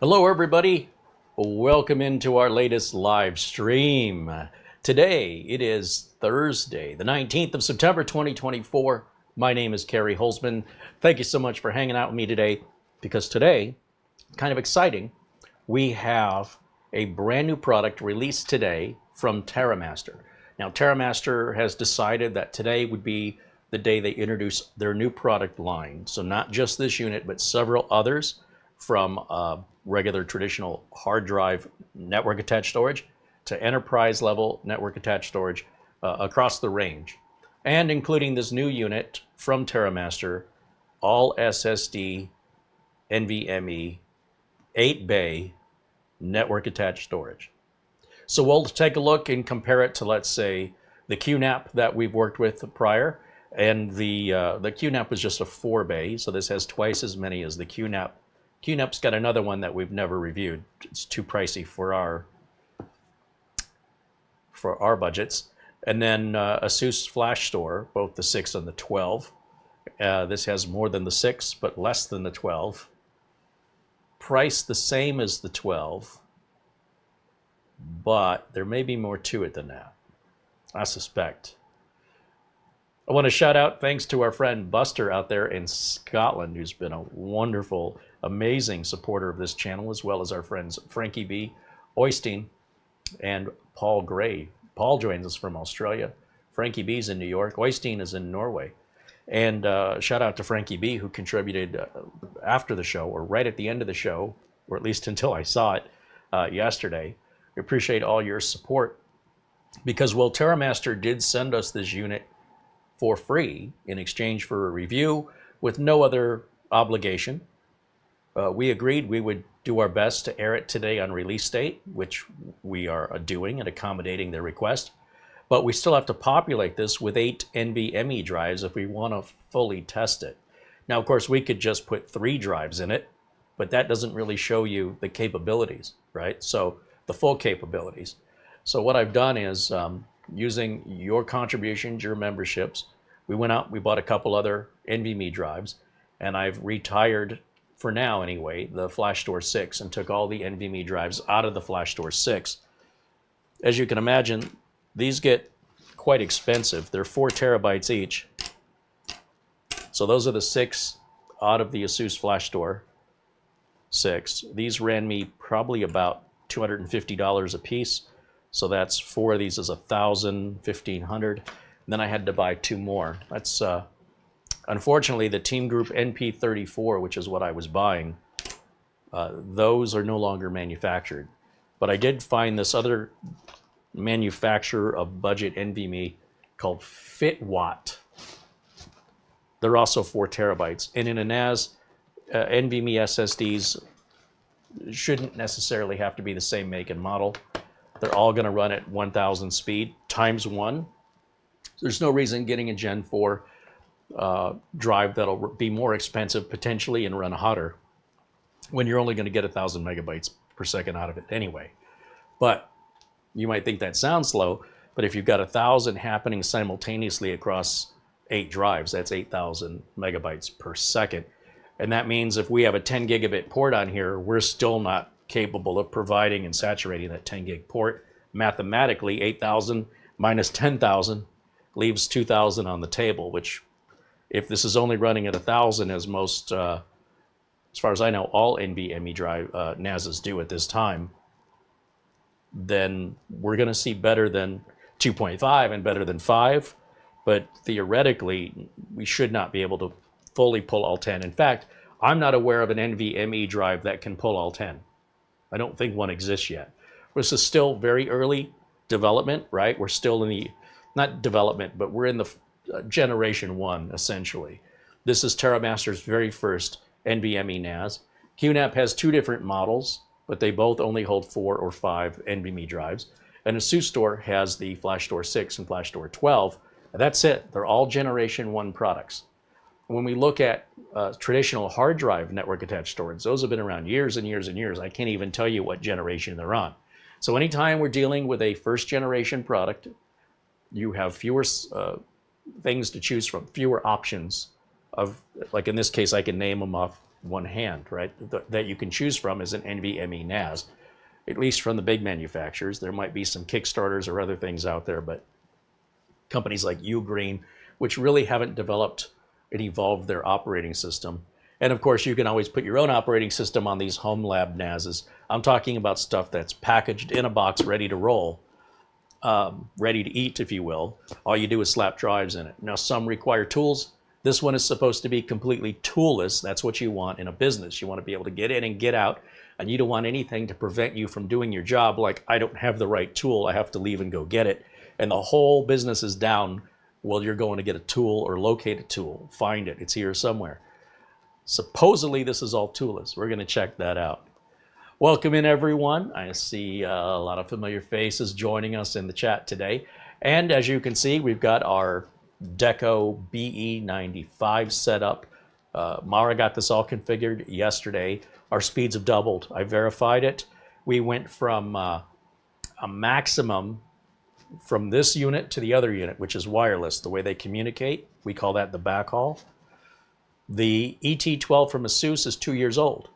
Hello everybody, welcome into our latest live stream. Today it is Thursday, the 19th of September 2024. My name is CareyHolzman. Thank you so much for hanging out with me today, because today, kind of exciting, we have a brand new product released today from TerraMaster. Now TerraMaster has decided that today would be the day they introduce their new product line. So not just this unit, but several others, from regular traditional hard drive network attached storage to enterprise level network attached storage across the range, and including this new unit from TerraMaster, All SSD NVMe 8-bay network attached storage. So we'll take a look and compare it to, let's say, the QNAP that we've worked with prior, and the QNAP was just a 4-bay, so this has twice as many as the QNAP. QNAP's got another one that we've never reviewed. It's too pricey for our budgets. And then ASUS Flash Store, both the 6 and the 12. This has more than the 6, but less than the 12. Price the same as the 12, but there may be more to it than that, I suspect. I want to shout out thanks to our friend Buster out there in Scotland, who's been a wonderful, amazing supporter of this channel, as well as our friends Frankie B, Oystein, and Paul Gray. Paul joins us from Australia. Frankie B's in New York. Oystein is in Norway. And shout out to Frankie B, who contributed after the show, or right at the end of the show, or at least until I saw it yesterday. We appreciate all your support, because, well, TerraMaster did send us this unit for free in exchange for a review with no other obligation. We agreed we would do our best to air it today on release date, which we are doing and accommodating their request. But we still have to populate this with 8 NVMe drives if we want to fully test it. Now, of course, we could just put 3 drives in it, but that doesn't really show you the capabilities, right? So the full capabilities. So what I've done is, using your contributions, your memberships, we went out, we bought a couple other NVMe drives, and I've retired, for now anyway, the Flash Store 6 and took all the NVMe drives out of the Flash Store 6. As you can imagine, these get quite expensive. They're 4 terabytes each. So those are the 6 out of the ASUS Flash Store 6. These ran me probably about $250 a piece. So that's 4 of these is $1,000, $1,500. Then I had to buy 2 more. That's unfortunately the Team Group NP34, which is what I was buying. Those are no longer manufactured. But I did find this other manufacturer of budget NVMe called FitWatt. They're also 4 terabytes. And in a NAS, NVMe SSDs shouldn't necessarily have to be the same make and model. They're all going to run at 1000 speed times 1. There's no reason getting a Gen 4 drive that'll be more expensive potentially and run hotter when you're only going to get 1000 megabytes per second out of it anyway. But you might think that sounds slow, but if you've got 1000 happening simultaneously across 8 drives, that's 8000 megabytes per second. And that means if we have a 10 gigabit port on here, we're still not capable of providing and saturating that 10 gig port. Mathematically, 8000 minus 10,000 leaves 2000 on the table, which, if this is only running at 1000, as most, as far as I know, all NVMe drive NASs do at this time, then we're going to see better than 2.5 and better than 5. But theoretically, we should not be able to fully pull all 10. In fact, I'm not aware of an NVMe drive that can pull all 10. I don't think one exists yet. This is still very early development, right? We're still in the, not development, but we're in the generation 1, essentially. This is TerraMaster's very first NVMe NAS. QNAP has 2 different models, but they both only hold 4 or 5 NVMe drives. And ASUS Store has the Flash Store 6 and Flash Store 12. And that's it. They're all generation 1 products. When we look at traditional hard drive network attached storage, those have been around years and years and years. I can't even tell you what generation they're on. So anytime we're dealing with a first generation product, you have fewer things to choose from, fewer options of, like in this case, I can name them off one hand, right? That you can choose from is an NVMe NAS, at least from the big manufacturers. There might be some Kickstarters or other things out there, but companies like Ugreen, which really haven't developed and evolved their operating system. And of course, you can always put your own operating system on these home lab NASs. I'm talking about stuff that's packaged in a box, ready to roll, ready to eat, if you will. All you do is slap drives in it. Now, some require tools. This one is supposed to be completely toolless. That's what you want in a business. You want to be able to get in and get out, and you don't want anything to prevent you from doing your job, like I don't have the right tool, I have to leave and go get it, and the whole business is down while you're going to get a tool or locate a tool. Find it. It's here somewhere. Supposedly, this is all toolless. We're going to check that out. Welcome in, everyone. I see a lot of familiar faces joining us in the chat today. And as you can see, we've got our Deco BE95 set up. Mara got this all configured yesterday. Our speeds have doubled. I verified it. We went from a maximum from this unit to the other unit, which is wireless, the way they communicate. We call that the backhaul. The ET12 from ASUS is 2 years old.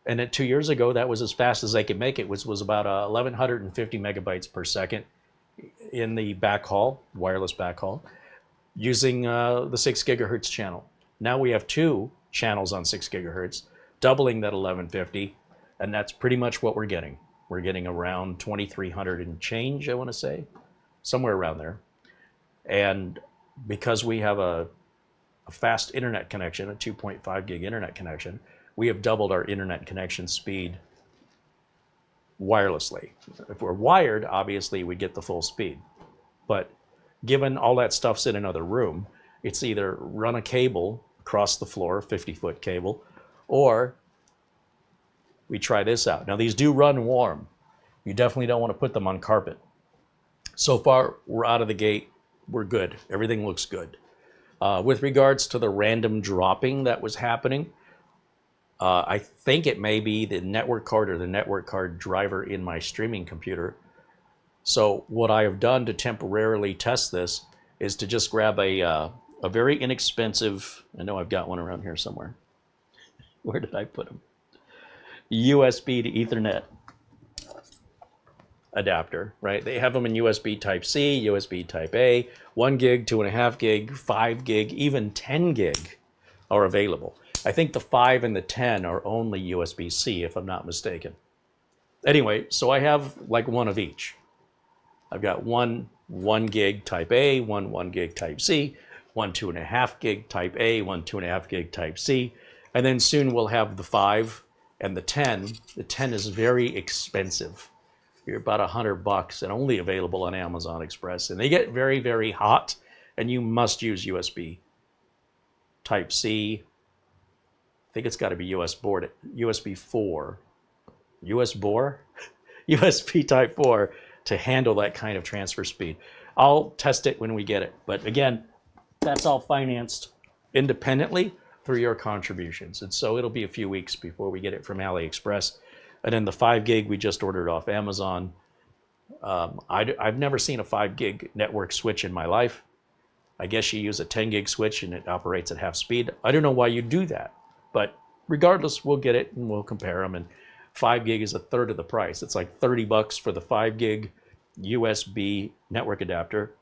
And at 2 years ago, that was as fast as they could make it, which was about 1,150 megabytes per second in the backhaul, wireless backhaul, using the 6 gigahertz channel. Now we have 2 channels on 6 gigahertz, doubling that 1150, and that's pretty much what we're getting. We're getting around 2,300 and change, I want to say, somewhere around there. And because we have a fast internet connection, a 2.5 gig internet connection, we have doubled our internet connection speed wirelessly. If we're wired, obviously we get the full speed. But given all that stuff's in another room, it's either run a cable across the floor, 50-foot cable, or we try this out. Now, these do run warm. You definitely don't want to put them on carpet. So far, we're out of the gate. We're good. Everything looks good. With regards to the random dropping that was happening, I think it may be the network card or the network card driver in my streaming computer. So what I have done to temporarily test this is to just grab a very inexpensive, I know I've got one around here somewhere. Where did I put them? USB to Ethernet adapter, right? They have them in USB Type-C, USB Type-A, 1 gig, 2.5 gig, 5 gig, even 10 gig are available. I think the 5 and the 10 are only USB-C, if I'm not mistaken. Anyway, so I have like one of each. I've got one 1 gig Type-A, one 1 gig Type-C, one 2.5 gig Type-A, one 2.5 gig Type-C, and then soon we'll have the 5 and the 10. The 10 is very expensive. You're about $100 and only available on Amazon Express. And they get very, very hot, and you must use USB Type-C. I think it's got to be USB 4. USB Type 4 to handle that kind of transfer speed. I'll test it when we get it. But again, that's all financed independently through your contributions. And so it'll be a few weeks before we get it from AliExpress. And then the 5 gig we just ordered off Amazon. I've never seen a 5 gig network switch in my life. I guess you use a 10 gig switch and it operates at half speed. I don't know why you do that. But regardless, we'll get it and we'll compare them. And 5 gig is a third of the price. It's like $30 for the 5 gig USB network adapter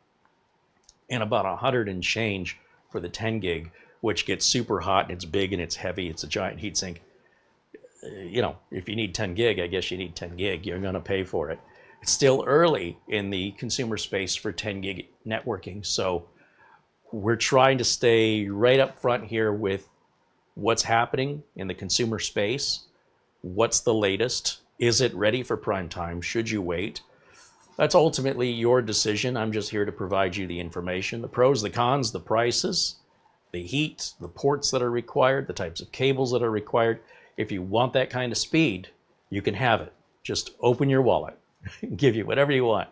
and about 100 and change for the 10 gig, which gets super hot and it's big and it's heavy. It's a giant heatsink. You know, if you need 10 gig, I guess you need 10 gig. You're going to pay for it. It's still early in the consumer space for 10 gig networking. So we're trying to stay right up front here with what's happening in the consumer space. What's the latest? Is it ready for prime time? Should you wait? That's ultimately your decision. I'm just here to provide you the information, the pros, the cons, the prices, the heat, the ports that are required, the types of cables that are required. If you want that kind of speed, you can have it. Just open your wallet, give you whatever you want.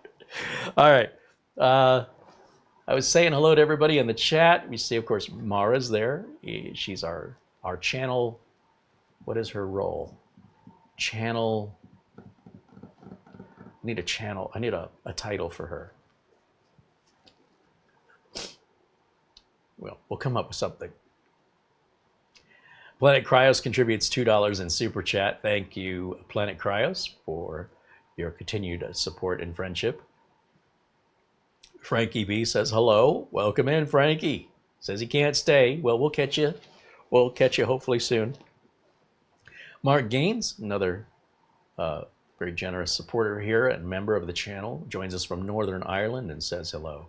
All right. I was saying hello to everybody in the chat. We see, of course, Mara's there. She's our channel. What is her role? Channel. I need a channel. I need a title for her. Well, we'll come up with something. Planet Cryos contributes $2 in Super Chat. Thank you, Planet Cryos, for your continued support and friendship. Frankie B says hello. Welcome in, Frankie. Says he can't stay. Well, we'll catch you. We'll catch you hopefully soon. Mark Gaines, another very generous supporter here and member of the channel, joins us from Northern Ireland and says hello.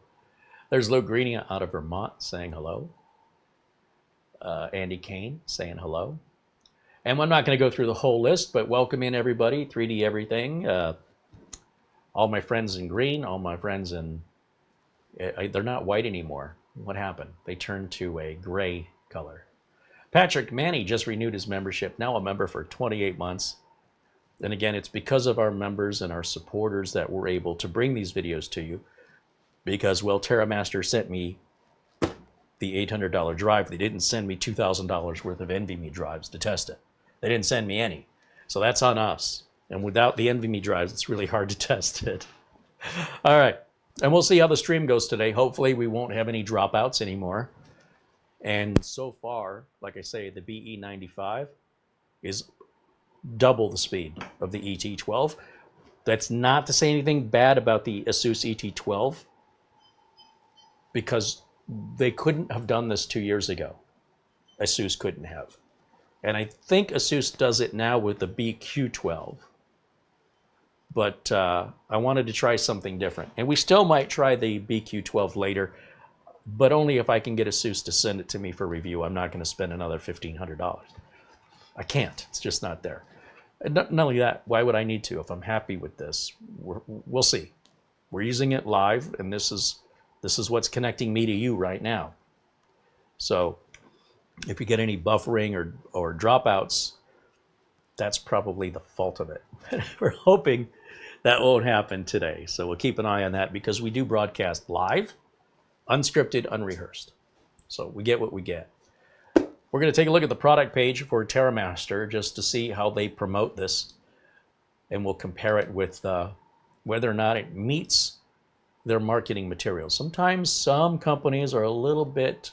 There's Lou Greeny out of Vermont saying hello. Andy Kane saying hello. And I'm not going to go through the whole list, but welcome in everybody. 3D Everything. All my friends in green, all my friends in... they're not white anymore. What happened? They turned to a gray color. Patrick Manny just renewed his membership, now a member for 28 months. And again, it's because of our members and our supporters that we're able to bring these videos to you. Because, well, TerraMaster sent me the $800 drive. They didn't send me $2,000 worth of NVMe drives to test it. They didn't send me any. So that's on us. And without the NVMe drives, it's really hard to test it. All right. And we'll see how the stream goes today. Hopefully we won't have any dropouts anymore. And so far, like I say, the BE95 is double the speed of the ET12. That's not to say anything bad about the Asus ET12, because they couldn't have done this 2 years ago. Asus couldn't have. And I think Asus does it now with the BQ12. But I wanted to try something different. And we still might try the BQ12 later, but only if I can get Asus to send it to me for review. I'm not going to spend another $1,500. I can't. It's just not there. And not only that, why would I need to if I'm happy with this? We'll see. We're using it live, and this is what's connecting me to you right now. So if you get any buffering or dropouts, that's probably the fault of it. We're hoping that won't happen today. So we'll keep an eye on that, because we do broadcast live, unscripted, unrehearsed. So we get what we get. We're going to take a look at the product page for TerraMaster just to see how they promote this. And we'll compare it with whether or not it meets their marketing materials. Sometimes some companies are a little bit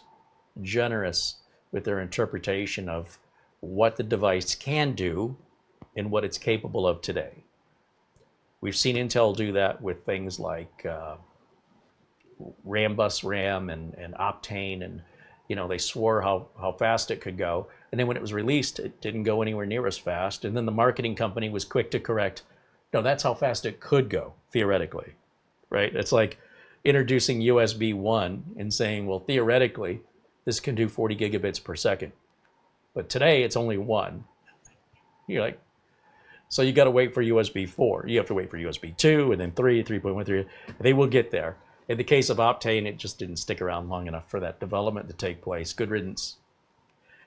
generous with their interpretation of what the device can do and what it's capable of today. We've seen Intel do that with things like RAM bus RAM and Optane, and they swore how fast it could go, and then when it was released, it didn't go anywhere near as fast, and then the marketing company was quick to correct, no, that's how fast it could go, theoretically, right? It's like introducing USB 1 and saying, well, theoretically, this can do 40 gigabits per second. But today, it's only 1. You're like, so you got to wait for USB 4. You have to wait for USB 2, and then 3, 3.13. They will get there. In the case of Optane, it just didn't stick around long enough for that development to take place. Good riddance.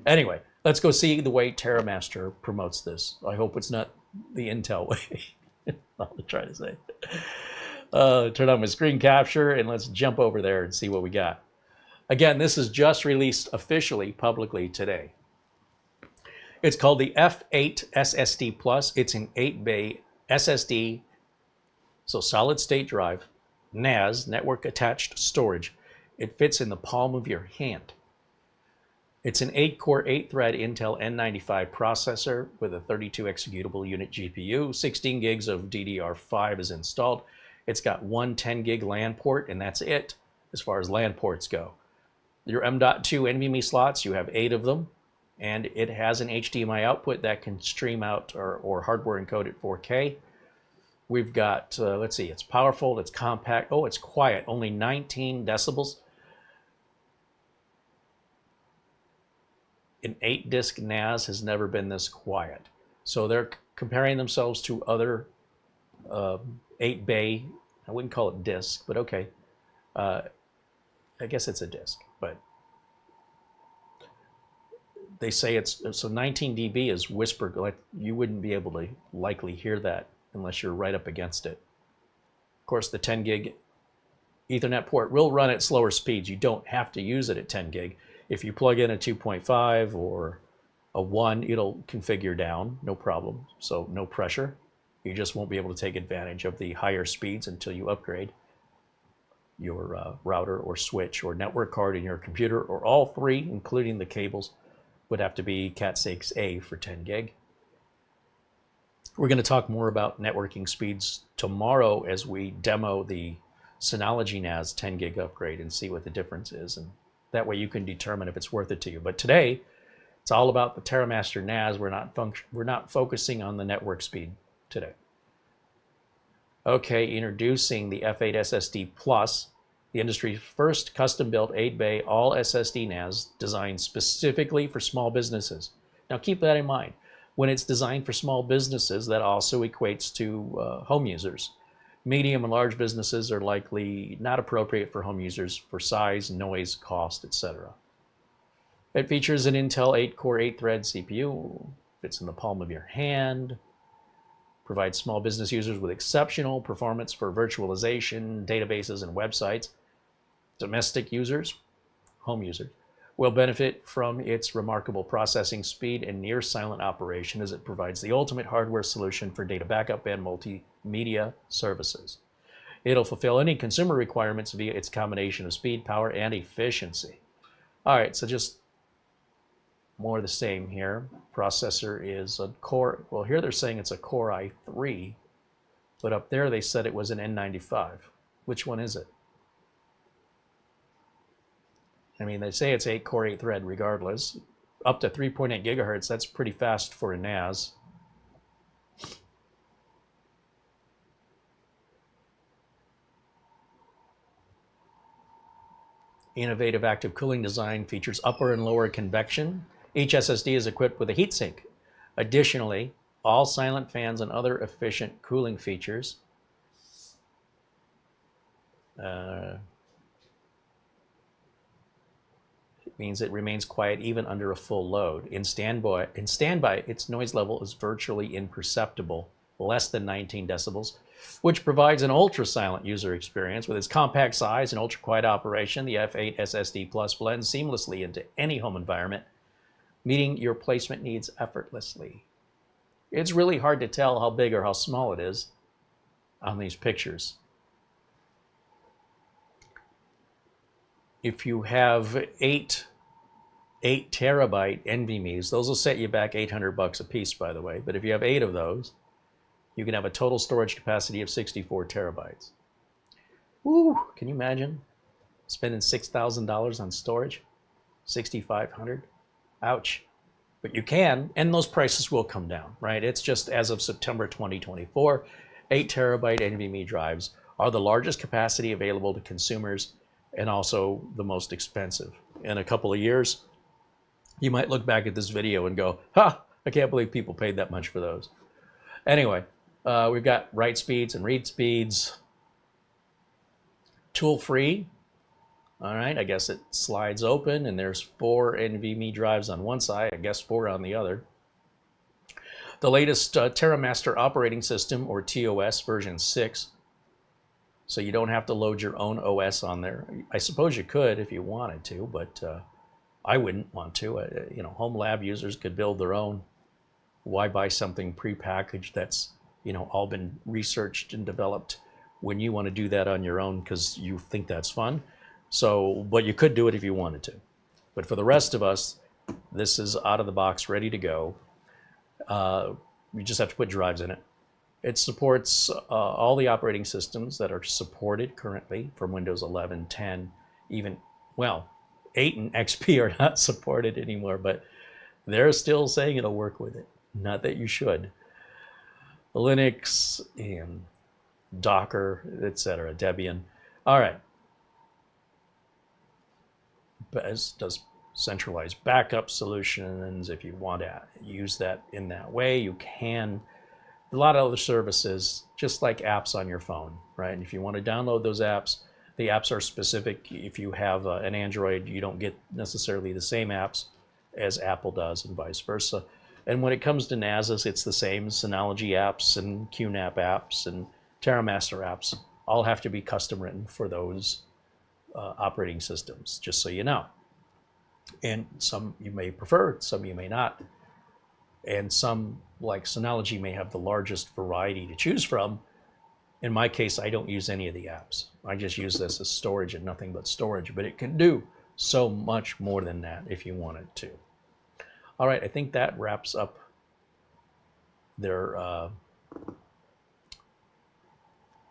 Anyway, let's go see the way TerraMaster promotes this. I hope it's not the Intel way. I'll try to say. Turn on my screen capture, and let's jump over there and see what we got. Again, this is just released officially, publicly today. It's called the F8 SSD Plus. It's an 8-bay SSD, so solid state drive, NAS, network attached storage. It fits in the palm of your hand. It's an 8-core, 8-thread Intel N95 processor with a 32 executable unit GPU. 16 gigs of DDR5 is installed. It's got one 10 gig LAN port, and that's it as far as LAN ports go. Your M.2 NVMe slots, you have 8 of them. And it has an HDMI output that can stream out or hardware encode at 4K. We've got, let's see, it's powerful, it's compact. Oh, it's quiet, only 19 decibels. An 8-disc NAS has never been this quiet. So they're comparing themselves to other 8-bay, I wouldn't call it disc, but okay. I guess it's a disc, but they say it's, so 19 dB is whispered, like you wouldn't be able to likely hear that unless you're right up against it. Of course, the 10 gig Ethernet port will run at slower speeds. You don't have to use it at 10 gig. If you plug in a 2.5 or a 1, it'll configure down, no problem. So no pressure. You just won't be able to take advantage of the higher speeds until you upgrade your router or switch or network card in your computer, or all three, including the cables. would have to be Cat6a for 10 gig. We're going to talk more about networking speeds tomorrow as we demo the Synology NAS 10 gig upgrade and see what the difference is. And that way you can determine if it's worth it to you. But today, it's all about the TerraMaster NAS. We're not focusing on the network speed today. Okay, introducing the F8 SSD Plus, the industry's first custom-built 8-bay All SSD NAS designed specifically for small businesses. Now keep that in mind. When it's designed for small businesses, that also equates to home users. Medium and large businesses are likely not appropriate for home users for size, noise, cost, etc. It features an Intel 8-core 8-thread CPU, fits in the palm of your hand, provides small business users with exceptional performance for virtualization, databases, and websites. Domestic users, home users, will benefit from its remarkable processing speed and near silent operation as it provides the ultimate hardware solution for data backup and multimedia services. It'll fulfill any consumer requirements via its combination of speed, power, and efficiency. All right, so just more of the same here. Processor is a Core, well here they're saying it's a Core i3, but up there they said it was an N95. Which one is it? I mean, they say it's 8-core 8-thread regardless. Up to 3.8 gigahertz, that's pretty fast for a NAS. Innovative active cooling design features upper and lower convection. Each SSD is equipped with a heatsink. Additionally, all silent fans and other efficient cooling features. It means it remains quiet even under a full load. In standby, its noise level is virtually imperceptible, less than 19 decibels, which provides an ultra-silent user experience. With its compact size and ultra-quiet operation, the F8 SSD Plus blends seamlessly into any home environment, meeting your placement needs effortlessly. It's really hard to tell how big or how small it is on these pictures. If you have 8 terabyte NVMe's, those will set you back $800 a piece, by the way. But if you have 8 of those, you can have a total storage capacity of 64 terabytes. Woo! Can you imagine spending $6,000 on storage? $6,500? Ouch. But you can, and those prices will come down, right? It's just as of September 2024, 8 terabyte NVMe drives are the largest capacity available to consumers and also the most expensive. In a couple of years, you might look back at this video and go, ha, I can't believe people paid that much for those. Anyway, we've got write speeds and read speeds. Tool-free. All right, I guess it slides open and there's 4 NVMe drives on one side, I guess 4 on the other. The latest TerraMaster operating system, or TOS version 6. So you don't have to load your own OS on there. I suppose you could if you wanted to, but I wouldn't want to. You know, home lab users could build their own. Why buy something prepackaged that's, you know, all been researched and developed when you want to do that on your own because you think that's fun? So, but you could do it if you wanted to. But for the rest of us, this is out of the box, ready to go. You just have to put drives in it. It supports all the operating systems that are supported currently from Windows 11, 10, even, well, 8 and XP are not supported anymore, but they're still saying it'll work with it. Not that you should. Linux and Docker, etc., Debian. All right. Does centralized backup solutions. If you want to use that in that way, you can. A lot of other services, just like apps on your phone, right? And if you want to download those apps, the apps are specific. If you have an Android, you don't get necessarily the same apps as Apple does and vice versa. And when it comes to NASs, it's the same. Synology apps and QNAP apps and TerraMaster apps all have to be custom written for those operating systems, just so you know. And some you may prefer, some you may not. And some, like Synology, may have the largest variety to choose from. In my case, I don't use any of the apps. I just use this as storage and nothing but storage, but it can do so much more than that if you wanted to. All right, I think that wraps up their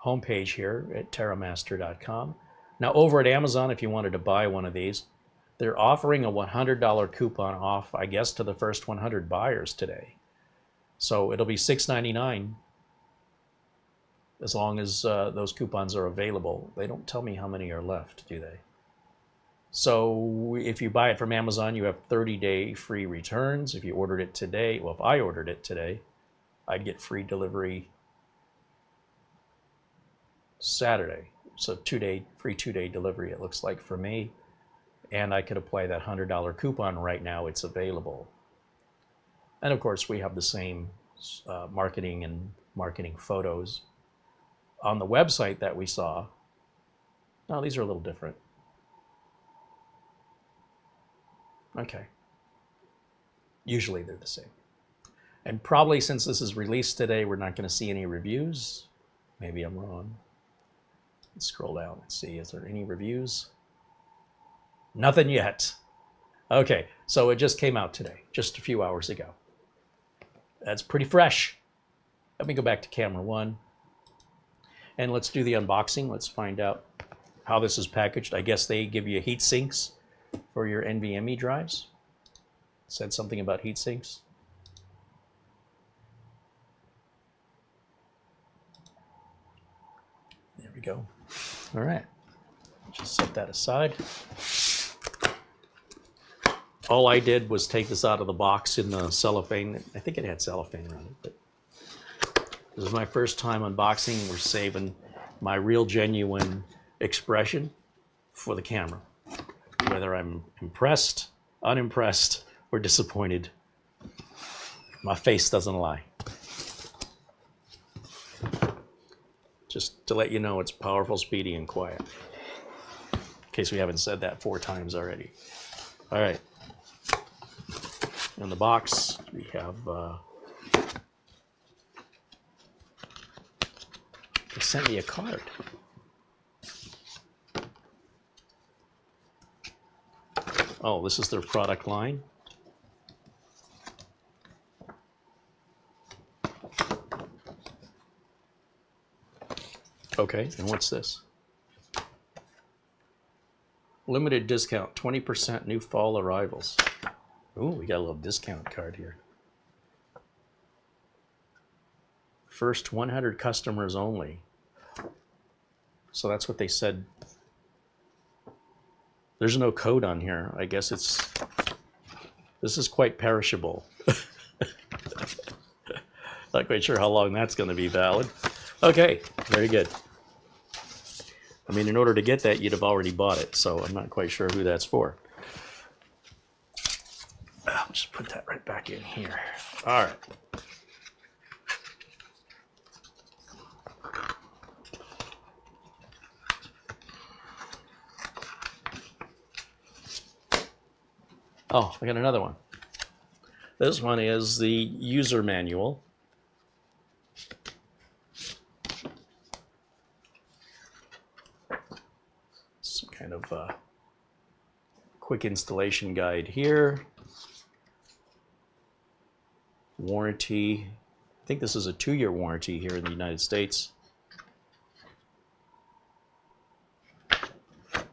homepage here at TerraMaster.com. Now, over at Amazon, if you wanted to buy one of these, they're offering a $100 coupon off, I guess, to the first 100 buyers today. So it'll be $6.99 as long as those coupons are available. They don't tell me how many are left, do they? So if you buy it from Amazon, you have 30-day free returns. If you ordered it today, well, if I ordered it today, I'd get free delivery Saturday. So free two-day delivery, it looks like for me. And I could apply that $100 coupon right now. It's available. And of course, we have the same marketing photos on the website that we saw. Now, these are a little different. Okay. Usually they're the same. And probably since this is released today, we're not going to see any reviews. Maybe I'm wrong. Let's scroll down and see, is there any reviews? Nothing yet. Okay, so it just came out today, just a few hours ago. That's pretty fresh. Let me go back to camera 1. And let's do the unboxing. Let's find out how this is packaged. I guess they give you heat sinks for your NVMe drives. It said something about heat sinks. There we go. All right. Just set that aside. All I did was take this out of the box in the cellophane. I think it had cellophane around it, but this is my first time unboxing. We're saving my real genuine expression for the camera. Whether I'm impressed, unimpressed, or disappointed, my face doesn't lie. Just to let you know, it's powerful, speedy, and quiet. In case we haven't said that 4 times already. All right. In the box, we have they sent me a card. Oh, this is their product line. Okay, and what's this? Limited discount, 20% new fall arrivals. Ooh, we got a little discount card here. First 100 customers only. So that's what they said. There's no code on here. I guess this is quite perishable. Not quite sure how long that's going to be valid. Okay, very good. I mean, in order to get that, you'd have already bought it, so I'm not quite sure who that's for. I'll just put that right back in here. All right. Oh, I got another one. This one is the user manual. Some kind of quick installation guide here. Warranty. I think this is a 2-year warranty here in the United States.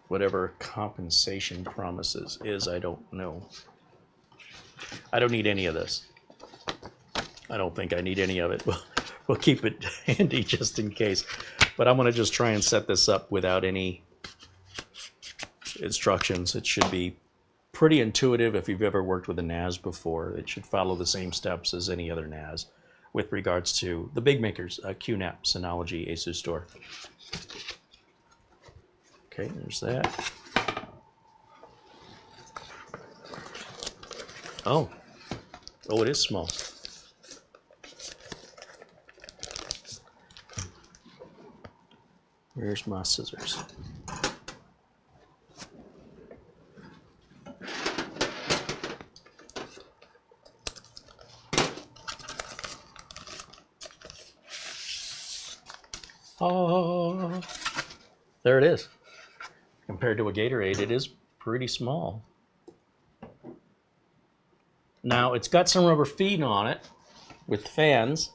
Whatever compensation promises is, I don't know. I don't need any of this. I don't think I need any of it. We'll keep it handy just in case. But I'm going to just try and set this up without any instructions. It should be pretty intuitive if you've ever worked with a NAS before. It should follow the same steps as any other NAS with regards to the big makers, QNAP, Synology, Asus Store. Okay, there's that. Oh, it is small. Where's my scissors? Oh, there it is. Compared to a Gatorade, it is pretty small. Now it's got some rubber feet on it with fans.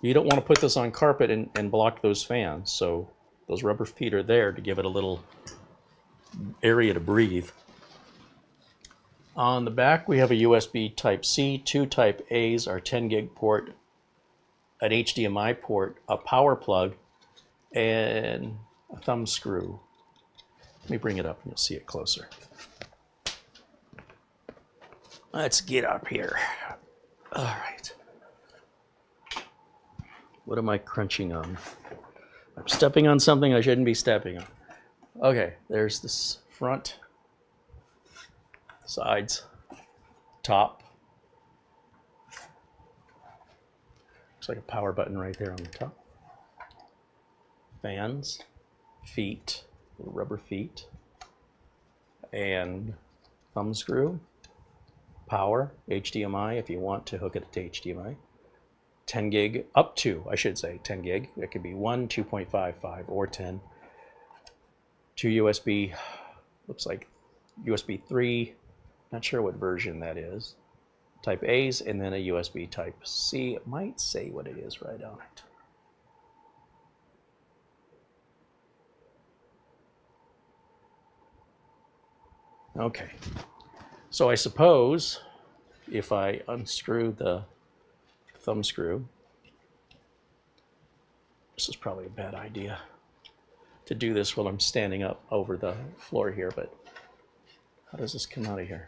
You don't want to put this on carpet and block those fans. So those rubber feet are there to give it a little area to breathe. On the back, we have a USB Type-C, 2 Type-A's, our 10 gig port, an HDMI port, a power plug, and a thumb screw. Let me bring it up and you'll see it closer. Let's get up here. All right. What am I crunching on? I'm stepping on something I shouldn't be stepping on. Okay, there's this front, sides, top. Looks like a power button right there on the top. Fans, feet, rubber feet, and thumb screw. Power, HDMI if you want to hook it to HDMI. 10 gig, up to, I should say, 10 gig. It could be 1, 2.5, 5, or 10. 2 USB, looks like USB 3, not sure what version that is. Type A's, and then a USB Type C. It might say what it is right on it. Okay, so I suppose if I unscrew the thumb screw, this is probably a bad idea to do this while I'm standing up over the floor here, but how does this come out of here?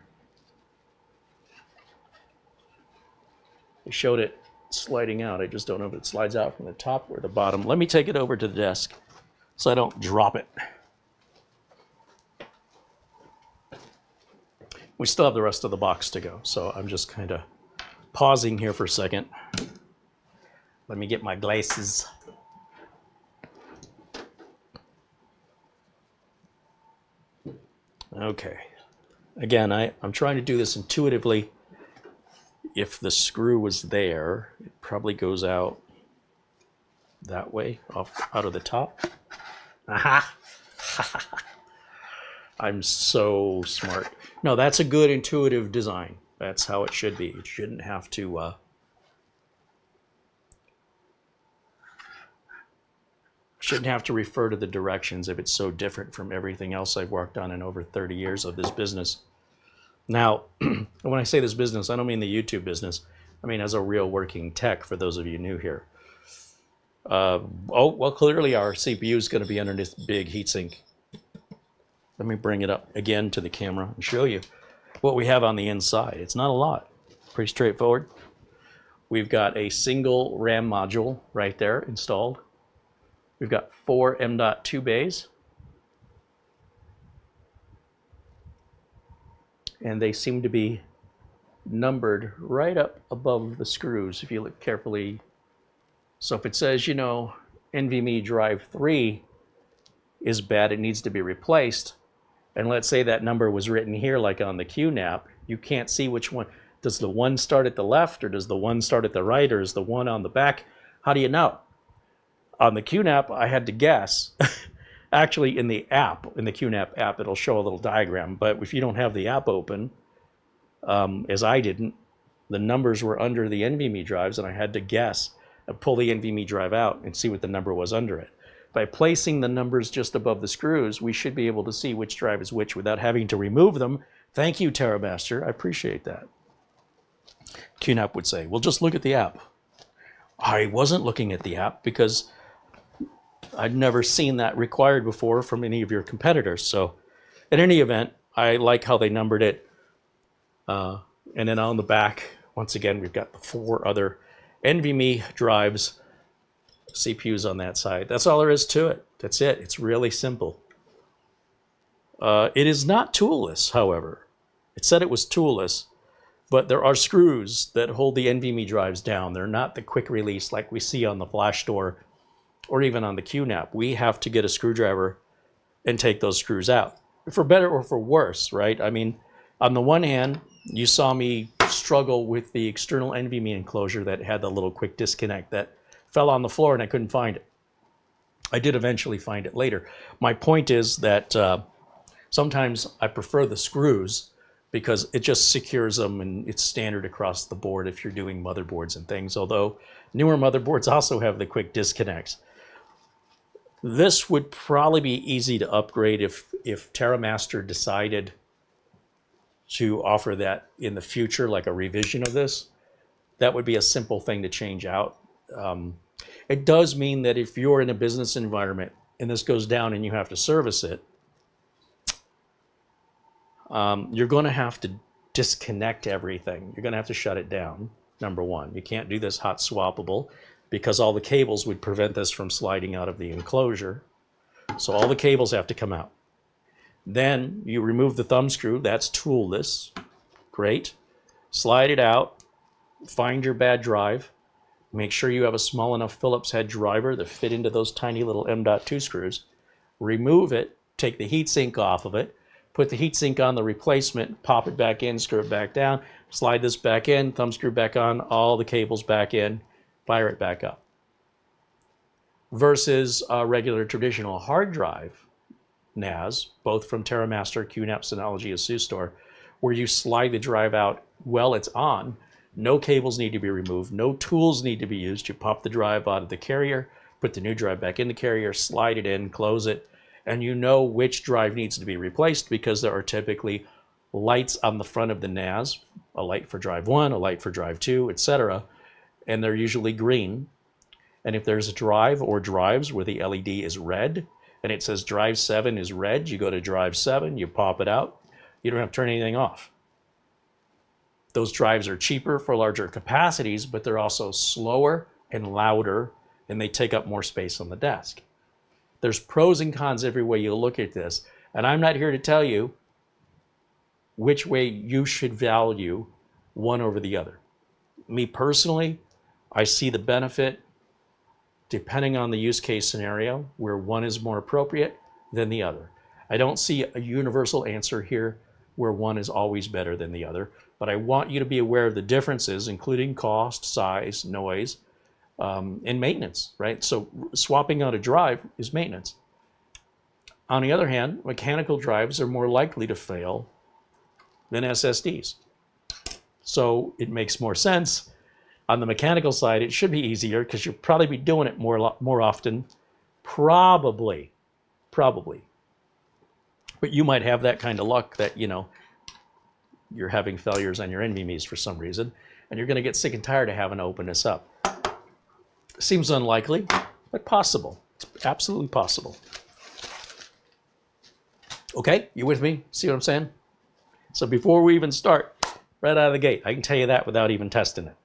They showed it sliding out. I just don't know if it slides out from the top or the bottom. Let me take it over to the desk so I don't drop it. We still have the rest of the box to go, so I'm just kind of pausing here for a second. Let me get my glasses. Okay. Again, I'm trying to do this intuitively. If the screw was there, it probably goes out that way, out of the top. Aha! I'm so smart. No, that's a good intuitive design. That's how it should be. It shouldn't have to refer to the directions if it's so different from everything else I've worked on in over 30 years of this business. Now, when I say this business, I don't mean the YouTube business. I mean as a real working tech, for those of you new here. Well, clearly our CPU is going to be under this big heatsink. Let me bring it up again to the camera and show you what we have on the inside. It's not a lot. Pretty straightforward. We've got a single RAM module right there installed. We've got 4 M.2 bays. And they seem to be numbered right up above the screws if you look carefully. So if it says, you know, NVMe drive 3 is bad, it needs to be replaced, and let's say that number was written here like on the QNAP, you can't see which one. Does the one start at the left, or does the one start at the right, or is the one on the back? How do you know? On the QNAP, I had to guess. Actually, in the app, in the QNAP app, it'll show a little diagram, but if you don't have the app open, as I didn't, the numbers were under the NVMe drives, and I had to guess and pull the NVMe drive out and see what the number was under it. By placing the numbers just above the screws, we should be able to see which drive is which without having to remove them. Thank you, TerraMaster. I appreciate that. QNAP would say, well, just look at the app. I wasn't looking at the app because I'd never seen that required before from any of your competitors. So in any event, I like how they numbered it. And then on the back, once again, we've got the 4 other NVMe drives, CPUs on that side. That's all there is to it. That's it. It's really simple. It is not toolless, however. It said it was toolless, but there are screws that hold the NVMe drives down. They're not the quick release like we see on the flash store or even on the QNAP. We have to get a screwdriver and take those screws out, for better or for worse, right? I mean, on the one hand, you saw me struggle with the external NVMe enclosure that had the little quick disconnect that fell on the floor and I couldn't find it. I did eventually find it later. My point is that sometimes I prefer the screws because it just secures them, and it's standard across the board if you're doing motherboards and things, although newer motherboards also have the quick disconnects. This would probably be easy to upgrade if TerraMaster decided to offer that in the future, like a revision of this. That would be a simple thing to change out. It does mean that if you're in a business environment and this goes down and you have to service it, you're going to have to disconnect everything. You're going to have to shut it down, number one. You can't do this hot swappable because all the cables would prevent this from sliding out of the enclosure. So all the cables have to come out. Then you remove the thumb screw. That's toolless. Great. Slide it out. Find your bad drive. Make sure you have a small enough Phillips head driver that fit into those tiny little M.2 screws. Remove it. Take the heatsink off of it. Put the heatsink on the replacement, pop it back in, screw it back down, slide this back in, thumb screw back on, all the cables back in, fire it back up. Versus a regular traditional hard drive NAS, both from TerraMaster, QNAP, Synology, ASUS Store, where you slide the drive out while it's on. No cables need to be removed, no tools need to be used. You pop the drive out of the carrier, put the new drive back in the carrier, slide it in, close it, and you know which drive needs to be replaced because there are typically lights on the front of the NAS, a light for drive 1, a light for drive 2, etc. And they're usually green. And if there's a drive or drives where the LED is red and it says drive 7 is red, you go to drive 7, you pop it out, you don't have to turn anything off. Those drives are cheaper for larger capacities, but they're also slower and louder, and they take up more space on the desk. There's pros and cons every way you look at this, and I'm not here to tell you which way you should value one over the other. Me personally, I see the benefit depending on the use case scenario where one is more appropriate than the other. I don't see a universal answer here where one is always better than the other, but I want you to be aware of the differences, including cost, size, noise, and maintenance, right? So swapping out a drive is maintenance. On the other hand, mechanical drives are more likely to fail than SSDs. So it makes more sense. On the mechanical side, it should be easier because you'll probably be doing it more often. Probably. But you might have that kind of luck that, you know, you're having failures on your NVMe's for some reason, and you're going to get sick and tired of having to open this up. Seems unlikely, but possible. It's absolutely possible. Okay, you with me? See what I'm saying? So before we even start, right out of the gate, I can tell you that without even testing it.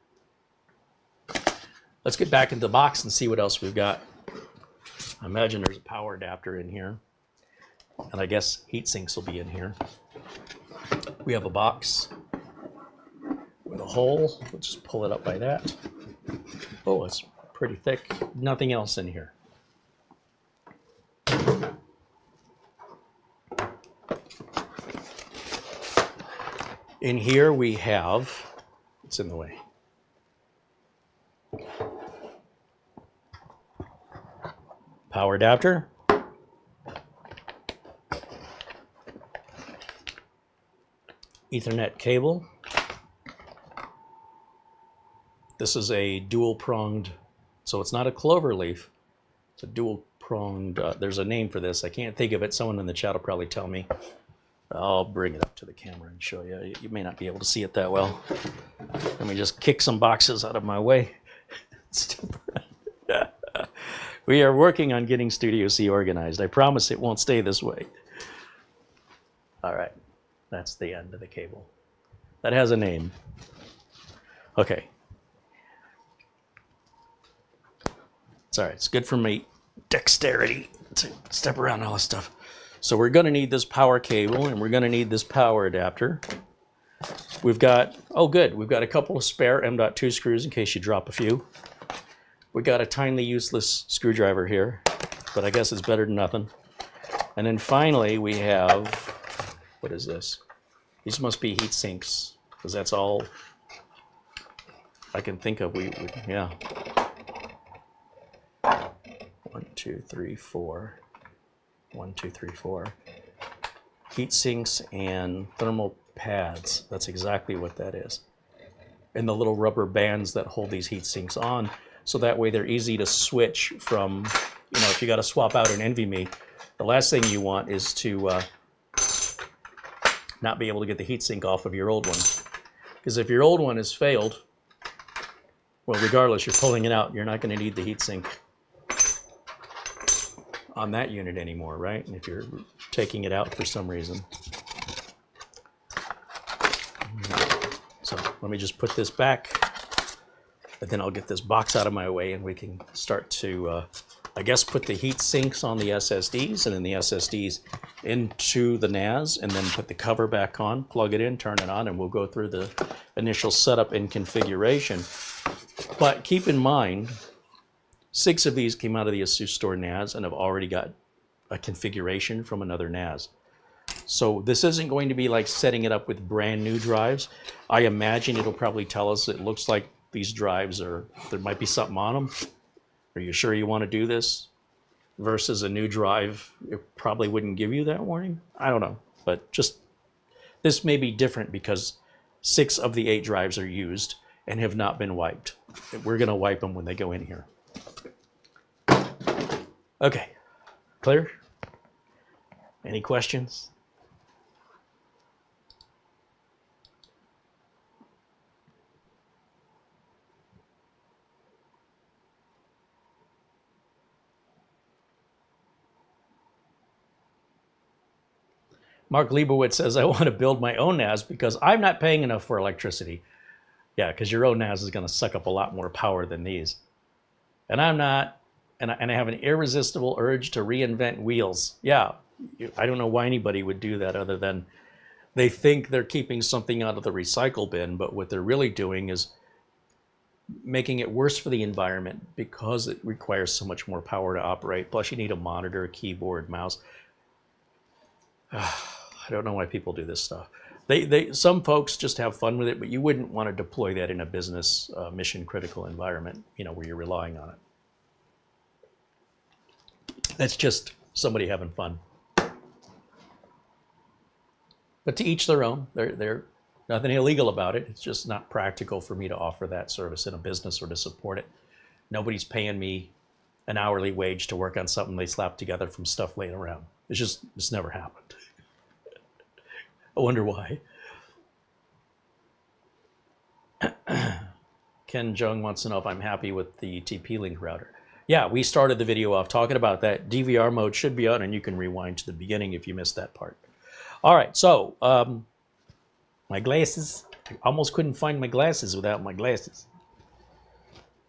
Let's get back into the box and see what else we've got. I imagine there's a power adapter in here, and I guess heat sinks will be in here. We have a box with a hole. We'll just pull it up by that. Oh, it's pretty thick. Nothing else in here. In here we have, it's in the way. Power adapter. Ethernet cable. This is a dual-pronged, so it's not a clover leaf. It's a dual-pronged, there's a name for this. I can't think of it. Someone in the chat will probably tell me. I'll bring it up to the camera and show you. You may not be able to see it that well. Let me just kick some boxes out of my way. We are working on getting Studio C organized. I promise it won't stay this way. All right, that's the end of the cable. That has a name. Okay. It's all right, it's good for me. Dexterity to step around all this stuff. So we're going to need this power cable, and we're going to need this power adapter. We've got, oh good, we've got a couple of spare M.2 screws in case you drop a few. We got a tiny useless screwdriver here, but I guess it's better than nothing. And then finally we have, what is this? These must be heat sinks, because that's all I can think of. Yeah. 1, 2, 3, 4. 1, 2, 3, 4. Heat sinks and thermal pads. That's exactly what that is. And the little rubber bands that hold these heat sinks on, so that way they're easy to switch from, you know, if you got to swap out an NVMe, the last thing you want is to not be able to get the heatsink off of your old one. Because if your old one has failed, well, regardless, you're pulling it out, you're not going to need the heatsink on that unit anymore, right? And if you're taking it out for some reason. So let me just put this back, but then I'll get this box out of my way and we can start to, I guess, put the heat sinks on the SSDs and then the SSDs into the NAS and then put the cover back on, plug it in, turn it on, and we'll go through the initial setup and configuration. But keep in mind, 6 of these came out of the ASUS Store NAS and have already got a configuration from another NAS. So this isn't going to be like setting it up with brand new drives. I imagine it'll probably tell us it looks like these drives are, there might be something on them. Are you sure you want to do this? Versus a new drive, it probably wouldn't give you that warning. I don't know, but just, this may be different because 6 of the 8 drives are used and have not been wiped. We're going to wipe them when they go in here. Okay, clear? Any questions? Mark Liebowitz says, I want to build my own NAS because I'm not paying enough for electricity. Yeah, because your own NAS is going to suck up a lot more power than these. And I'm not, and I have an irresistible urge to reinvent wheels. Yeah, I don't know why anybody would do that other than they think they're keeping something out of the recycle bin, but what they're really doing is making it worse for the environment because it requires so much more power to operate. Plus you need a monitor, a keyboard, mouse. I don't know why people do this stuff. Some folks just have fun with it, but you wouldn't want to deploy that in a business mission critical environment, you know, where you're relying on it. That's just somebody having fun. But to each their own. They're nothing illegal about it. It's just not practical for me to offer that service in a business or to support it. Nobody's paying me an hourly wage to work on something they slapped together from stuff laying around. It's never happened. I wonder why. Ken Jung wants to know if I'm happy with the TP-Link router. Yeah, we started the video off talking about that. DVR mode should be on, and you can rewind to the beginning if you missed that part. All right, so my glasses. I almost couldn't find my glasses without my glasses.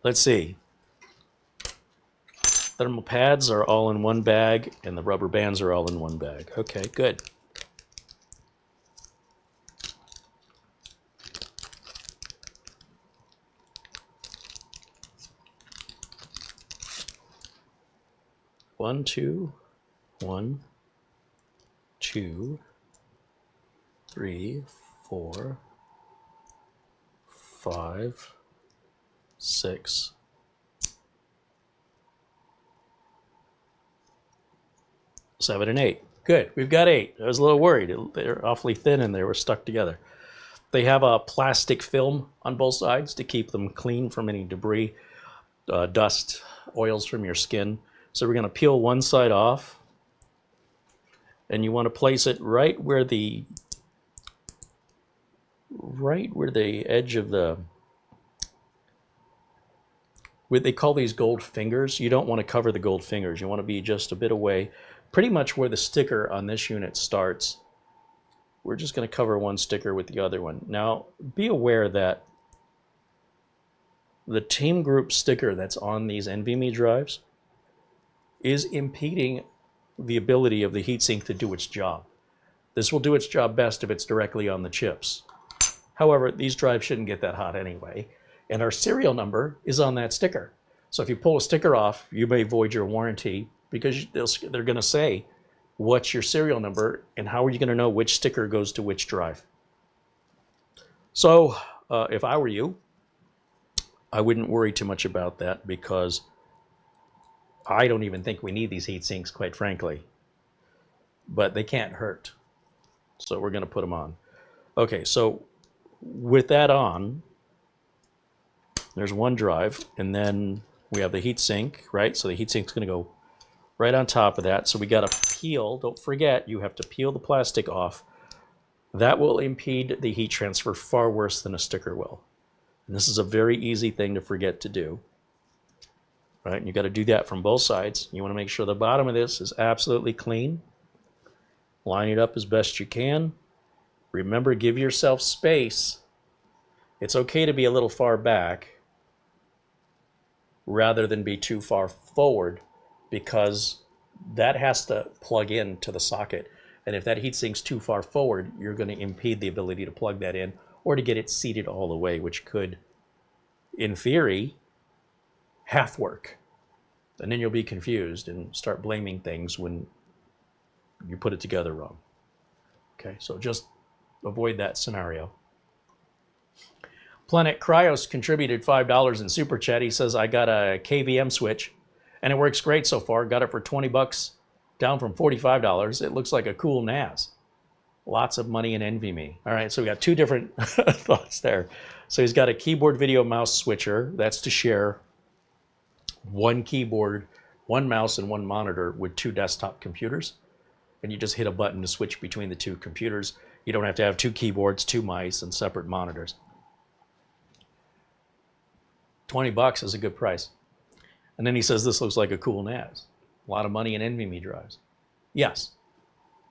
Let's see. Thermal pads are all in one bag, and the rubber bands are all in one bag. Okay, good. One, two, 3, 4, 5, 6, 7, and 8. Good, we've got 8. I was a little worried. They're awfully thin and they were stuck together. They have a plastic film on both sides to keep them clean from any debris, dust, oils from your skin. So we're going to peel one side off, and you want to place it right where the edge of the, what they call these gold fingers. You don't want to cover the gold fingers. You want to be just a bit away, pretty much where the sticker on this unit starts. We're just going to cover one sticker with the other one. Now, be aware that the team group sticker that's on these NVMe drives is impeding the ability of the heatsink to do its job. This will do its job best if it's directly on the chips. However, these drives shouldn't get that hot anyway, and our serial number is on that sticker. So if you pull a sticker off, you may void your warranty because they're going to say, what's your serial number, and how are you going to know which sticker goes to which drive? So if I were you, I wouldn't worry too much about that because I don't even think we need these heat sinks, quite frankly, but they can't hurt. So we're going to put them on. Okay, so with that on, there's one drive, and then we have the heatsink, right? So the heatsink's going to go right on top of that. So we got to peel. Don't forget, you have to peel the plastic off. That will impede the heat transfer far worse than a sticker will. And this is a very easy thing to forget to do. Right? And you got to do that from both sides. You want to make sure the bottom of this is absolutely clean. Line it up as best you can. Remember, give yourself space. It's okay to be a little far back rather than be too far forward, because that has to plug in to the socket. And if that heatsink's too far forward, you're going to impede the ability to plug that in or to get it seated all the way, which could, in theory, half work. And then you'll be confused and start blaming things when you put it together wrong. Okay, so just avoid that scenario. Planet Cryos contributed $5 in Super Chat. He says, I got a KVM switch, and it works great so far. Got it for 20 bucks, down from $45. It looks like a cool NAS. Lots of money in NVMe. All right, so we got two different thoughts there. So he's got a keyboard video mouse switcher. That's to share one keyboard, one mouse, and one monitor with two desktop computers. And you just hit a button to switch between the two computers. You don't have to have two keyboards, two mice, and separate monitors. 20 bucks is a good price. And then he says this looks like a cool NAS. A lot of money in NVMe drives. Yes.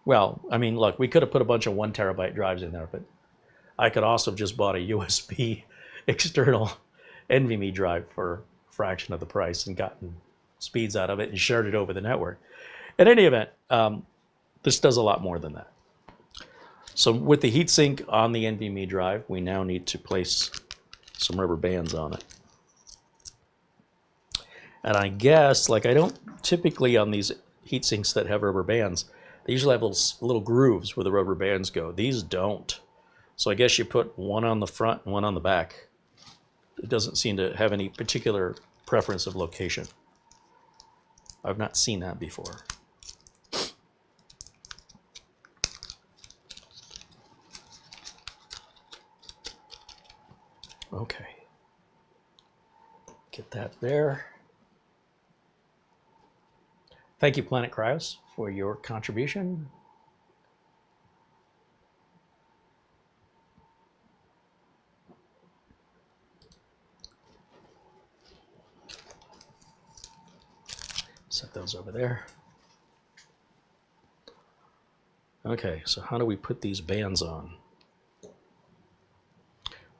Well, I mean, look, we could have put a bunch of 1 terabyte drives in there, but I could also have just bought a USB external NVMe drive for a fraction of the price and gotten speeds out of it and shared it over the network. In any event, this does a lot more than that. So with the heatsink on the NVMe drive, we now need to place some rubber bands on it. And I guess, like, I don't typically on these heat sinks that have rubber bands, they usually have little grooves where the rubber bands go. These don't. So I guess you put one on the front and one on the back. It doesn't seem to have any particular preference of location. I've not seen that before. Okay. Get that there. Thank you, Planet Cryos, for your contribution. Set those over there. Okay, so how do we put these bands on?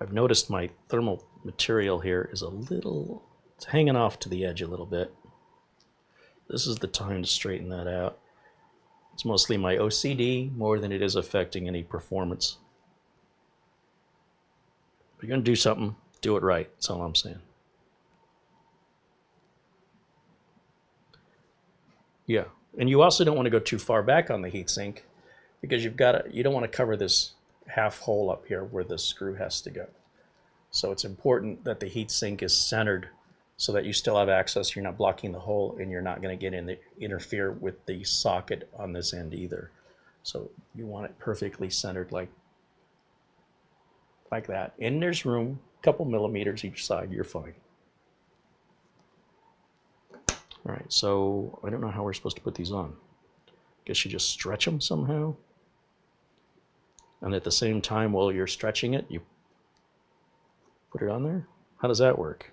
I've noticed my thermal material here is it's hanging off to the edge a little bit. This is the time to straighten that out. It's mostly my OCD more than it is affecting any performance. If you're going to do something, do it right. That's all I'm saying. Yeah, and you also don't want to go too far back on the heatsink because you don't want to cover this half hole up here where the screw has to go. So it's important that the heatsink is centered so that you still have access, you're not blocking the hole, and you're not going to interfere with the socket on this end either. So you want it perfectly centered like that. And there's room, a couple millimeters each side, you're fine. All right, so I don't know how we're supposed to put these on. Guess you just stretch them somehow. And at the same time, while you're stretching it, you put it on there. How does that work?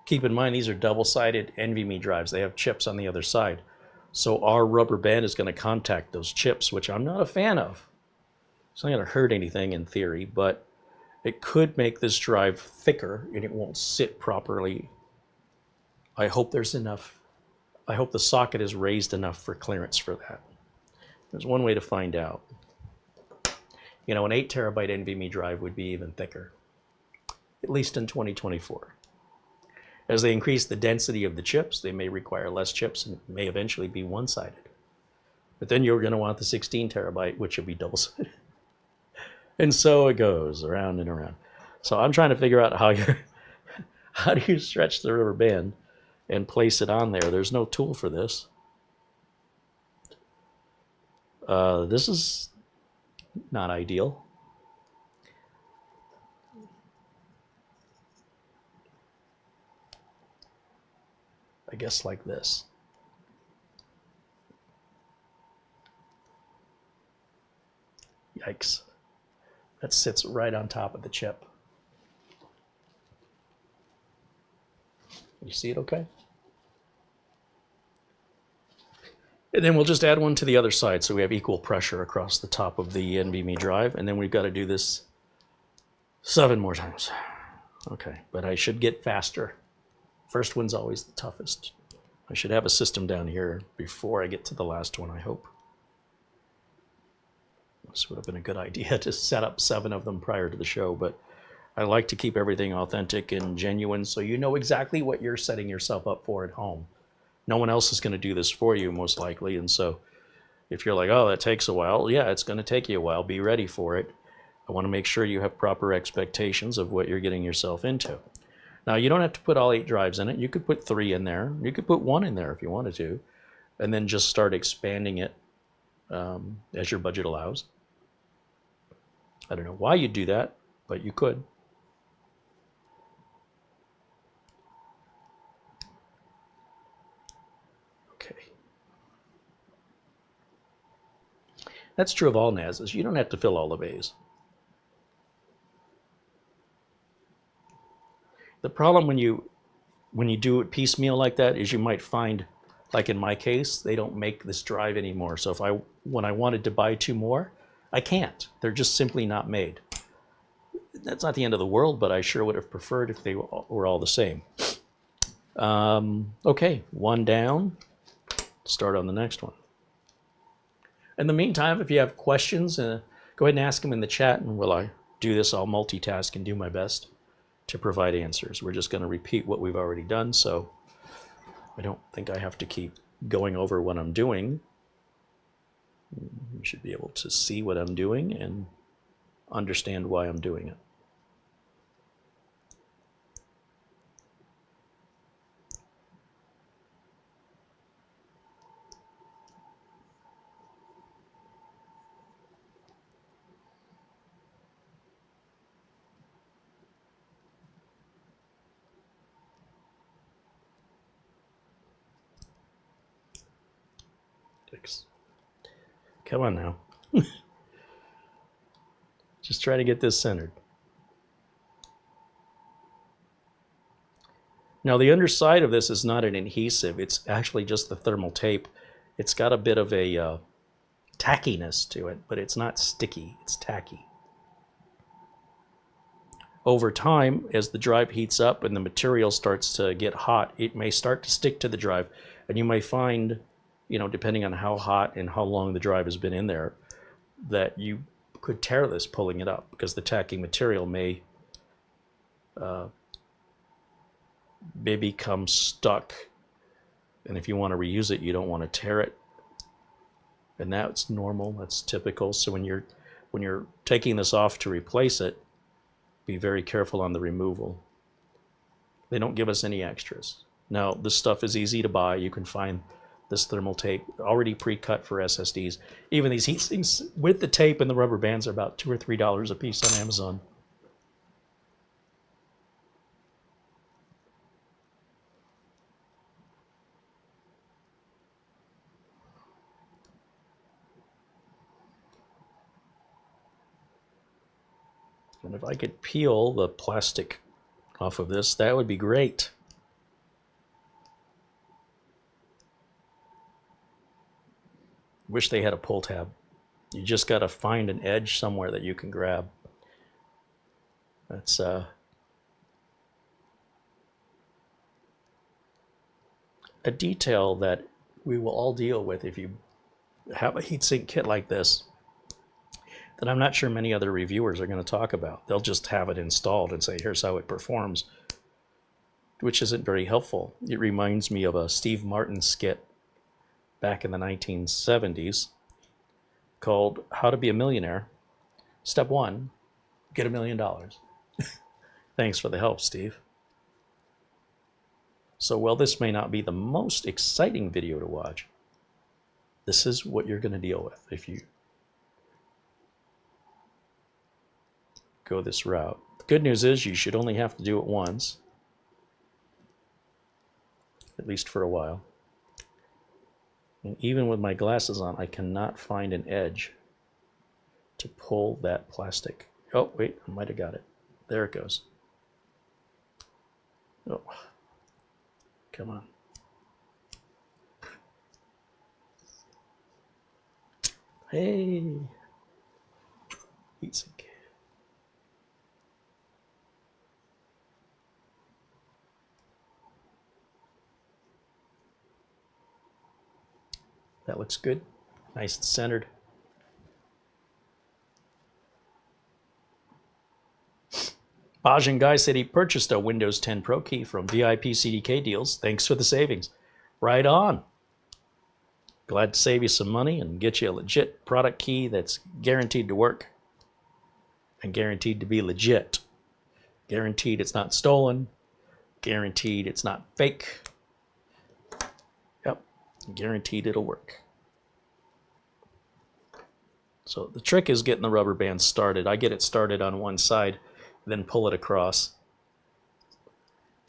Keep in mind, these are double-sided NVMe drives. They have chips on the other side. So our rubber band is going to contact those chips, which I'm not a fan of. It's not going to hurt anything in theory, but it could make this drive thicker and it won't sit properly. I hope there's enough. I hope the socket is raised enough for clearance for that. There's one way to find out. You know, an 8 terabyte NVMe drive would be even thicker, at least in 2024. As they increase the density of the chips, they may require less chips and may eventually be one-sided. But then you're going to want the 16 terabyte, which will be double-sided. And so it goes around and around. So I'm trying to figure out how do you stretch the rubber band and place it on there. There's no tool for this. This is not ideal. I guess like this. Yikes. That sits right on top of the chip. You see it okay? And then we'll just add one to the other side so we have equal pressure across the top of the NVMe drive. And then we've got to do this 7 more times. Okay, but I should get faster. First one's always the toughest. I should have a system down here before I get to the last one, I hope. This would have been a good idea to set up 7 of them prior to the show, but I like to keep everything authentic and genuine so you know exactly what you're setting yourself up for at home. No one else is going to do this for you, most likely, and so if you're like, oh, that takes a while, yeah, it's going to take you a while. Be ready for it. I want to make sure you have proper expectations of what you're getting yourself into. Now, you don't have to put all 8 drives in it. You could put 3 in there. You could put 1 in there if you wanted to, and then just start expanding it as your budget allows. I don't know why you'd do that, but you could. Okay. That's true of all NASs. You don't have to fill all the bays. The problem when you do it piecemeal like that is you might find, like in my case, they don't make this drive anymore. So when I wanted to buy 2 more, I can't. They're just simply not made. That's not the end of the world, but I sure would have preferred if they were all the same. Okay, 1 down. Start on the next one. In the meantime, if you have questions, go ahead and ask them in the chat, and while I do this, I'll multitask and do my best to provide answers. We're just going to repeat what we've already done, so I don't think I have to keep going over what I'm doing. You should be able to see what I'm doing and understand why I'm doing it. Come on now. Just try to get this centered. Now the underside of this is not an adhesive. It's actually just the thermal tape. It's got a bit of a tackiness to it, but it's not sticky. It's tacky. Over time, as the drive heats up and the material starts to get hot, it may start to stick to the drive, and you may find, you know, depending on how hot and how long the drive has been in there, that you could tear this pulling it up because the tacky material may become stuck, and if you want to reuse it, you don't want to tear it, and that's normal. That's typical. So when you're taking this off to replace it, be very careful on the removal. They don't give us any extras. Now, this stuff is easy to buy. You can find this thermal tape already pre-cut for SSDs. Even these heat sinks with the tape and the rubber bands are about $2 or $3 a piece on Amazon. And if I could peel the plastic off of this, that would be great. Wish they had a pull tab. You just got to find an edge somewhere that you can grab. That's a detail that we will all deal with if you have a heatsink kit like this that I'm not sure many other reviewers are going to talk about. They'll just have it installed and say, here's how it performs, which isn't very helpful. It reminds me of a Steve Martin skit back in the 1970s called How to Be a Millionaire. Step 1, get $1 million. Thanks for the help, Steve. So while this may not be the most exciting video to watch, This is what you're going to deal with if you go this route. The good news is you should only have to do it once, at least for a while. And even with my glasses on, I cannot find an edge to pull that plastic. Oh, wait, I might have got it. There it goes. Oh, come on. Hey, heatsink. That looks good, nice and centered. Bajan Guy said he purchased a Windows 10 Pro key from VIP CDK Deals. Thanks for the savings. Right on. Glad to save you some money and get you a legit product key that's guaranteed to work and guaranteed to be legit. Guaranteed it's not stolen. Guaranteed it's not fake. Yep, guaranteed it'll work. So the trick is getting the rubber band started. I get it started on one side, then pull it across.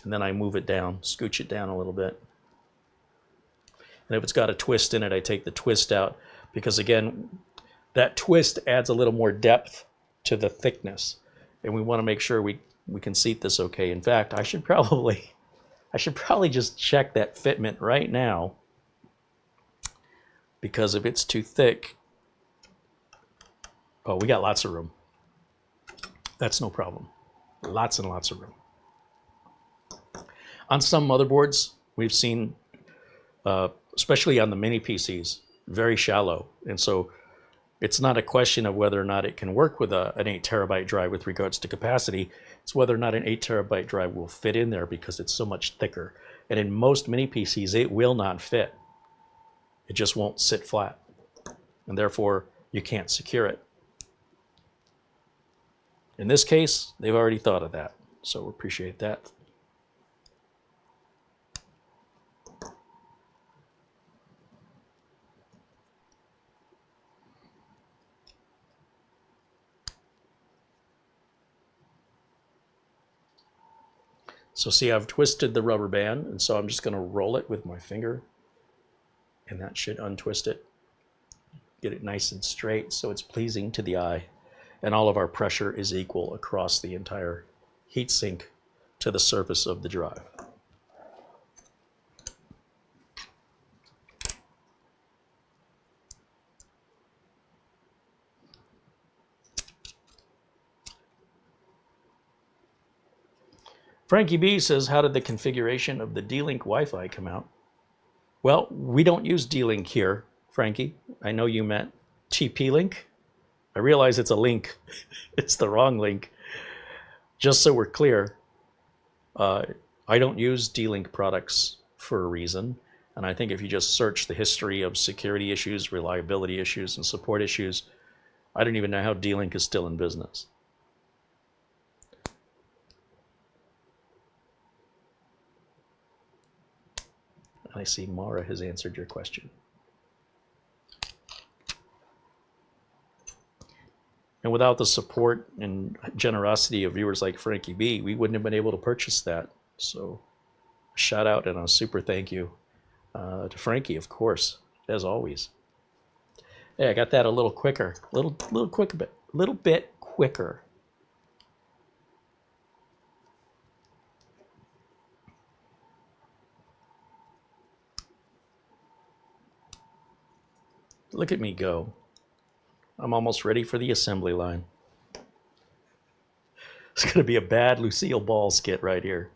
And then I move it down, scooch it down a little bit. And if it's got a twist in it, I take the twist out because, again, that twist adds a little more depth to the thickness. And we want to make sure we can seat this okay. In fact, I should probably just check that fitment right now, because if it's too thick, oh, we got lots of room. That's no problem. Lots and lots of room. On some motherboards, we've seen, especially on the mini PCs, very shallow. And so it's not a question of whether or not it can work with an 8 terabyte drive with regards to capacity. It's whether or not an 8 terabyte drive will fit in there because it's so much thicker. And in most mini PCs, it will not fit. It just won't sit flat. And therefore, you can't secure it. In this case, they've already thought of that. So we appreciate that. So see, I've twisted the rubber band, and so I'm just going to roll it with my finger, and that should untwist it. Get it nice and straight so it's pleasing to the eye, and all of our pressure is equal across the entire heatsink to the surface of the drive. Frankie B says, how did the configuration of the D-Link Wi-Fi come out? Well, we don't use D-Link here, Frankie. I know you meant TP-Link. I realize it's a link. It's the wrong link. Just so we're clear, I don't use D-Link products for a reason. And I think if you just search the history of security issues, reliability issues, and support issues, I don't even know how D-Link is still in business. I see Mara has answered your question. And without the support and generosity of viewers like Frankie B, we wouldn't have been able to purchase that. So a shout out and a super thank you to Frankie, of course, as always. Hey, I got that a little quicker, little bit quicker. Look at me go. I'm almost ready for the assembly line. It's going to be a bad Lucille Ball skit right here.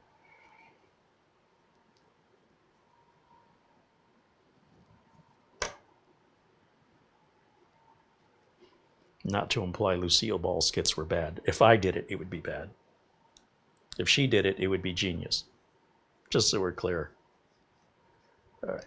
Not to imply Lucille Ball skits were bad. If I did it, it would be bad. If she did it, it would be genius. Just so we're clear. All right.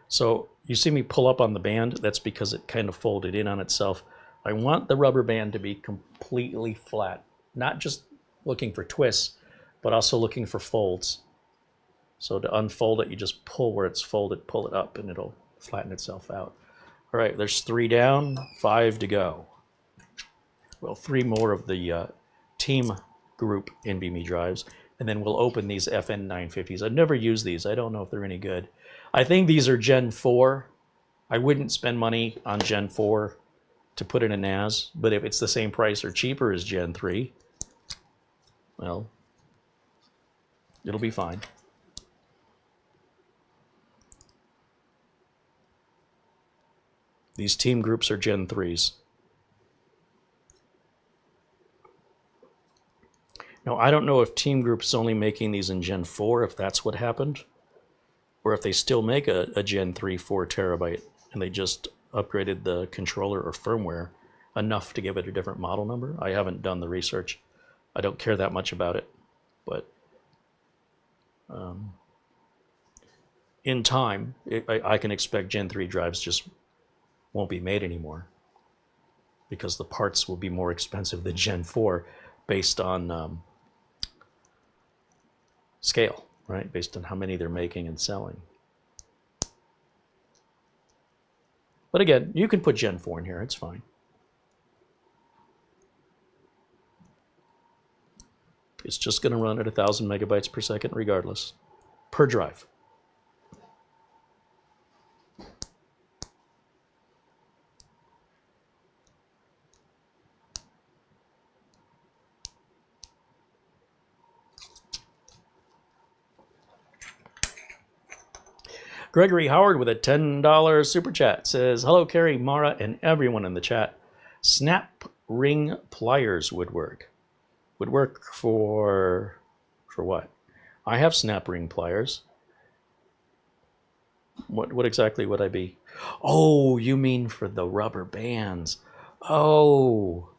So you see me pull up on the band. That's because it kind of folded in on itself. I want the rubber band to be completely flat, not just looking for twists. but also looking for folds. So to unfold it, you just pull where it's folded, pull it up, and it'll flatten itself out. All right, there's 3 down, 5 to go. Well, 3 more of the team group NVMe drives, and then we'll open these FN950s. I've never used these. I don't know if they're any good. I think these are Gen 4. I wouldn't spend money on Gen 4 to put in a NAS, but if it's the same price or cheaper as Gen 3, well, it'll be fine. These team groups are Gen 3s. Now, I don't know if Team Group is only making these in Gen 4, if that's what happened, or if they still make a Gen 3 4 terabyte, and they just upgraded the controller or firmware enough to give it a different model number. I haven't done the research. I don't care that much about it, but in time, I can expect Gen 3 drives just won't be made anymore because the parts will be more expensive than Gen 4 based on scale, right? Based on how many they're making and selling. But again, you can put Gen 4 in here, it's fine. It's just going to run at 1,000 megabytes per second regardless, per drive. Gregory Howard with a $10 super chat says, hello, Carey, Mara, and everyone in the chat. Snap ring pliers would work. Would work for what? I have snap ring pliers. What exactly would I be? Oh, you mean for the rubber bands. Oh.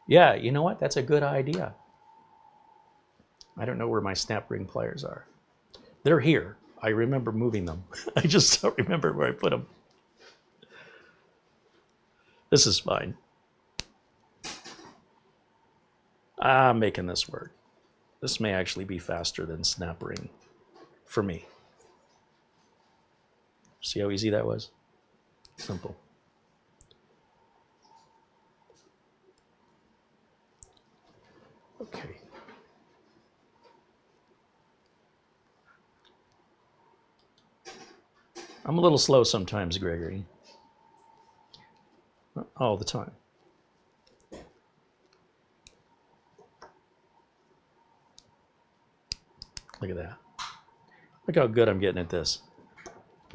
Yeah, you know what? That's a good idea. I don't know where my snap ring pliers are. They're here. I remember moving them. I just don't remember where I put them. This is fine. I'm making this work. This may actually be faster than snap ring for me. See how easy that was? Simple. Okay. I'm a little slow sometimes, Gregory. Not all the time. Look at that. Look how good I'm getting at this.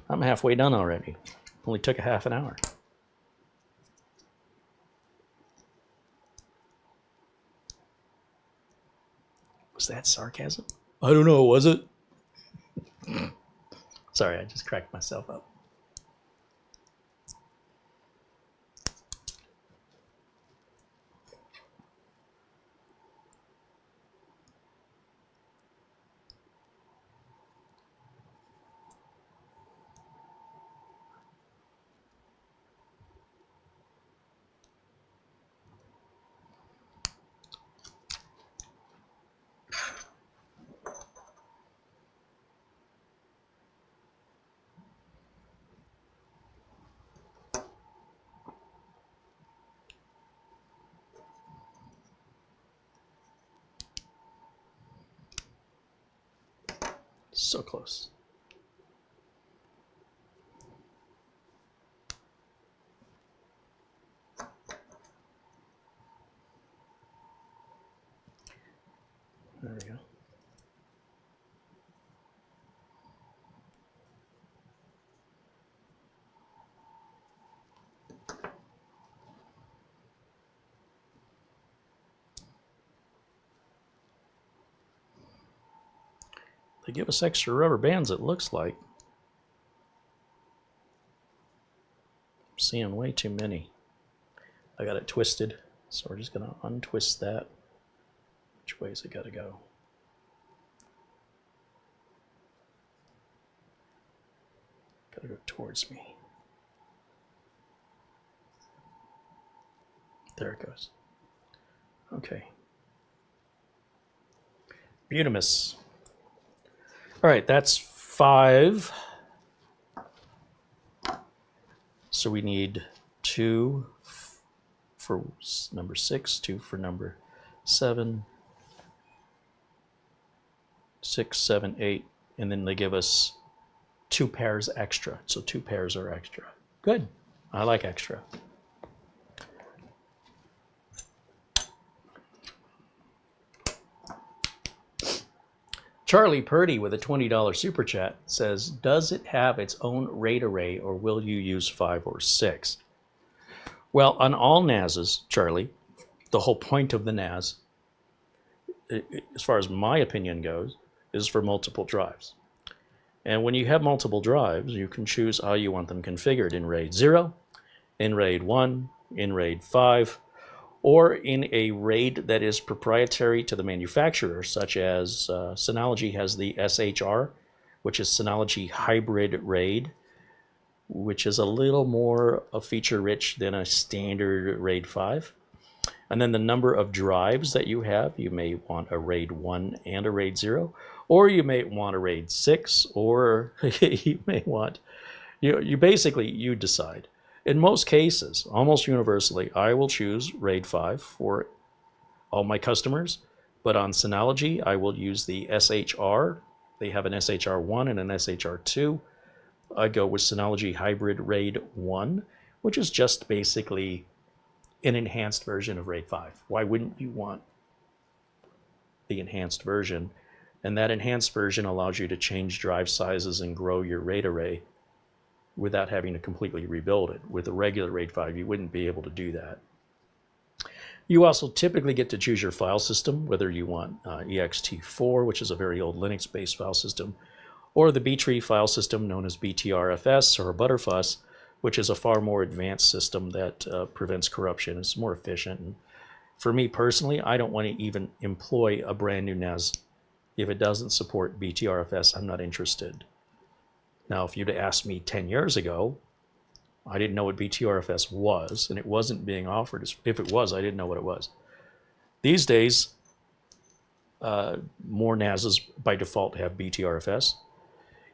I'm halfway done already. Only took a half an hour. Was that sarcasm? I don't know, was it? Sorry, I just cracked myself up. So close. There we go. They give us extra rubber bands, it looks like. I'm seeing way too many. I got it twisted, so we're just going to untwist that. Which way is it got to go? Got to go towards me. There it goes. Okay. Unanimous. All right, that's 5. So we need 2 for number 6, 2 for number 7, 6, 7, 8, and then they give us 2 pairs extra. So 2 pairs are extra. Good. I like extra. Charlie Purdy with a $20 super chat says, does it have its own RAID array or will you use 5 or 6? Well, on all NASs, Charlie, the whole point of the NAS, as far as my opinion goes, is for multiple drives. And when you have multiple drives, you can choose how you want them configured in RAID 0, in RAID 1, in RAID 5, or in a RAID that is proprietary to the manufacturer, such as Synology has the SHR, which is Synology Hybrid RAID, which is a little more feature-rich than a standard RAID 5. And then the number of drives that you have, you may want a RAID 1 and a RAID 0, or you may want a RAID 6, or you may want, you basically, you decide. In most cases, almost universally, I will choose RAID 5 for all my customers, but on Synology, I will use the SHR. They have an SHR 1 and an SHR 2. I go with Synology Hybrid RAID 1, which is just basically an enhanced version of RAID 5. Why wouldn't you want the enhanced version? And that enhanced version allows you to change drive sizes and grow your RAID array without having to completely rebuild it. With a regular RAID 5, you wouldn't be able to do that. You also typically get to choose your file system, whether you want ext4, which is a very old Linux-based file system, or the B-tree file system known as BTRFS or Butterfuss, which is a far more advanced system that prevents corruption. It's more efficient. And for me personally, I don't want to even employ a brand new NAS. If it doesn't support BTRFS, I'm not interested. Now, if you'd asked me 10 years ago, I didn't know what BTRFS was, and it wasn't being offered. If it was, I didn't know what it was. These days, more NASs by default have BTRFS.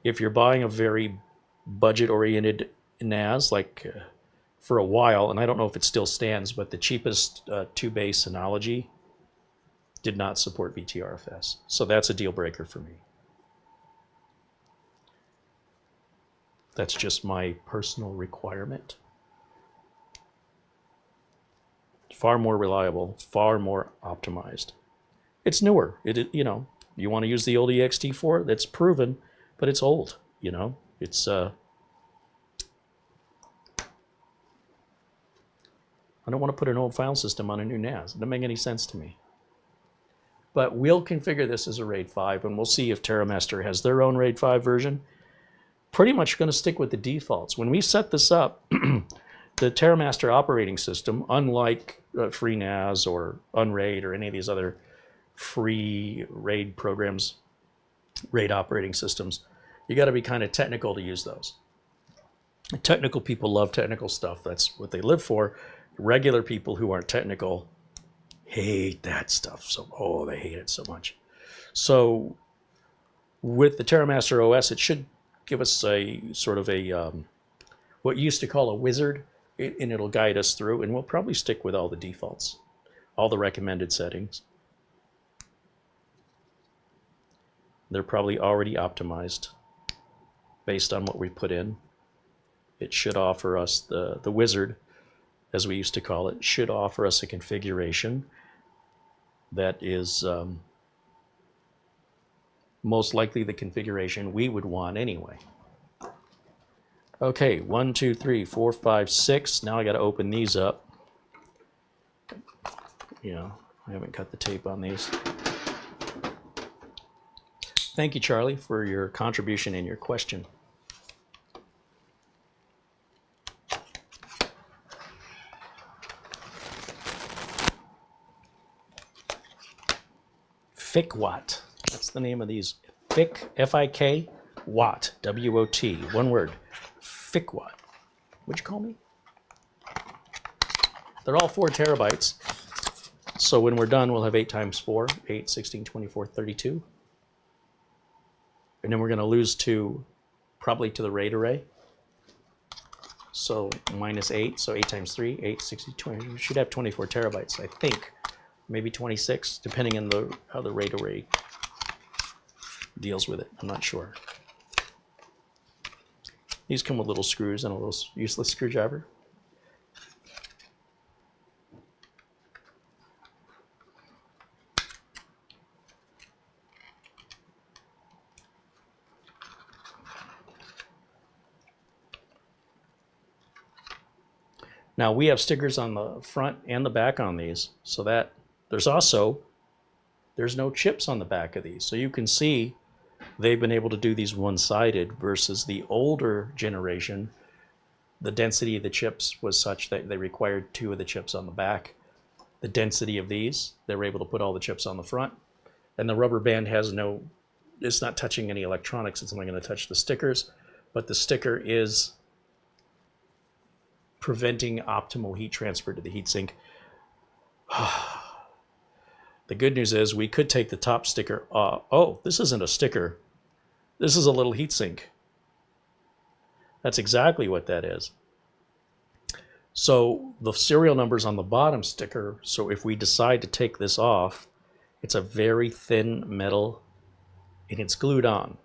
If you're buying a very budget-oriented NAS, like for a while, and I don't know if it still stands, but the cheapest 2-bay Synology did not support BTRFS. So that's a deal breaker for me. That's just my personal requirement. Far more reliable, far more optimized. It's newer. You know, you want to use the old ext4, that's proven, but it's old, you know. It's I don't want to put an old file system on a new NAS. It doesn't make any sense to me. But we'll configure this as a RAID 5, and we'll see if TerraMaster has their own RAID 5 version. Pretty much going to stick with the defaults. When we set this up, the TerraMaster operating system, unlike FreeNAS or Unraid or any of these other free RAID programs, RAID operating systems, you got to be kind of technical to use those. Technical people love technical stuff. That's what they live for. Regular people who aren't technical hate that stuff. So, they hate it so much. So with the TerraMaster OS, it should give us a sort of a, what you used to call a wizard, and it'll guide us through, and we'll probably stick with all the defaults, all the recommended settings. They're probably already optimized based on what we put in. It should offer us, the wizard, as we used to call it, should offer us a configuration that is most likely the configuration we would want anyway. Okay, 1, 2, 3, 4, 5, 6. Now I got to open these up. You know, I haven't cut the tape on these. Thank you, Charlie, for your contribution and your question. FICWAT. That's the name of these. FIC, F-I-K, Watt, W-O-T, one word. FICWAT. What'd you call me? They're all 4 terabytes. So when we're done, we'll have 8 times 4, 8, 16, 24, 32. And then we're going to lose 2 probably to the RAID array. So minus 8, so 8 times 3, 8, 60, 20. We should have 24 terabytes, I think. Maybe 26, depending on how the RAID array deals with it. I'm not sure. These come with little screws and a little useless screwdriver. Now we have stickers on the front and the back on these, so that there's no chips on the back of these. So you can see they've been able to do these one-sided versus the older generation. The density of the chips was such that they required 2 of the chips on the back. The density of these, they were able to put all the chips on the front. And the rubber band it's not touching any electronics. It's only going to touch the stickers, but the sticker is preventing optimal heat transfer to the heatsink. The good news is we could take the top sticker off. Oh, this isn't a sticker. This is a little heatsink. That's exactly what that is. So the serial number's on the bottom sticker. So if we decide to take this off, it's a very thin metal and it's glued on.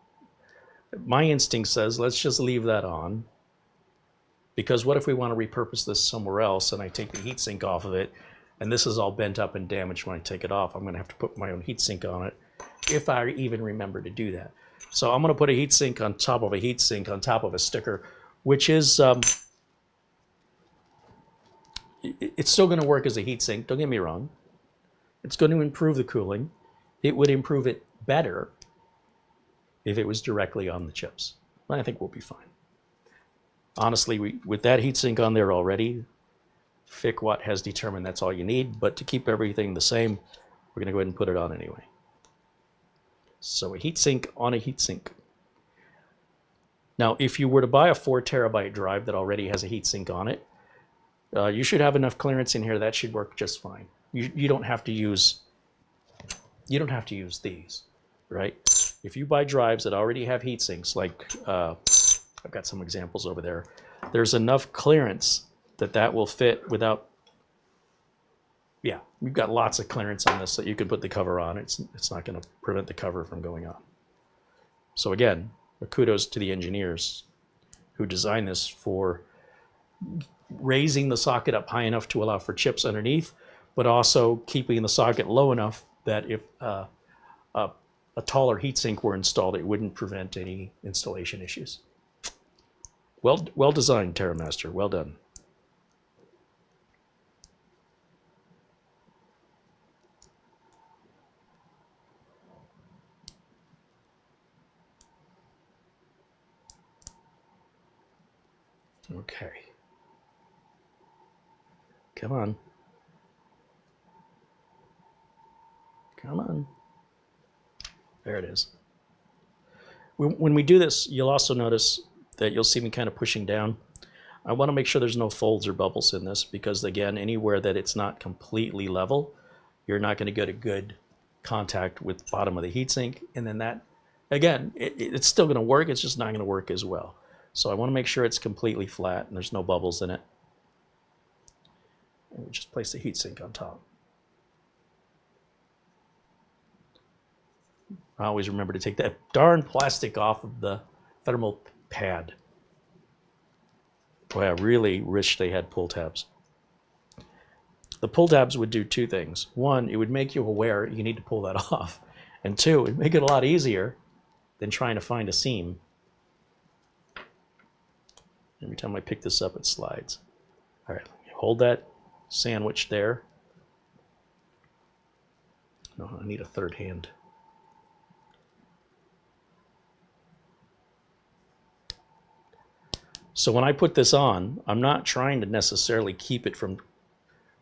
My instinct says let's just leave that on, because what if we want to repurpose this somewhere else and I take the heatsink off of it and this is all bent up and damaged when I take it off? I'm going to have to put my own heatsink on it if I even remember to do that. So I'm going to put a heatsink on top of a heatsink on top of a sticker, which is, it's still going to work as a heatsink, don't get me wrong. It's going to improve the cooling. It would improve it better if it was directly on the chips. I think we'll be fine. Honestly, with that heatsink on there already, FICWatt has determined that's all you need, but to keep everything the same, we're going to go ahead and put it on anyway. So a heatsink on a heatsink. Now, if you were to buy a 4 terabyte drive that already has a heatsink on it, you should have enough clearance in here that should work just fine. You don't have to use these, right? If you buy drives that already have heatsinks, like I've got some examples over there, there's enough clearance that will fit without, yeah, you've got lots of clearance on this that you can put the cover on. It's not going to prevent the cover from going on. So again, kudos to the engineers who designed this for raising the socket up high enough to allow for chips underneath, but also keeping the socket low enough that if a taller heatsink were installed, it wouldn't prevent any installation issues. Well designed, TerraMaster. Well done. Okay. Come on. Come on. There it is. When we do this, you'll also notice that you'll see me kind of pushing down. I want to make sure there's no folds or bubbles in this, because again, anywhere that it's not completely level, you're not going to get a good contact with the bottom of the heatsink. And then that, again, it's still going to work. It's just not going to work as well. So I want to make sure it's completely flat and there's no bubbles in it. And we just place the heatsink on top. I always remember to take that darn plastic off of the thermal pad. Boy, I really wish they had pull tabs. The pull tabs would do 2 things. 1, it would make you aware you need to pull that off. And 2, it'd make it a lot easier than trying to find a seam. Every time I pick this up, it slides. All right, hold that sandwich there. No, I need a third hand. So when I put this on, I'm not trying to necessarily keep it from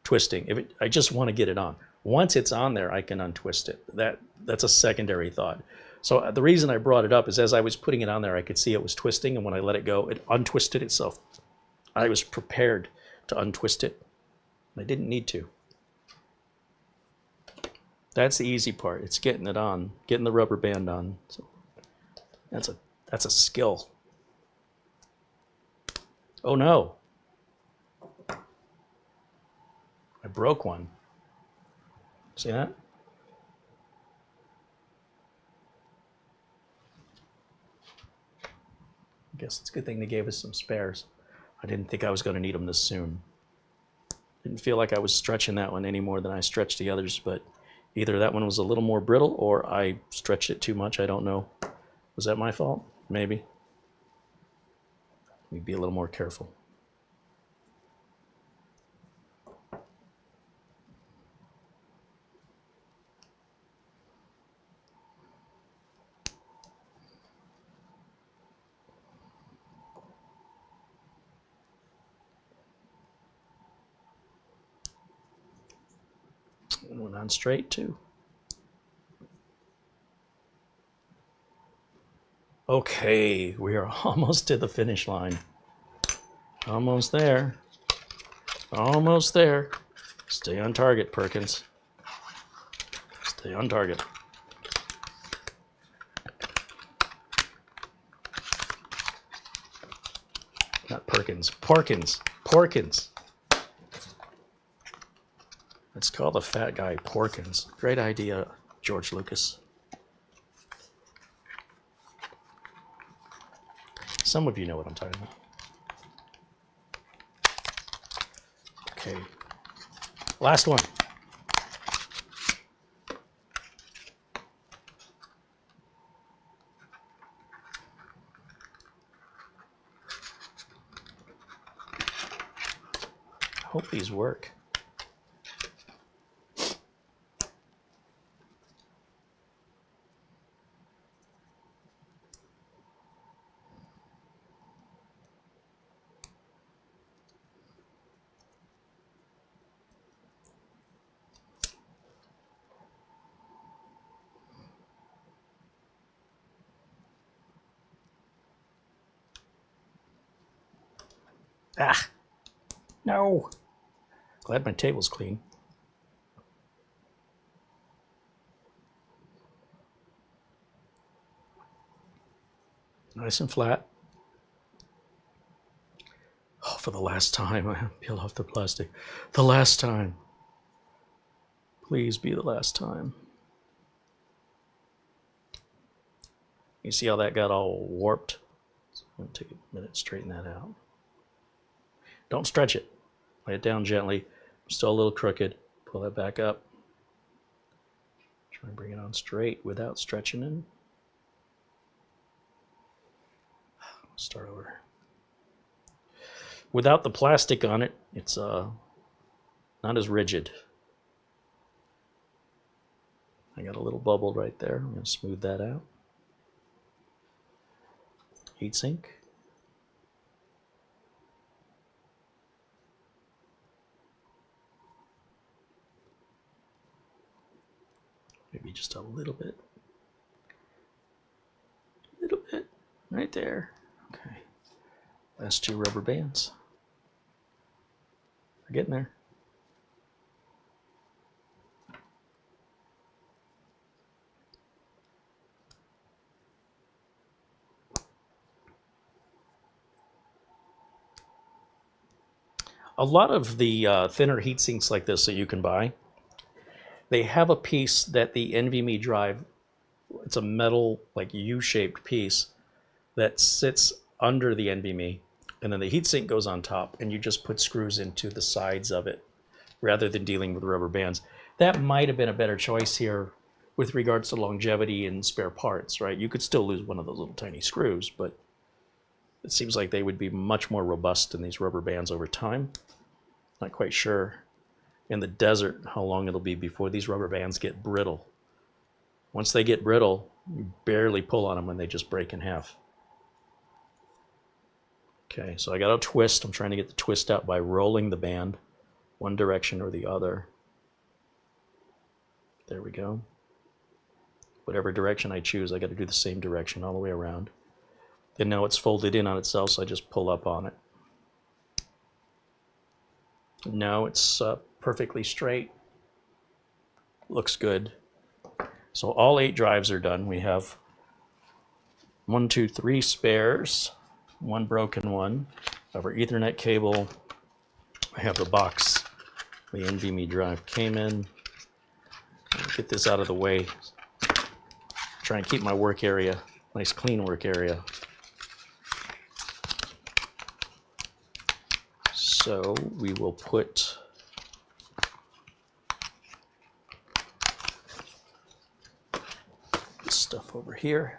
twisting. I just want to get it on. Once it's on there, I can untwist it. That's a secondary thought. So the reason I brought it up is as I was putting it on there, I could see it was twisting, and when I let it go, it untwisted itself. I was prepared to untwist it. I didn't need to. That's the easy part. It's getting it on, getting the rubber band on. So that's a skill. Oh no. I broke one. See that? I guess it's a good thing they gave us some spares. I didn't think I was going to need them this soon. Didn't feel like I was stretching that one any more than I stretched the others, but either that one was a little more brittle or I stretched it too much. I don't know. Was that my fault? Maybe. Let me be a little more careful. And went on straight too. Okay, we are almost to the finish line. Almost there. Almost there. Stay on target, Perkins. Stay on target. Not Perkins. Porkins. Porkins. Let's call the fat guy Porkins. Great idea, George Lucas. Some of you know what I'm talking about. Okay. Last one. I hope these work. Ah, no. Glad my table's clean. Nice and flat. Oh, for the last time, I peel off the plastic. The last time. Please be the last time. You see how that got all warped? So I'm going to take a minute to straighten that out. Don't stretch it. Lay it down gently. Still a little crooked. Pull that back up. Try and bring it on straight without stretching it. Start over. Without the plastic on it, it's not as rigid. I got a little bubble right there. I'm going to smooth that out. Heatsink. Maybe just a little bit. A little bit. Right there. Okay. Last two rubber bands. We're getting there. A lot of the thinner heat sinks like this that you can buy, they have a piece that the NVMe drive, it's a metal like U-shaped piece that sits under the NVMe, and then the heatsink goes on top, and you just put screws into the sides of it rather than dealing with rubber bands. That might have been a better choice here with regards to longevity and spare parts, right? You could still lose one of those little tiny screws, but it seems like they would be much more robust than these rubber bands over time. Not quite sure in the desert how long it'll be before these rubber bands get brittle. Once they get brittle, you barely pull on them and they just break in half. Okay, so I got a twist. I'm trying to get the twist out by rolling the band one direction or the other. There we go. Whatever direction I choose, I got to do the same direction all the way around. And now it's folded in on itself, so I just pull up on it. Now it's perfectly straight. Looks good. So all 8 drives are done. We have 1, 2, 3 spares, 1 broken one. I have our Ethernet cable. I have the box the NVMe drive came in. Get this out of the way. Try and keep my work area, nice clean work area. So we will put this stuff over here.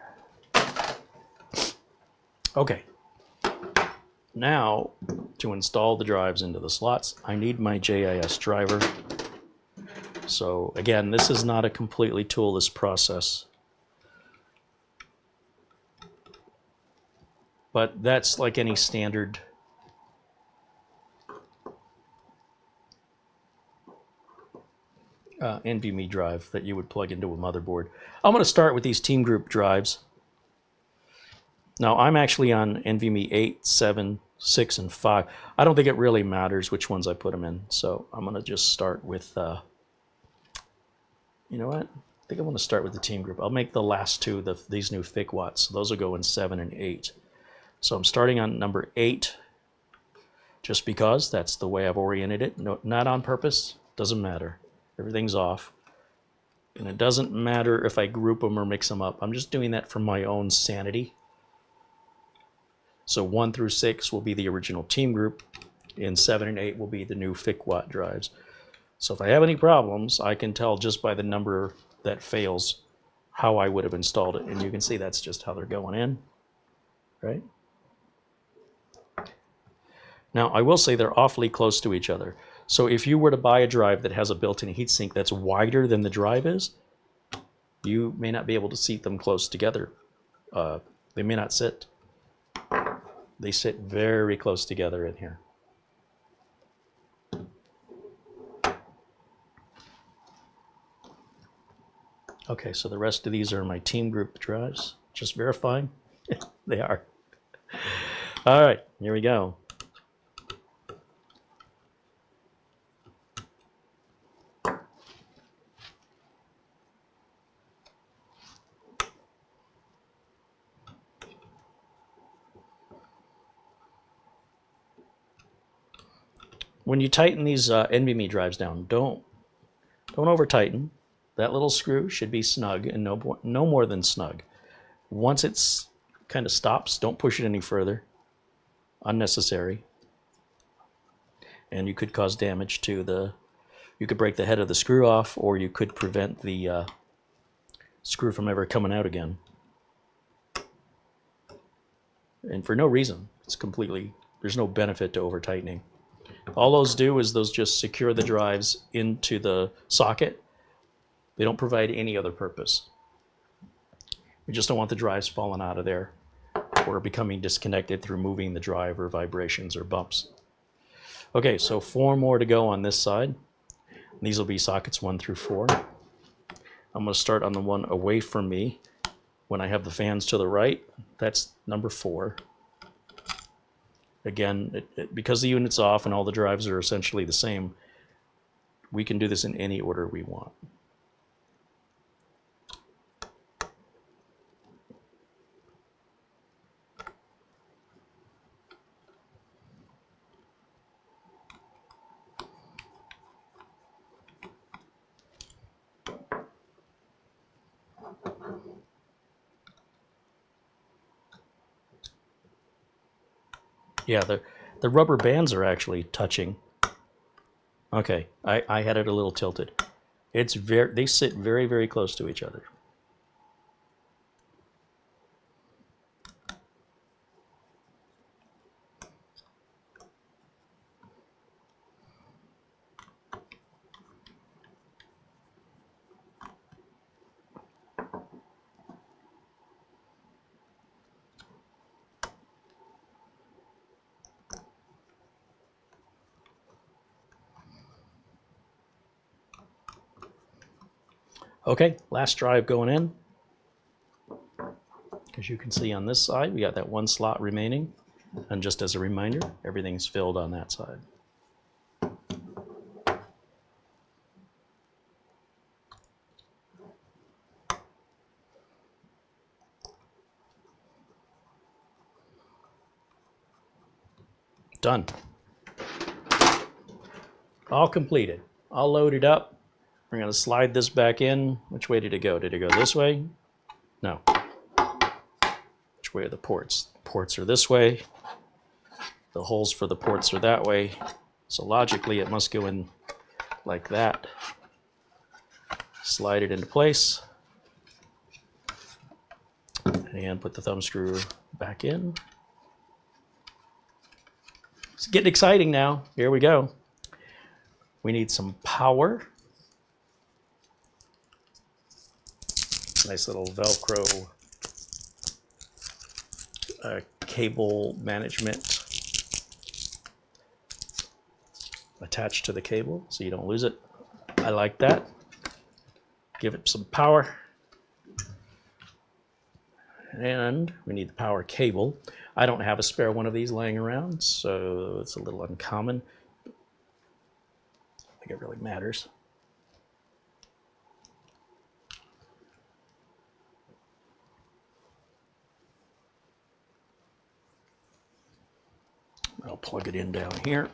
Okay. Now, to install the drives into the slots, I need my JIS driver. So again, this is not a completely toolless process. But that's like any standard NVMe drive that you would plug into a motherboard. I'm going to start with these team group drives. Now, I'm actually on NVMe 8, 7, 6, and 5. I don't think it really matters which ones I put them in. So I'm going to just start with, you know what? I think I want to start with the team group. I'll make the last two these new thick watts. So those will go in 7 and 8. So I'm starting on number 8 just because that's the way I've oriented it. No, not on purpose. Doesn't matter. Everything's off. And it doesn't matter if I group them or mix them up. I'm just doing that for my own sanity. So 1 through 6 will be the original team group, and 7 and 8 will be the new thick watt drives. So if I have any problems, I can tell just by the number that fails how I would have installed it. And you can see that's just how they're going in, right? Now, I will say they're awfully close to each other. So if you were to buy a drive that has a built-in heatsink that's wider than the drive is, you may not be able to seat them close together. They may not sit. They sit very close together in here. Okay, so the rest of these are my team group drives. Just verifying. They are. All right, here we go. When you tighten these NVMe drives down, don't over tighten. That little screw should be snug and no more than snug. Once it's kind of stops, don't push it any further. Unnecessary. And you could cause damage to you could break the head of the screw off, or you could prevent the screw from ever coming out again. And for no reason. There's no benefit to over tightening. All those do is those just secure the drives into the socket. They don't provide any other purpose. We just don't want the drives falling out of there or becoming disconnected through moving the drive or vibrations or bumps. Okay, so 4 more to go on this side. These will be sockets 1 through 4. I'm going to start on the one away from me when I have the fans to the right. That's number 4. Again, because the unit's off and all the drives are essentially the same, we can do this in any order we want. Yeah, the rubber bands are actually touching. Okay, I had it a little tilted. They sit very, very close to each other. Okay, last drive going in. As you can see on this side, we got that 1 slot remaining. And just as a reminder, everything's filled on that side. Done. All completed. All loaded up. We're going to slide this back in. Which way did it go? Did it go this way? No. Which way are the ports? Ports are this way. The holes for the ports are that way. So logically, it must go in like that. Slide it into place. And put the thumb screw back in. It's getting exciting now. Here we go. We need some power. Nice little Velcro cable management attached to the cable so you don't lose it. I like that. Give it some power. And we need the power cable. I don't have a spare one of these laying around, so it's a little uncommon. I think it really matters. I'll plug it in down here.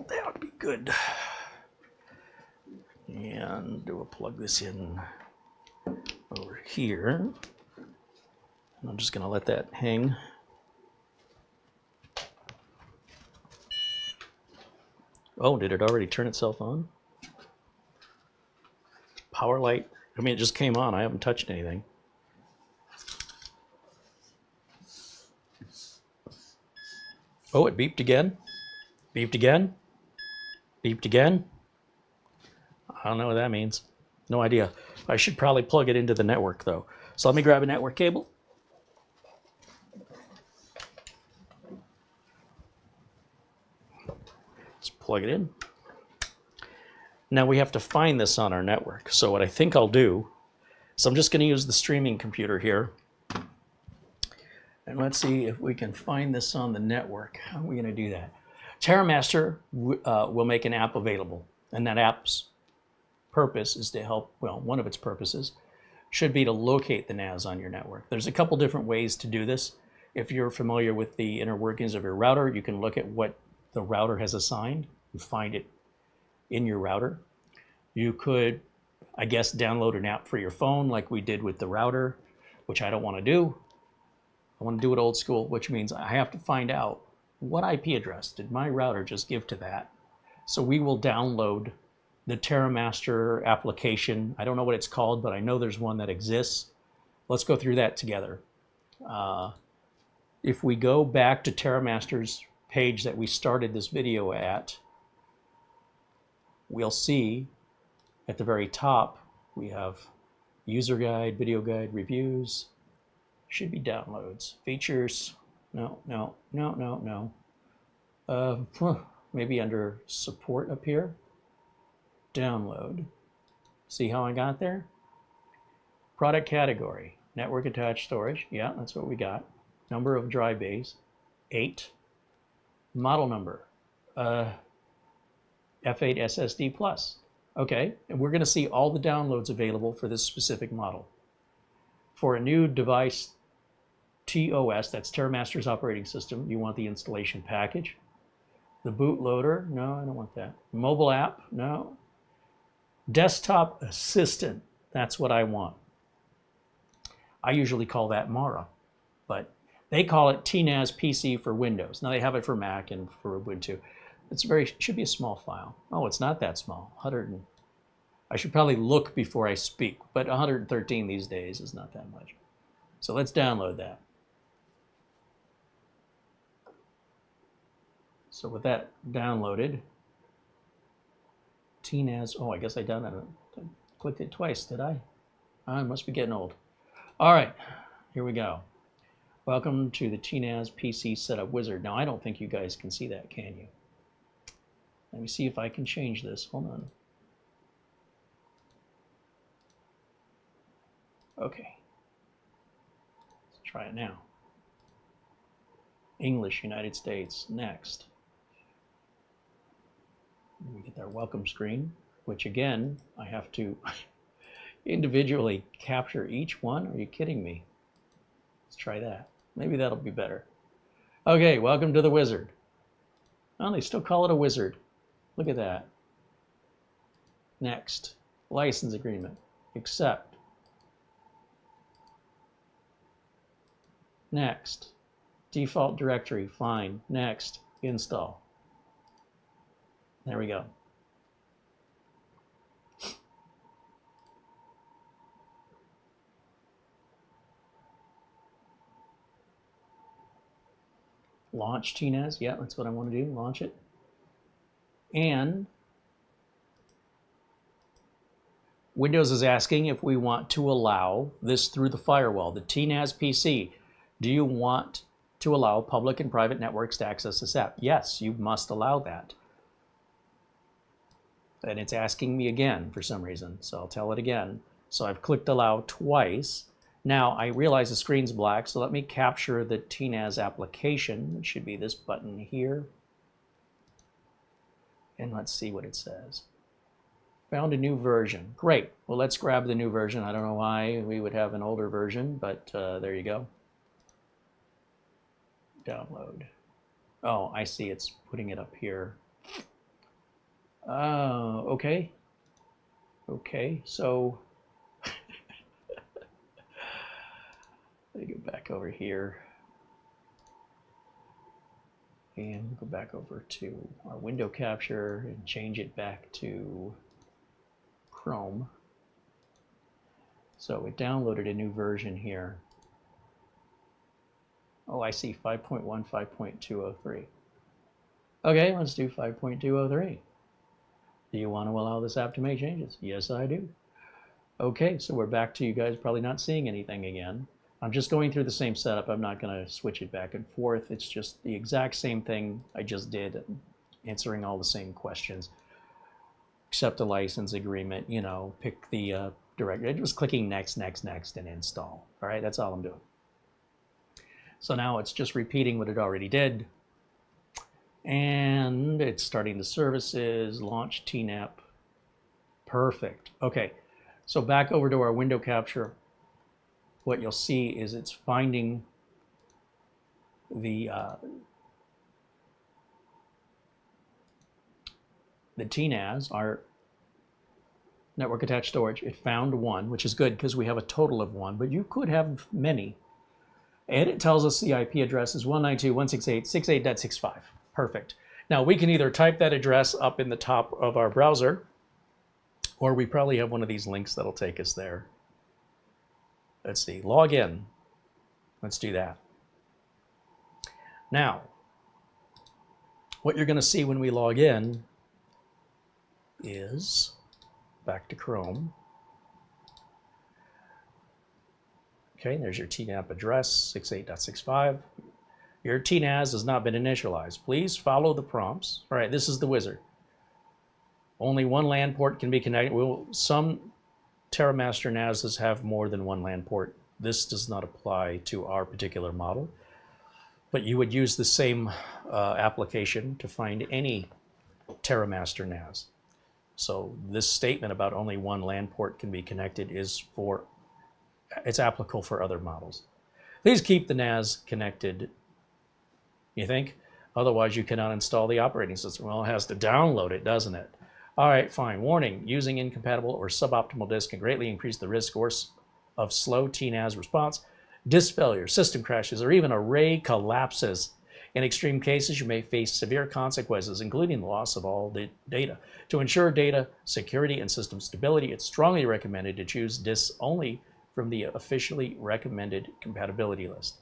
That would be good. And we'll plug this in over here. And I'm just going to let that hang. Oh, did it already turn itself on? Power light. I mean, it just came on. I haven't touched anything. Oh, it beeped again. Beeped again. Beeped again. I don't know what that means. No idea. I should probably plug it into the network, though. So let me grab a network cable. Let's plug it in. Now we have to find this on our network. So what I think I'll do is I'm just going to use the streaming computer here. And let's see if we can find this on the network. How are we going to do that? TerraMaster will make an app available. And that app's purpose is to help, well, one of its purposes should be to locate the NAS on your network. There's a couple different ways to do this. If you're familiar with the inner workings of your router, you can look at what the router has assigned and find it in your router. You could, I guess, download an app for your phone like we did with the router, which I don't want to do. I want to do it old school, which means I have to find out what IP address did my router just give to that. So we will download the TerraMaster application. I don't know what it's called, but I know there's one that exists. Let's go through that together. If we go back to TerraMaster's page that we started this video at, we'll see at the very top we have user guide, video guide, reviews. Should be downloads, features. No. Maybe under support up here. Download. See how I got there? Product category, network attached storage. Yeah, that's what we got. Number of drive bays, 8. Model number, F8 SSD Plus. Okay, and we're going to see all the downloads available for this specific model. For a new device, TOS, that's TerraMaster's operating system, you want the installation package. The bootloader, no, I don't want that. Mobile app, no. Desktop assistant, that's what I want. I usually call that Mara, but they call it TNAS PC for Windows. Now they have it for Mac and for Ubuntu. It should be a small file. Oh, it's not that small. I should probably look before I speak, but 113 these days is not that much. So let's download that. So with that downloaded, TNAS, oh, I guess I clicked it twice, did I? I must be getting old. All right, here we go. Welcome to the TNAS PC Setup Wizard. Now, I don't think you guys can see that, can you? Let me see if I can change this. Hold on. Okay. Let's try it now. English, United States, next. We get our welcome screen, which again, I have to individually capture each one. Are you kidding me? Let's try that. Maybe that'll be better. Okay, welcome to the wizard. Oh, they still call it a wizard. Look at that. Next, license agreement. Accept. Next, default directory. Fine. Next, install. There we go. Launch TNAS. Yeah, that's what I want to do. Launch it. And Windows is asking if we want to allow this through the firewall, the TNAS PC. Do you want to allow public and private networks to access this app? Yes, you must allow that. And it's asking me again for some reason, so I'll tell it again. So I've clicked allow twice. Now I realize the screen's black, so let me capture the TNAS application. It should be this button here. And let's see what it says. Found a new version. Great. Well, let's grab the new version. I don't know why we would have an older version, but there you go. Download. Oh, I see. It's putting it up here. Okay. Okay, so let me go back over here and go back over to our window capture and change it back to Chrome. So it downloaded a new version here. Oh, I see 5.1, 5.203. Okay, let's do 5.203. Do you want to allow this app to make changes? Yes, I do. Okay, so we're back to you guys probably not seeing anything again. I'm just going through the same setup. I'm not going to switch it back and forth. It's just the exact same thing I just did, answering all the same questions. Accept a license agreement, you know, pick the directory. It was clicking next, next, next, and install. All right, that's all I'm doing. So now it's just repeating what it already did. And it's starting the services, launch TNAP. Perfect. Okay, so back over to our window capture. What you'll see is it's finding the TNAS, our network attached storage. It found one, which is good because we have a total of one, but you could have many. And it tells us the IP address is 192.168.68.65. Perfect. Now we can either type that address up in the top of our browser, or we probably have one of these links that'll take us there. Let's see, log in. Let's do that. Now, what you're going to see when we log in is, back to Chrome. Okay, there's your TNAP address, 68.65. Your TNAS has not been initialized. Please follow the prompts. All right, this is the wizard. Only one LAN port can be connected. Some TerraMaster NASs have more than one LAN port. This does not apply to our particular model, but you would use the same application to find any TerraMaster NAS. So this statement about only one LAN port can be connected is it's applicable for other models. Please keep the NAS connected, you think? Otherwise, you cannot install the operating system. Well, it has to download it, doesn't it? All right, fine. Warning, using incompatible or suboptimal disk can greatly increase the risk of slow TNAS response, disk failure, system crashes, or even array collapses. In extreme cases, you may face severe consequences, including the loss of all the data. To ensure data security and system stability, it's strongly recommended to choose disks only from the officially recommended compatibility list.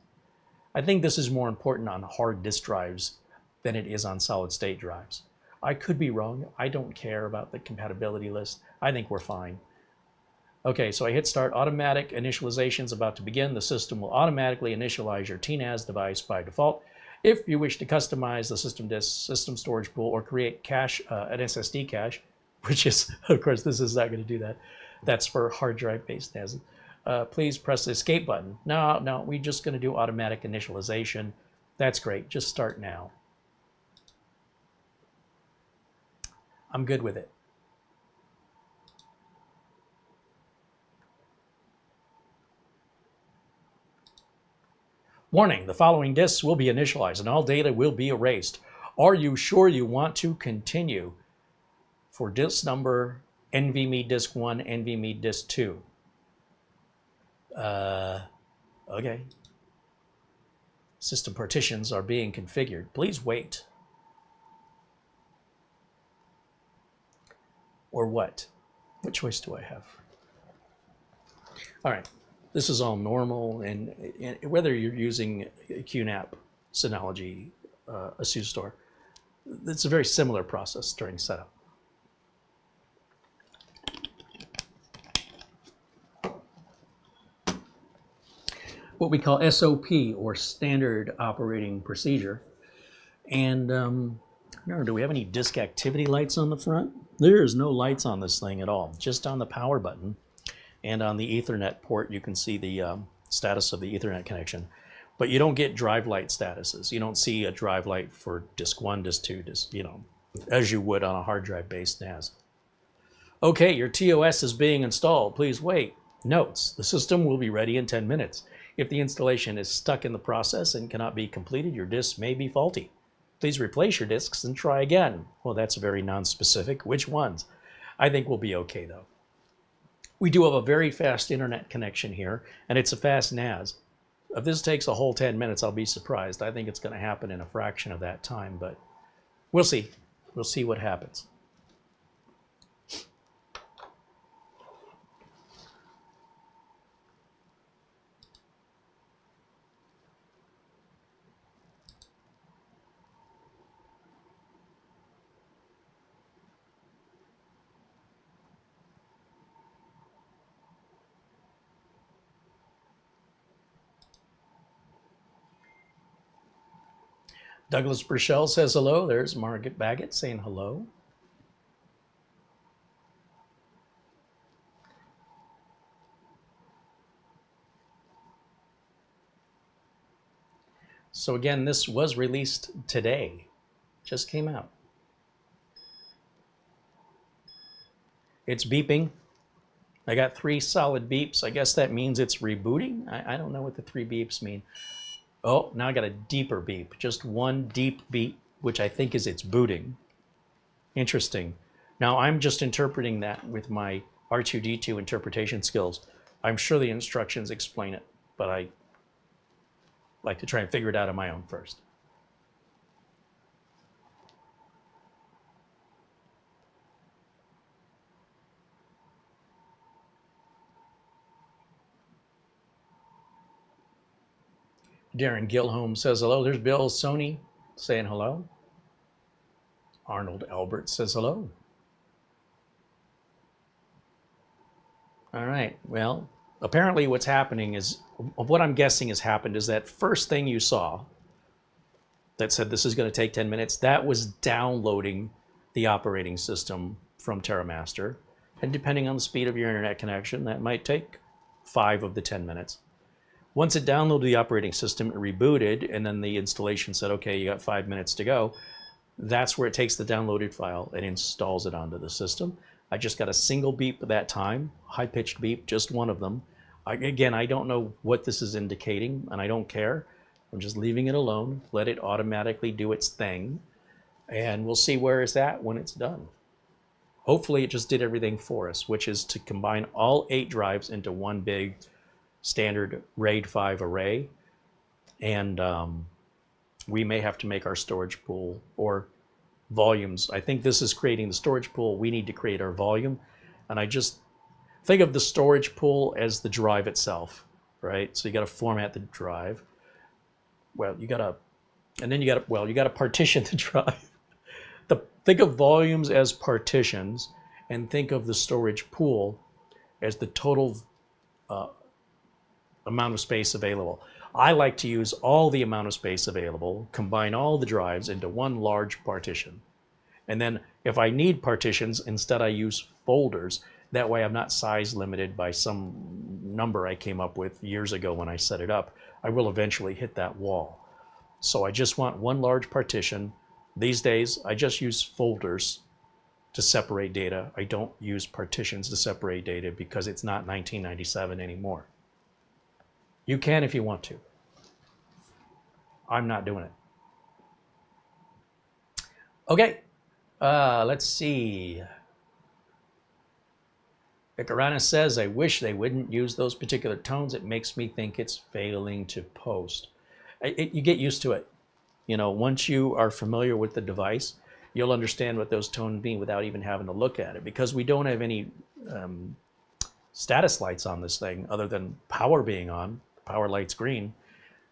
I think this is more important on hard disk drives than it is on solid state drives. I could be wrong. I don't care about the compatibility list. I think we're fine. Okay, so I hit start. Automatic initialization is about to begin. The system will automatically initialize your TNAS device by default. If you wish to customize the system disk, system storage pool, or create cache, an SSD cache, which is, of course, this is not going to do that. That's for hard drive based NAS. Please press the escape button. No, we're just going to do automatic initialization. That's great. Just start now. I'm good with it. Warning, the following disks will be initialized and all data will be erased. Are you sure you want to continue? For disk number NVMe disk 1, NVMe disk 2. Okay. System partitions are being configured. Please wait. Or what? What choice do I have? All right. This is all normal, and whether you're using QNAP, Synology, ASUS, it's a very similar process during setup. What we call SOP, or Standard Operating Procedure. And do we have any disk activity lights on the front? There is no lights on this thing at all, just on the power button. And on the Ethernet port, you can see the status of the Ethernet connection. But you don't get drive light statuses. You don't see a drive light for disk 1, disk 2, disk, as you would on a hard drive-based NAS. Okay, your TOS is being installed. Please wait. Notes, the system will be ready in 10 minutes. If the installation is stuck in the process and cannot be completed, your disks may be faulty. Please replace your disks and try again. Well, that's very non-specific. Which ones? I think we'll be okay, though. We do have a very fast internet connection here, and it's a fast NAS. If this takes a whole 10 minutes, I'll be surprised. I think it's going to happen in a fraction of that time, but we'll see. We'll see what happens. Douglas Burchell says hello. There's Margaret Baggett saying hello. So again, this was released today. Just came out. It's beeping. I got 3 solid beeps. I guess that means it's rebooting. I don't know what the 3 beeps mean. Oh, now I got a deeper beep. Just one deep beep, which I think is it's booting. Interesting. Now I'm just interpreting that with my R2-D2 interpretation skills. I'm sure the instructions explain it, but I like to try and figure it out on my own first. Darren Gilholm says hello. There's Bill Sony saying hello. Arnold Albert says hello. All right. Well, apparently what's happening is, what I'm guessing has happened is that first thing you saw that said this is going to take 10 minutes, that was downloading the operating system from TerraMaster. And depending on the speed of your internet connection, that might take 5 of the 10 minutes. Once it downloaded the operating system, it rebooted, and then the installation said, okay, you got 5 minutes to go. That's where it takes the downloaded file and installs it onto the system. I just got a single beep at that time, high-pitched beep, just one of them. Again, I don't know what this is indicating, and I don't care. I'm just leaving it alone. Let it automatically do its thing, and we'll see where it's at when it's done. Hopefully, it just did everything for us, which is to combine all 8 drives into one big standard RAID 5 array, and we may have to make our storage pool or volumes. I think this is creating the storage pool. We need to create our volume, and I just think of the storage pool as the drive itself, right? So you got to format the drive. Well, you got to, and then you got to, well, you got to partition the drive. Think of volumes as partitions, and think of the storage pool as the total amount of space available. I like to use all the amount of space available, combine all the drives into one large partition. And then if I need partitions, instead I use folders. That way I'm not size limited by some number I came up with years ago when I set it up. I will eventually hit that wall. So I just want one large partition. These days I just use folders to separate data. I don't use partitions to separate data because it's not 1997 anymore. You can if you want to. I'm not doing it. Okay, let's see. Icarana says, I wish they wouldn't use those particular tones. It makes me think it's failing to post. You get used to it. You know, once you are familiar with the device, you'll understand what those tones mean without even having to look at it. Because we don't have any status lights on this thing other than power being on. Power light's green.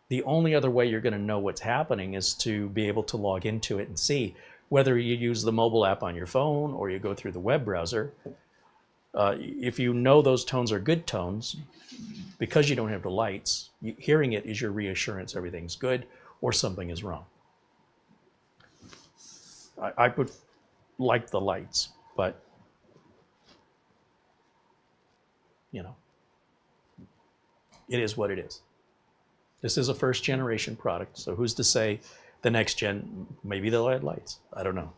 The only other way you're going to know what's happening is to be able to log into it and see whether you use the mobile app on your phone or you go through the web browser. If you know those tones are good tones, because you don't have the lights, hearing it is your reassurance everything's good or something is wrong. I would like the lights, but you know, it is what it is. This is a first generation product, so who's to say the next gen, maybe they'll add lights. I don't know.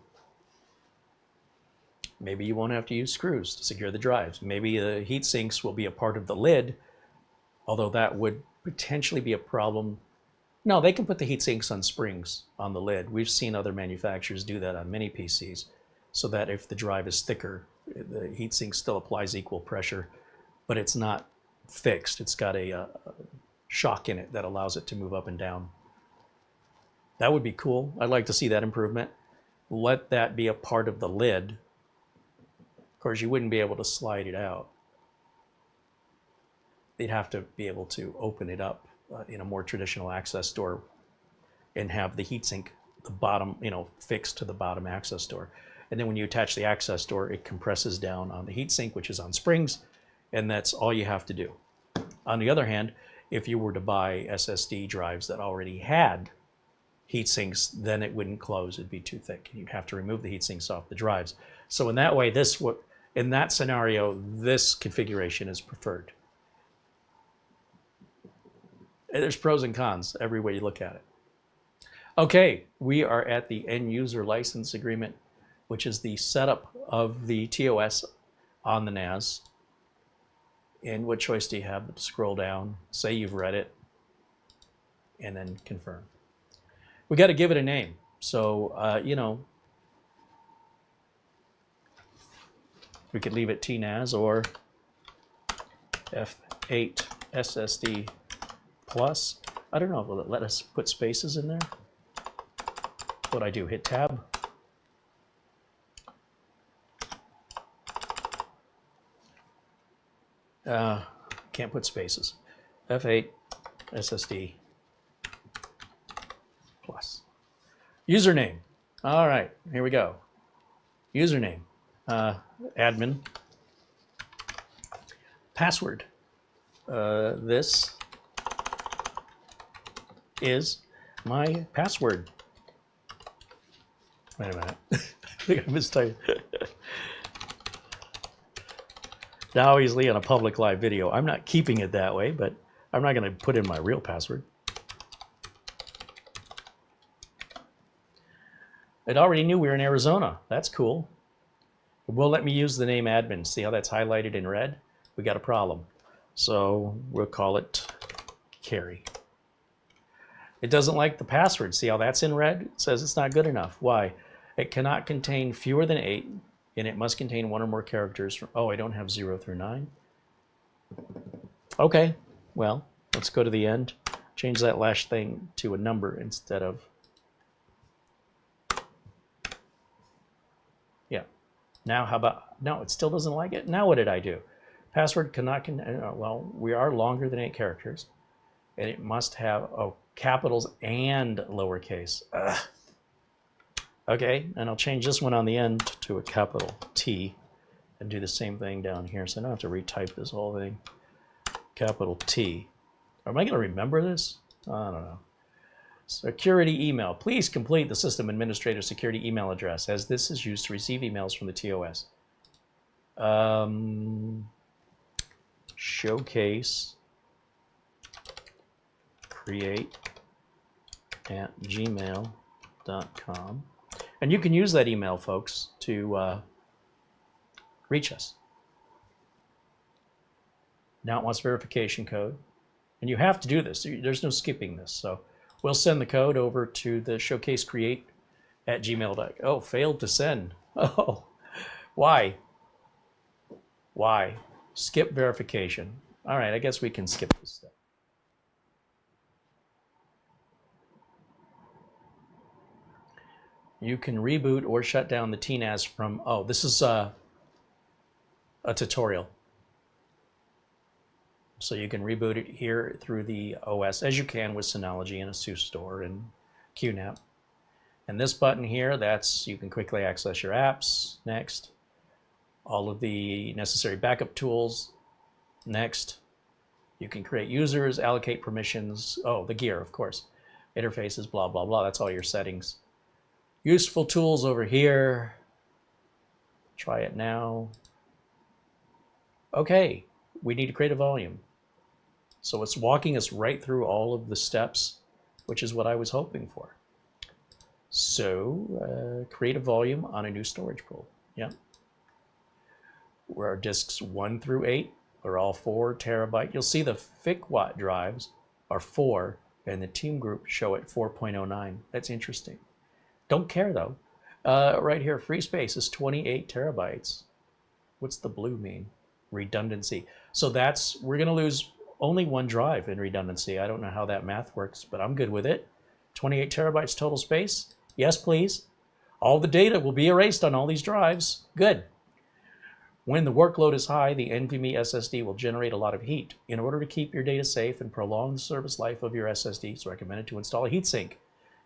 Maybe you won't have to use screws to secure the drives. Maybe the heat sinks will be a part of the lid, although that would potentially be a problem. No, they can put the heat sinks on springs on the lid. We've seen other manufacturers do that on many PCs, so that if the drive is thicker, the heat sink still applies equal pressure, but it's not fixed. It's got a shock in it that allows it to move up and down. That would be cool. I'd like to see that improvement. Let that be a part of the lid. Of course, you wouldn't be able to slide it out. They'd have to be able to open it up in a more traditional access door and have the heatsink, the bottom, fixed to the bottom access door. And then when you attach the access door, it compresses down on the heatsink, which is on springs, and that's all you have to do. On the other hand, if you were to buy SSD drives that already had heat sinks, then it wouldn't close. It'd be too thick. You'd have to remove the heat sinks off the drives. So in that way, in that scenario, this configuration is preferred. There's pros and cons every way you look at it. Okay, we are at the end user license agreement, which is the setup of the TOS on the NAS. And what choice do you have? Scroll down, say you've read it, and then confirm. We got to give it a name. So, we could leave it TNAS or F8 SSD Plus. I don't know, will it let us put spaces in there? What I do, hit tab. Can't put spaces. F8 SSD Plus. Username. All right, here we go. Username. Admin. Password. This is my password. Wait a minute. I think I mistyped. Now he's on a public live video. I'm not keeping it that way, but I'm not going to put in my real password. It already knew we were in Arizona. That's cool. It will let me use the name admin. See how that's highlighted in red? We got a problem. So we'll call it Carey. It doesn't like the password. See how that's in red? It says it's not good enough. Why? It cannot contain fewer than 8, and it must contain 1 or more characters from, I don't have 0 through 9. Okay, well, let's go to the end. Change that last thing to a number instead of, yeah. Now how about, no, it still doesn't like it. Now what did I do? Password cannot contain, well, we are longer than 8 characters, and it must have capitals and lowercase. Ugh. Okay, and I'll change this one on the end to a capital T and do the same thing down here. So I don't have to retype this whole thing. Capital T. Am I going to remember this? I don't know. Security email. Please complete the system administrator security email address, as this is used to receive emails from the TOS. Showcase create at gmail.com. And you can use that email, folks, to reach us. Now it wants verification code. And you have to do this. There's no skipping this. So We'll send the code over to the showcasecreate@gmail.com. Oh, failed to send. Oh, why? Why? Skip verification. All right, I guess we can skip this step. You can reboot or shut down the TNAS from, oh, this is a tutorial. So you can reboot it here through the OS, as you can with Synology and ASUS Store and QNAP. And this button here, that's, you can quickly access your apps. Next. All of the necessary backup tools. Next. You can create users, allocate permissions. Oh, the gear, of course. Interfaces, blah, blah, blah. That's all your settings. Useful tools over here. Try it now. Okay, we need to create a volume. So it's walking us right through all of the steps, which is what I was hoping for. So create a volume on a new storage pool. Yeah. Where our disks 1 through 8 are all 4 terabyte. You'll see the FICWAT drives are 4 and the team group show at 4.09. That's interesting. Don't care though. Right here, free space is 28 terabytes. What's the blue mean? Redundancy. So that's, we're gonna lose only 1 drive in redundancy. I don't know how that math works, but I'm good with it. 28 terabytes total space. Yes, please. All the data will be erased on all these drives. Good. When the workload is high, the NVMe SSD will generate a lot of heat. In order to keep your data safe and prolong the service life of your SSD, it's recommended to install a heatsink.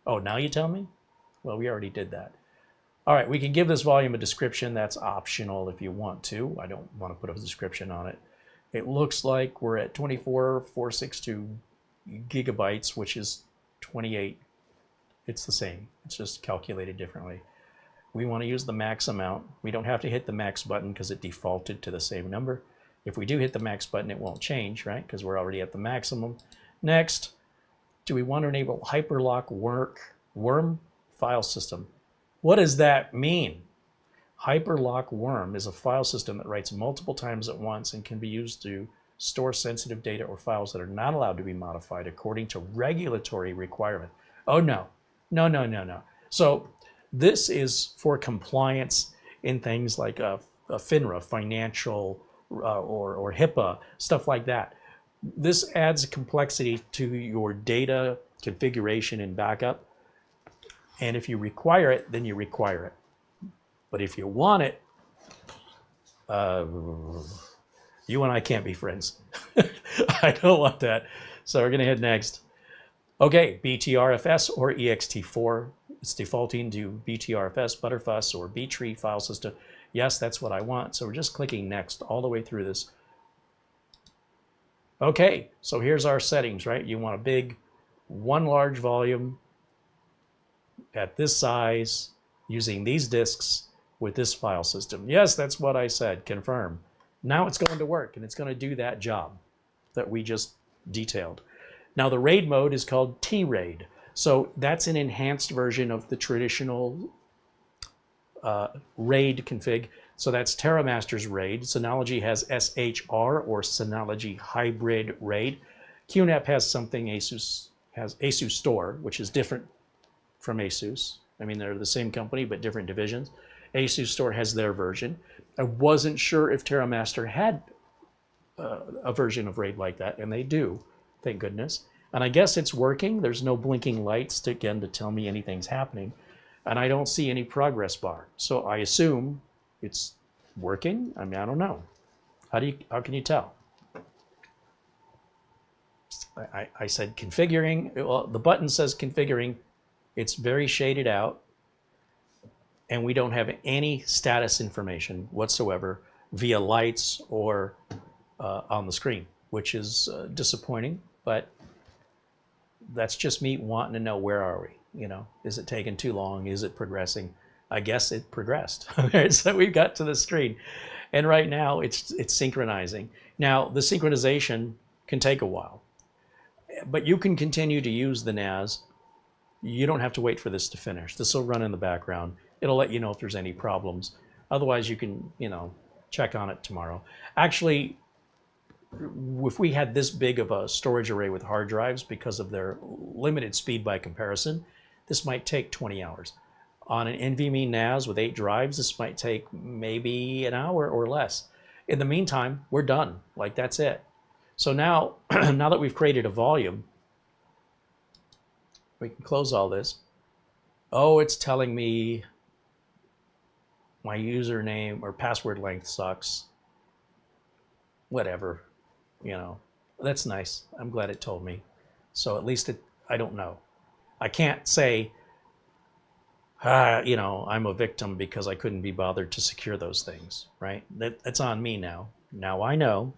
Oh, now you tell me? Well, we already did that. All right, we can give this volume a description. That's optional if you want to. I don't want to put a description on it. It looks like we're at 24,462 gigabytes, which is 28. It's the same. It's just calculated differently. We want to use the max amount. We don't have to hit the max button because it defaulted to the same number. If we do hit the max button, it won't change, right? Because we're already at the maximum. Next, do we want to enable Hyperlock Worm file system? What does that mean? Hyperlock Worm is a file system that writes multiple times at once and can be used to store sensitive data or files that are not allowed to be modified according to regulatory requirement. Oh, no. No, no, no, no. So this is for compliance in things like FINRA, financial, or HIPAA, stuff like that. This adds complexity to your data configuration and backup. And if you require it, then you require it. But if you want it, you and I can't be friends. I don't want that. So we're going to hit next. Okay, BTRFS or ext4. It's defaulting to BTRFS, Butterfuss, or B-tree file system. Yes, that's what I want. So we're just clicking next all the way through this. Okay, so here's our settings, right? You want a big, 1 large volume at this size, using these disks with this file system. Yes, that's what I said. Confirm. Now it's going to work, and it's going to do that job that we just detailed. Now the RAID mode is called T-RAID. So that's an enhanced version of the traditional RAID config. So that's TerraMaster's RAID. Synology has SHR, or Synology Hybrid RAID. QNAP has something, ASUS has ASUS Store, which is different from ASUS. I mean, they're the same company, but different divisions. ASUS Store has their version. I wasn't sure if TerraMaster had a version of RAID like that, and they do, thank goodness. And I guess it's working. There's no blinking lights to tell me anything's happening. And I don't see any progress bar. So I assume it's working. I mean, I don't know. How can you tell? I said configuring. Well, the button says configuring. It's very shaded out. And we don't have any status information whatsoever via lights or on the screen, which is disappointing. But that's just me wanting to know, where are we? You know, is it taking too long? Is it progressing? I guess it progressed. Okay, so we've got to the screen. And right now it's synchronizing. Now the synchronization can take a while, but you can continue to use the NAS. You don't have to wait for this to finish. This will run in the background. It'll let you know if there's any problems. Otherwise you can, you know, check on it tomorrow. Actually, if we had this big of a storage array with hard drives, because of their limited speed by comparison, this might take 20 hours. On an NVMe NAS with 8 drives, this might take maybe an hour or less. In the meantime, we're done. Like, that's it. So now, now that we've created a volume, we can close all this. Oh, it's telling me my username or password length sucks. Whatever, you know, that's nice. I'm glad it told me. So at least I don't know. I can't say, you know, I'm a victim because I couldn't be bothered to secure those things, right? That's on me now. Now I know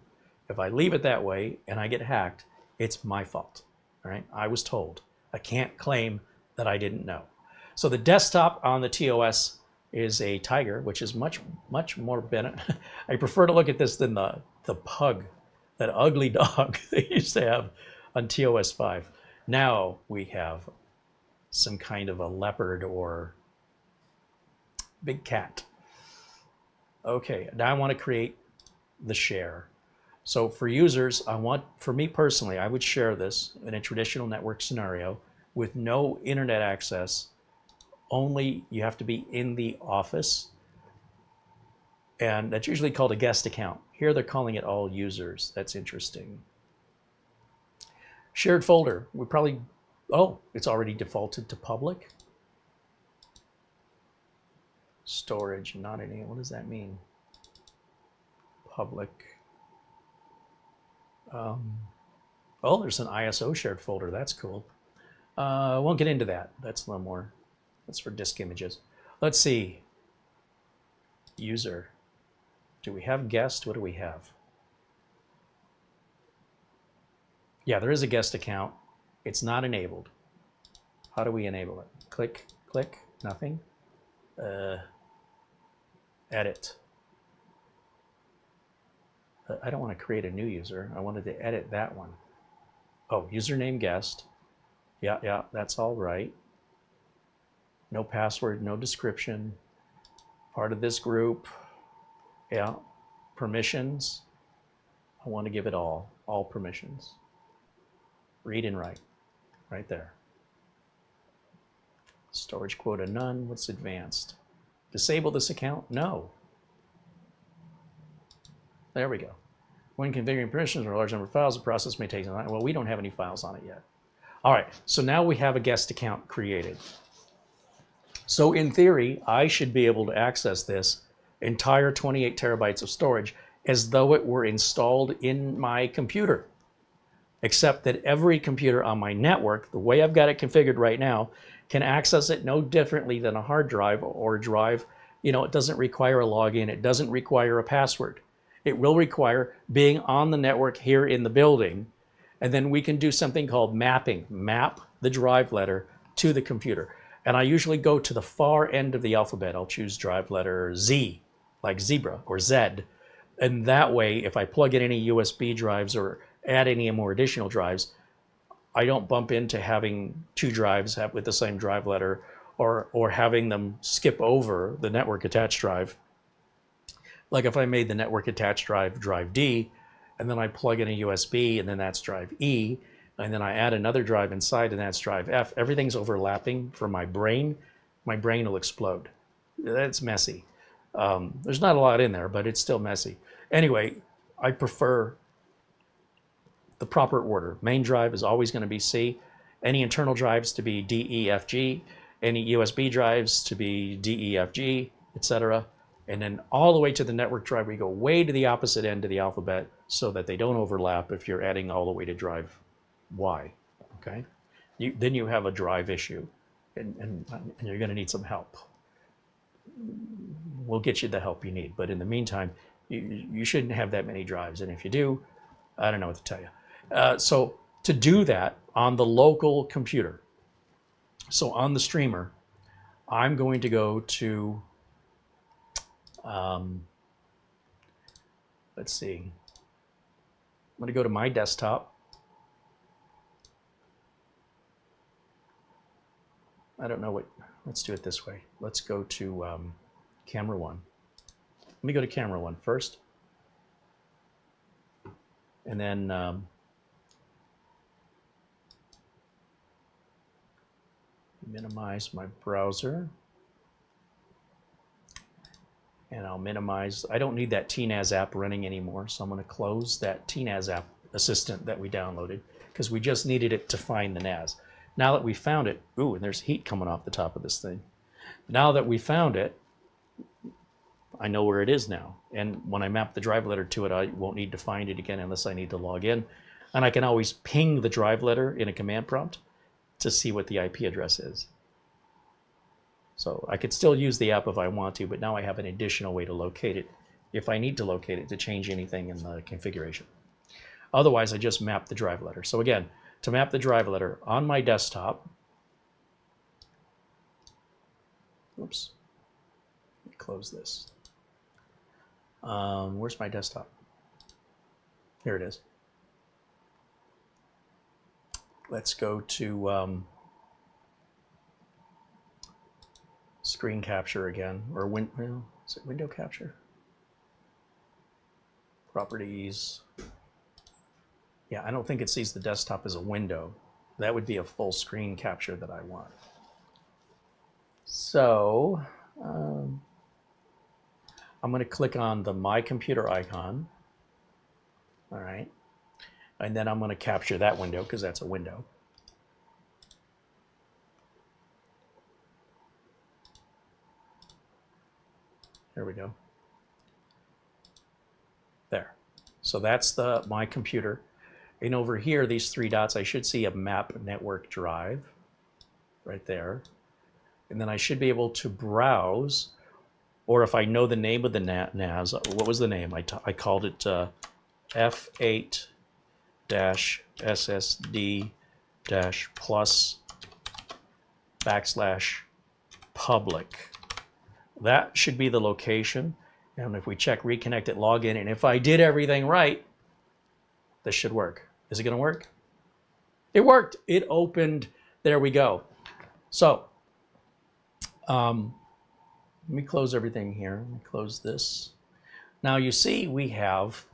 if I leave it that way and I get hacked, it's my fault, all right? I was told. I can't claim that I didn't know. So the desktop on the TOS is a Tiger, which is much more better. I prefer to look at this than the Pug, that ugly dog they used to have on TOS 5. Now we have some kind of a leopard or big cat. Okay, now I want to create the share. So for users, for me personally, I would share this in a traditional network scenario with no internet access. Only you have to be in the office, and that's usually called a guest account. Here they're calling it all users. That's interesting. Shared folder, we probably, oh, it's already defaulted to public. Storage, not any, what does that mean? Public. Oh, there's an ISO shared folder, that's cool. I won't get into that, that's a little more, that's for disk images. Let's see, user. Do we have guest? What do we have? Yeah, there is a guest account. It's not enabled. How do we enable it? Click, click, nothing. Edit. I don't want to create a new user. I wanted to edit that one. Oh, username guest. Yeah, that's all right. No password, no description. Part of this group. Yeah, permissions. I want to give it all permissions. Read and write, right there. Storage quota none, what's advanced? Disable this account? No. There we go. When configuring permissions or a large number of files, the process may take some time. Well, we don't have any files on it yet. All right, so now we have a guest account created. So in theory, I should be able to access this entire 28 terabytes of storage as though it were installed in my computer. Except that every computer on my network, the way I've got it configured right now, can access it no differently than a hard drive or a drive. You know, it doesn't require a login. It doesn't require a password. It will require being on the network here in the building. And then we can do something called mapping, map the drive letter to the computer. And I usually go to the far end of the alphabet. I'll choose drive letter Z, like zebra, or Z. And that way, if I plug in any USB drives or add any more additional drives, I don't bump into having 2 drives with the same drive letter, or having them skip over the network attached drive. Like if I made the network attached drive drive D, and then I plug in a USB, and then that's drive E, and then I add another drive inside, and that's drive F. Everything's overlapping for my brain. My brain will explode. That's messy. There's not a lot in there, but it's still messy. Anyway, I prefer the proper order. Main drive is always going to be C. Any internal drives to be D, E, F, G. Any USB drives to be D, E, F, G, etc. And then all the way to the network drive, we go way to the opposite end of the alphabet so that they don't overlap if you're adding all the way to drive Y. Okay? Then you have a drive issue, and you're going to need some help. We'll get you the help you need. But in the meantime, you shouldn't have that many drives. And if you do, I don't know what to tell you. So to do that on the local computer, so on the streamer, I'm going to go to, let's see, I'm going to go to my desktop. I don't know what, let's do it this way. Let's go to camera 1. Let me go to camera 1 first. And then minimize my browser. And I'll minimize, I don't need that TNAS app running anymore, so I'm going to close that TNAS app assistant that we downloaded, because we just needed it to find the NAS. Now that we found it, ooh, and there's heat coming off the top of this thing. Now that we found it, I know where it is now. And when I map the drive letter to it, I won't need to find it again unless I need to log in. And I can always ping the drive letter in a command prompt to see what the IP address is. So I could still use the app if I want to, but now I have an additional way to locate it if I need to locate it to change anything in the configuration. Otherwise, I just map the drive letter. So again, to map the drive letter on my desktop, oops, let me close this. Where's my desktop? Here it is. Let's go to screen capture again, or is it window capture? Properties. Yeah, I don't think it sees the desktop as a window. That would be a full screen capture that I want. So I'm going to click on the My Computer icon. All right. And then I'm going to capture that window because that's a window. There we go. There. So that's the My Computer. And over here, these three dots, I should see a map network drive right there. And then I should be able to browse, or if I know the name of the NAS, what was the name? I called it F8-SSD-plus/public. That should be the location. And if we check reconnect it, log in, and if I did everything right, this should work. Is it going to work? It worked. It opened. There we go. So let me close everything here. Let me close this. Now you see we have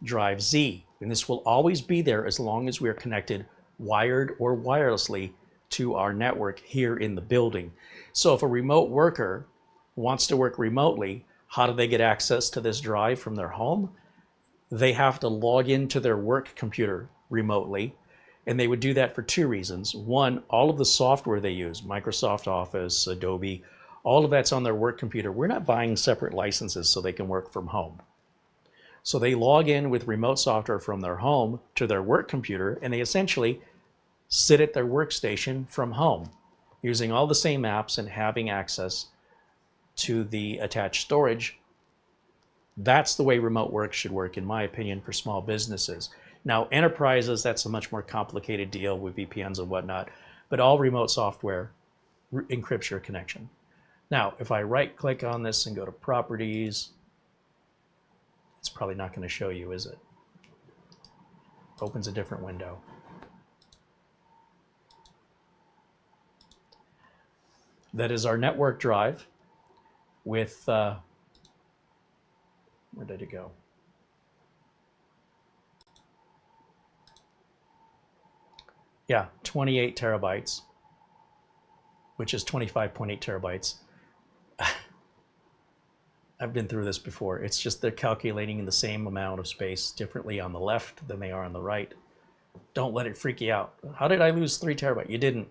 drive Z, and this will always be there as long as we are connected wired or wirelessly to our network here in the building. So if a remote worker wants to work remotely, how do they get access to this drive from their home? They have to log into their work computer remotely, and they would do that for two reasons. One, all of the software they use, Microsoft Office, Adobe, all of that's on their work computer. We're not buying separate licenses so they can work from home. So they log in with remote software from their home to their work computer, and they essentially sit at their workstation from home using all the same apps and having access to the attached storage. That's the way remote work should work, in my opinion, for small businesses. Now, enterprises, that's a much more complicated deal with VPNs and whatnot, but all remote software encrypts your connection. Now, if I right-click on this and go to Properties, it's probably not going to show you, is it? Opens a different window. That is our network drive with, where did it go? Yeah, 28 terabytes, which is 25.8 terabytes. I've been through this before. It's just they're calculating the same amount of space differently on the left than they are on the right. Don't let it freak you out. How did I lose 3 terabytes? You didn't.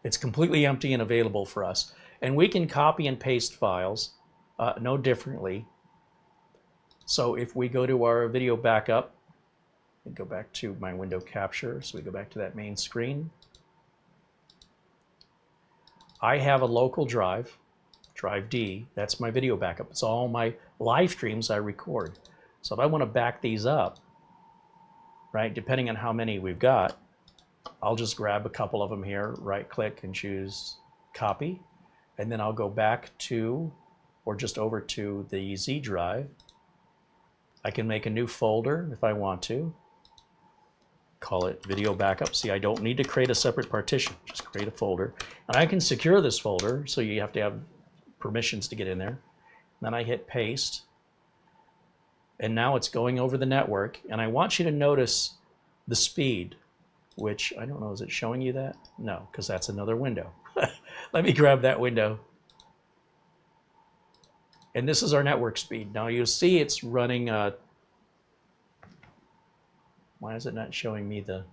It's completely empty and available for us. And we can copy and paste files no differently. So if we go to our video backup, and go back to my window capture, so we go back to that main screen. I have a local drive, drive D, that's my video backup. It's all my live streams I record. So if I want to back these up, right, depending on how many we've got, I'll just grab a couple of them here, right click and choose copy, and then I'll go back to, or just over to the Z drive. I can make a new folder if I want to. Call it video backup. See, I don't need to create a separate partition, just create a folder. And I can secure this folder, so you have to have permissions to get in there. Then I hit paste. and now it's going over the network. And I want you to notice the speed, which I don't know, is it showing you that? No, because that's another window. Let me grab that window. And this is our network speed. Now you'll see it's running, why is it not showing me the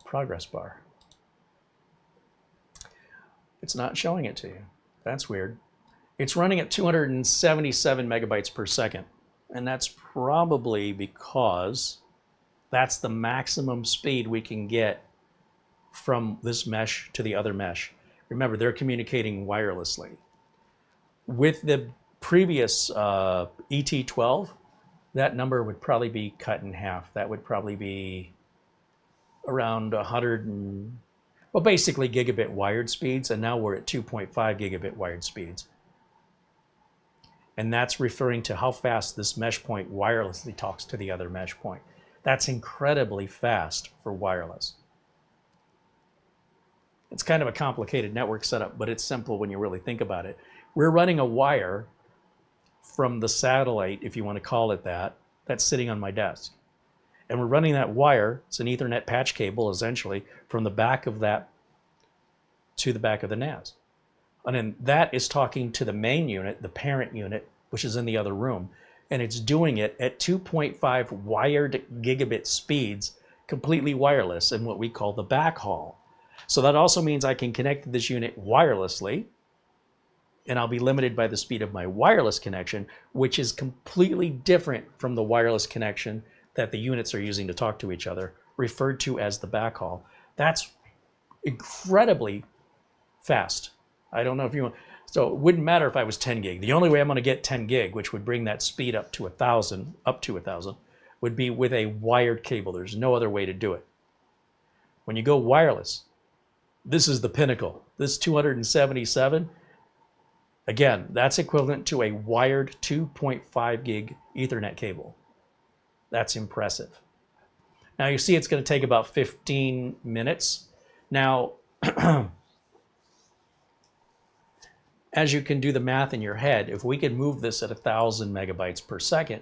progress bar? It's not showing it to you. That's weird. It's running at 277 megabytes per second. And that's probably because that's the maximum speed we can get from this mesh to the other mesh. Remember, they're communicating wirelessly. With the previous ET12, that number would probably be cut in half. That would probably be around 100 and, well, basically gigabit wired speeds, and now we're at 2.5 gigabit wired speeds. And that's referring to how fast this mesh point wirelessly talks to the other mesh point. That's incredibly fast for wireless. It's kind of a complicated network setup, but it's simple when you really think about it. We're running a wire from the satellite, if you want to call it that, that's sitting on my desk. And we're running that wire, it's an Ethernet patch cable essentially, from the back of that to the back of the NAS. And then that is talking to the main unit, the parent unit, which is in the other room. And it's doing it at 2.5 wired gigabit speeds, completely wireless in what we call the backhaul. So that also means I can connect to this unit wirelessly, and I'll be limited by the speed of my wireless connection, which is completely different from the wireless connection that the units are using to talk to each other, referred to as the backhaul. That's incredibly fast. I don't know if you want, so it wouldn't matter if I was 10 gig. The only way I'm going to get 10 gig, which would bring that speed up to 1,000, would be with a wired cable. There's no other way to do it. When you go wireless, this is the pinnacle. This 277, again, that's equivalent to a wired 2.5 gig Ethernet cable. That's impressive. Now you see it's going to take about 15 minutes. Now, as you can do the math in your head, if we could move this at 1,000 megabytes per second,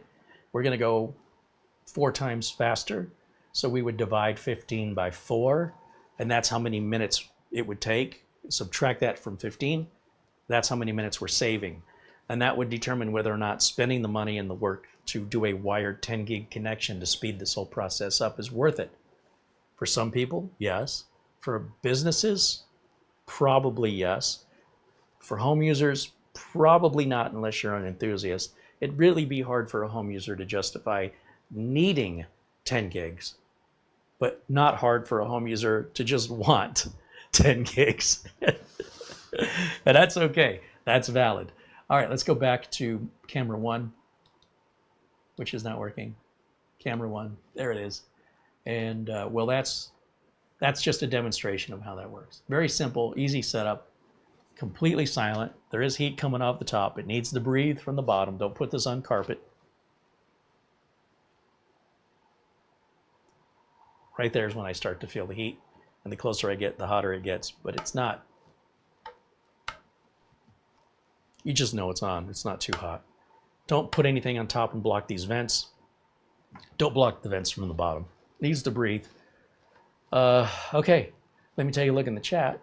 we're going to go 4 times faster. So we would divide 15 by 4, and that's how many minutes it would take. Subtract that from 15, that's how many minutes we're saving. And that would determine whether or not spending the money and the work to do a wired 10 gig connection to speed this whole process up is worth it. For some people, yes. For businesses, probably yes. For home users, probably not unless you're an enthusiast. It'd really be hard for a home user to justify needing 10 gigs, but not hard for a home user to just want 10 gigs. And that's okay. That's valid. All right, let's go back to camera 1, which is not working. Camera 1, there it is. And well, that's just a demonstration of how that works. Very simple, easy setup, completely silent. There is heat coming off the top. It needs to breathe from the bottom. Don't put this on carpet. Right there is when I start to feel the heat. And the closer I get, the hotter it gets. But it's not. You just know it's on. It's not too hot. Don't put anything on top and block these vents. Don't block the vents from the bottom. It needs to breathe. Okay, let me take a look in the chat.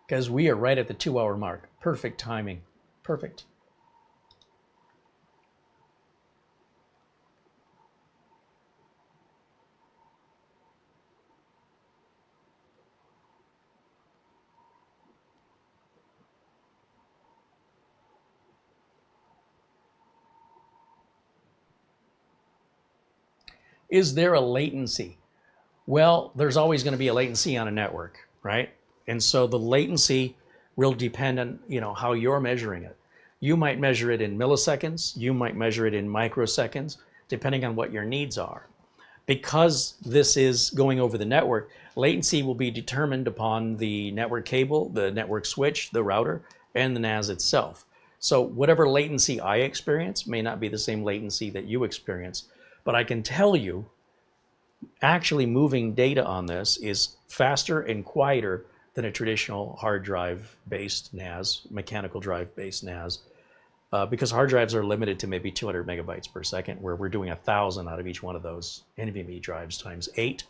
Because we are right at the 2-hour mark. Perfect timing. Perfect. Is there a latency? Well, there's always going to be a latency on a network, right? And so the latency will depend on, how you're measuring it. You might measure it in milliseconds. You might measure it in microseconds, depending on what your needs are. Because this is going over the network, latency will be determined upon the network cable, the network switch, the router, and the NAS itself. So whatever latency I experience may not be the same latency that you experience. But I can tell you actually moving data on this is faster and quieter than a traditional hard drive based NAS, mechanical drive based NAS, because hard drives are limited to maybe 200 megabytes per second, where we're doing 1,000 out of each one of those NVMe drives times 8.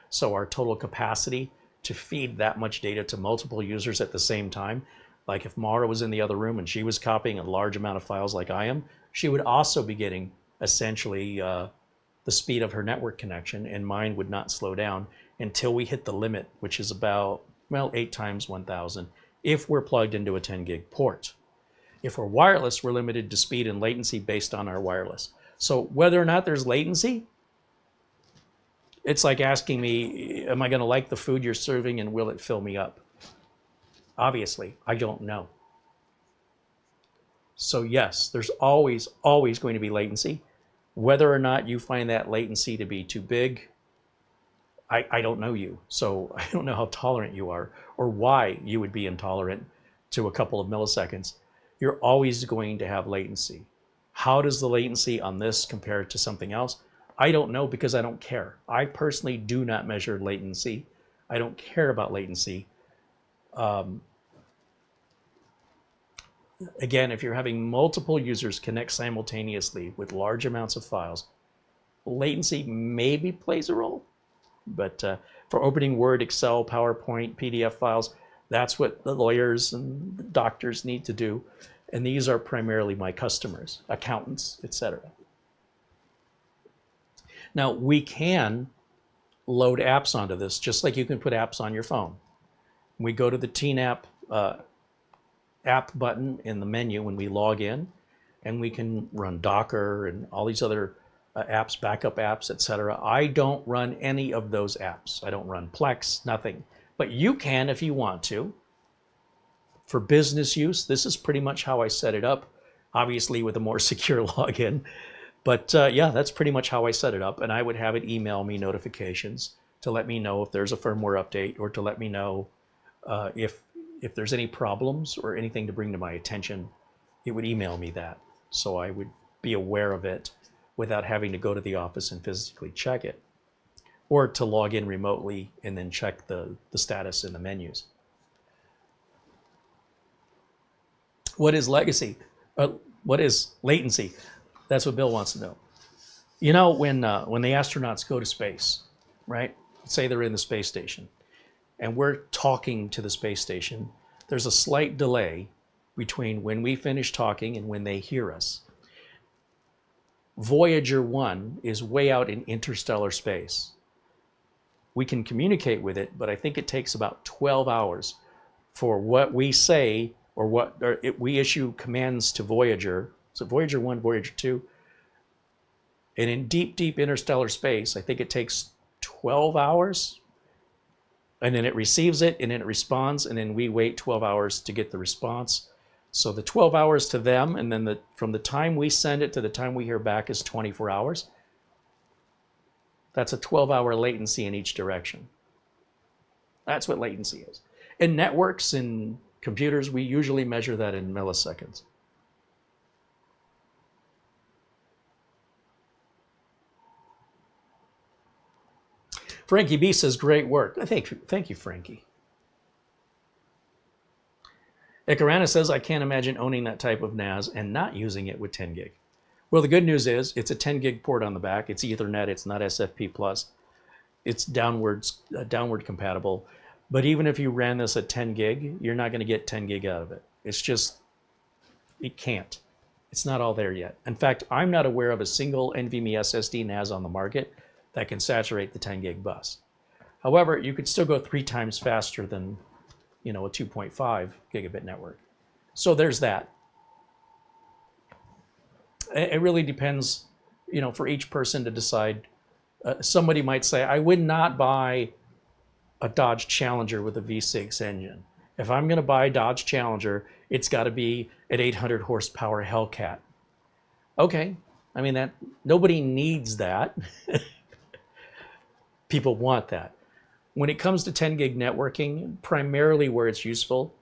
So our total capacity to feed that much data to multiple users at the same time, like if Mara was in the other room and she was copying a large amount of files like I am, she would also be getting essentially the speed of her network connection, and mine would not slow down until we hit the limit, which is about, well, 8 times 1,000 if we're plugged into a 10 gig port. If we're wireless, we're limited to speed and latency based on our wireless. So whether or not there's latency, it's like asking me, am I going to like the food you're serving and will it fill me up? Obviously, I don't know. So yes, there's always going to be latency. Whether or not you find that latency to be too big, I don't know you. So I don't know how tolerant you are or why you would be intolerant to a couple of milliseconds. You're always going to have latency. How does the latency on this compare to something else? I don't know, because I don't care. I personally do not measure latency. I don't care about latency. Again, if you're having multiple users connect simultaneously with large amounts of files, latency maybe plays a role. But for opening Word, Excel, PowerPoint, PDF files, that's what the lawyers and the doctors need to do. And these are primarily my customers, accountants, etc. Now, we can load apps onto this, just like you can put apps on your phone. We go to the TNAP app button in the menu when we log in, and we can run Docker and all these other apps, backup apps, etc. I don't run any of those apps. I don't run Plex, nothing. But you can if you want to. For business use, this is pretty much how I set it up, obviously with a more secure login. But yeah, that's pretty much how I set it up. And I would have it email me notifications to let me know if there's a firmware update, or to let me know if there's any problems or anything to bring to my attention. It would email me that, so I would be aware of it without having to go to the office and physically check it, or to log in remotely and then check the status in the menus. What is legacy? What is latency? That's what Bill wants to know. You know, when the astronauts go to space, right? Say they're in the space station, and we're talking to the space station, there's a slight delay between when we finish talking and when they hear us. Voyager 1 is way out in interstellar space. We can communicate with it, but I think it takes about 12 hours for what we say, or we issue commands to Voyager. So Voyager 1, Voyager 2. And in deep, deep interstellar space, I think it takes 12 hours. And then it receives it, and then it responds, and then we wait 12 hours to get the response. So the 12 hours to them, and then from the time we send it to the time we hear back is 24 hours. That's a 12-hour latency in each direction. That's what latency is. In networks and computers, we usually measure that in milliseconds. Frankie B says, great work. Thank you, Frankie. Icarana says, I can't imagine owning that type of NAS and not using it with 10 gig. Well, the good news is it's a 10 gig port on the back. It's Ethernet. It's not SFP+. It's downward compatible. But even if you ran this at 10 gig, you're not going to get 10 gig out of it. It's just, it can't. It's not all there yet. In fact, I'm not aware of a single NVMe SSD NAS on the market that can saturate the 10 gig bus. However, you could still go 3 times faster than, a 2.5 gigabit network. So there's that. It really depends, for each person to decide. Somebody might say, I would not buy a Dodge Challenger with a V6 engine. If I'm going to buy a Dodge Challenger, it's got to be an 800 horsepower Hellcat. Okay, I mean, that nobody needs that. People want that. When it comes to 10 gig networking, primarily where it's useful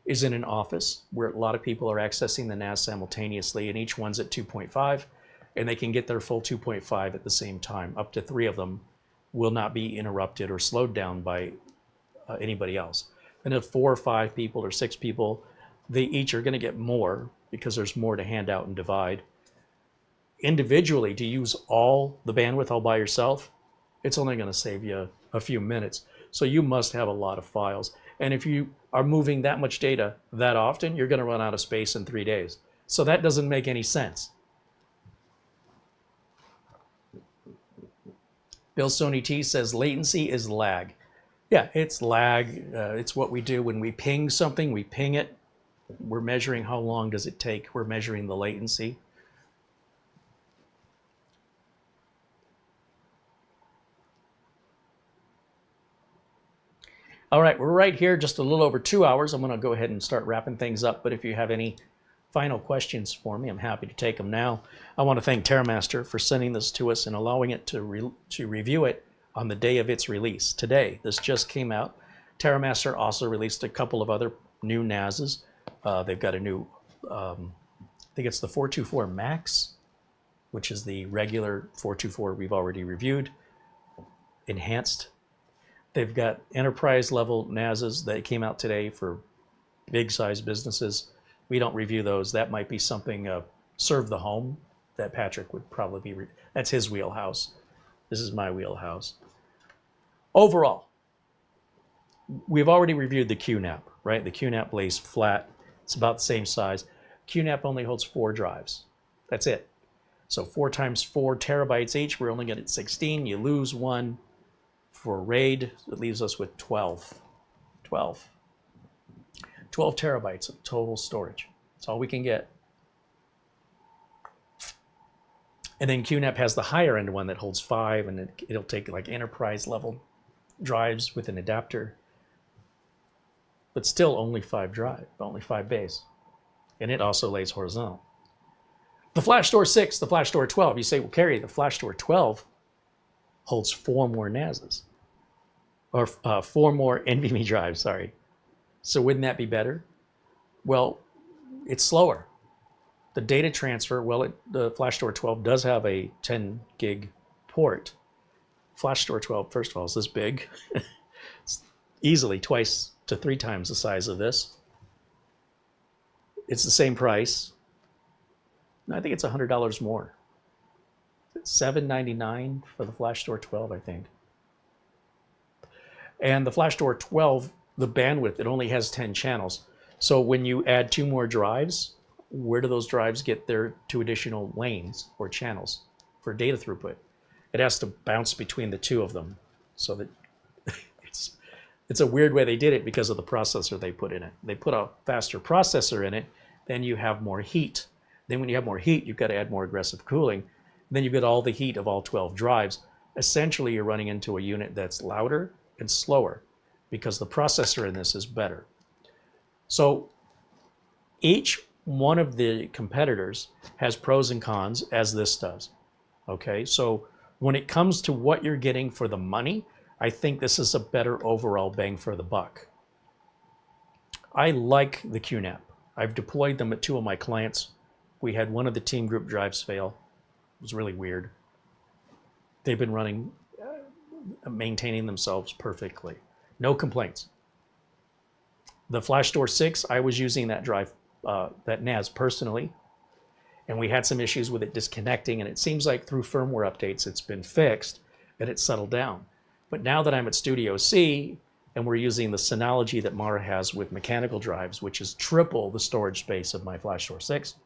is in an office where a lot of people are accessing the NAS simultaneously, and each one's at 2.5, and they can get their full 2.5 at the same time, up to 3 of them will not be interrupted or slowed down by anybody else. And if 4 or 5 people or 6 people, they each are going to get more because there's more to hand out and divide. Individually, to use all the bandwidth all by yourself, it's only going to save you a few minutes. So you must have a lot of files. And if you are moving that much data that often, you're going to run out of space in 3 days. So that doesn't make any sense. Bill Sony T says latency is lag. Yeah, it's lag. It's what we do when we ping something. We ping it. We're measuring how long does it take. We're measuring the latency. All right, we're right here, just a little over 2 hours. I'm going to go ahead and start wrapping things up. But if you have any final questions for me, I'm happy to take them now. I want to thank TerraMaster for sending this to us and allowing it to review it on the day of its release. Today, this just came out. TerraMaster also released a couple of other new NASs. They've got a new, I think it's the 424 Max, which is the regular 424 we've already reviewed, enhanced. They've got enterprise level NASs that came out today for big size businesses. We don't review those. That might be something, serve the home, that Patrick would probably be, that's his wheelhouse. This is my wheelhouse. Overall, we've already reviewed the QNAP, right? The QNAP lays flat. It's about the same size. QNAP only holds 4 drives. That's it. So 4 times 4 terabytes each. We're only going to get 16. You lose 1 for RAID. It leaves us with 12 terabytes of total storage. That's all we can get. And then QNAP has the higher end one that holds 5, and it'll take like enterprise level drives with an adapter. But still only 5 drive, only 5 bays. And it also lays horizontal. The FlashStore 6, the FlashStore 12. You say, well, Carey, the FlashStore 12 holds 4 more NASs. Or 4 more NVMe drives, sorry. So wouldn't that be better? Well, it's slower. The data transfer, well, the FlashStore 12 does have a 10 gig port. FlashStore 12, first of all, is this big. It's easily 2 to 3 times the size of this. It's the same price. I think it's $100 more. $799 for the FlashStore 12, I think. And the FlashStore 12, the bandwidth, it only has 10 channels. So when you add 2 more drives, where do those drives get their 2 additional lanes or channels for data throughput? It has to bounce between the 2 of them. So that it's a weird way they did it because of the processor they put in it. They put a faster processor in it, then you have more heat. Then when you have more heat, you've got to add more aggressive cooling. Then you get all the heat of all 12 drives. Essentially, you're running into a unit that's louder and slower because the processor in this is better. So each one of the competitors has pros and cons, as this does. Okay, so when it comes to what you're getting for the money, I think this is a better overall bang for the buck. I like the QNAP. I've deployed them at 2 of my clients. We had one of the team group drives fail. It was really weird. They've been running, maintaining themselves perfectly. No complaints. The FlashStore 6, I was using that drive, that NAS personally, and we had some issues with it disconnecting, and it seems like through firmware updates it's been fixed and it's settled down. But now that I'm at Studio C and we're using the Synology that Mara has with mechanical drives, which is triple the storage space of my FlashStore 6,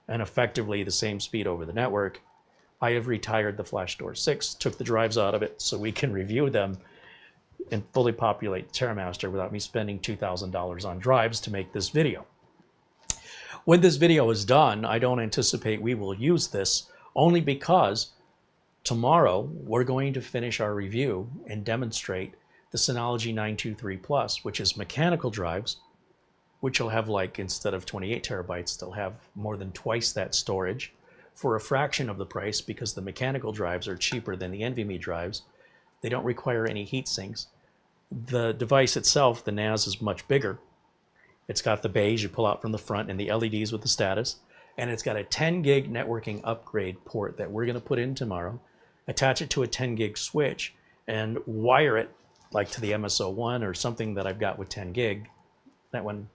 and effectively the same speed over the network, I have retired the FlashStore 6, took the drives out of it so we can review them and fully populate TerraMaster without me spending $2,000 on drives to make this video. When this video is done, I don't anticipate we will use this, only because tomorrow we're going to finish our review and demonstrate the Synology 923 Plus, which is mechanical drives, which will have, like, instead of 28 terabytes, they'll have more than twice that storage for a fraction of the price because the mechanical drives are cheaper than the NVMe drives. They don't require any heat sinks. The device itself, the NAS, is much bigger. It's got the bays you pull out from the front and the LEDs with the status. And it's got a 10 gig networking upgrade port that we're going to put in tomorrow. attach it to a 10 gig switch, and wire it like to the MSO1 or something that I've got with 10 gig. That one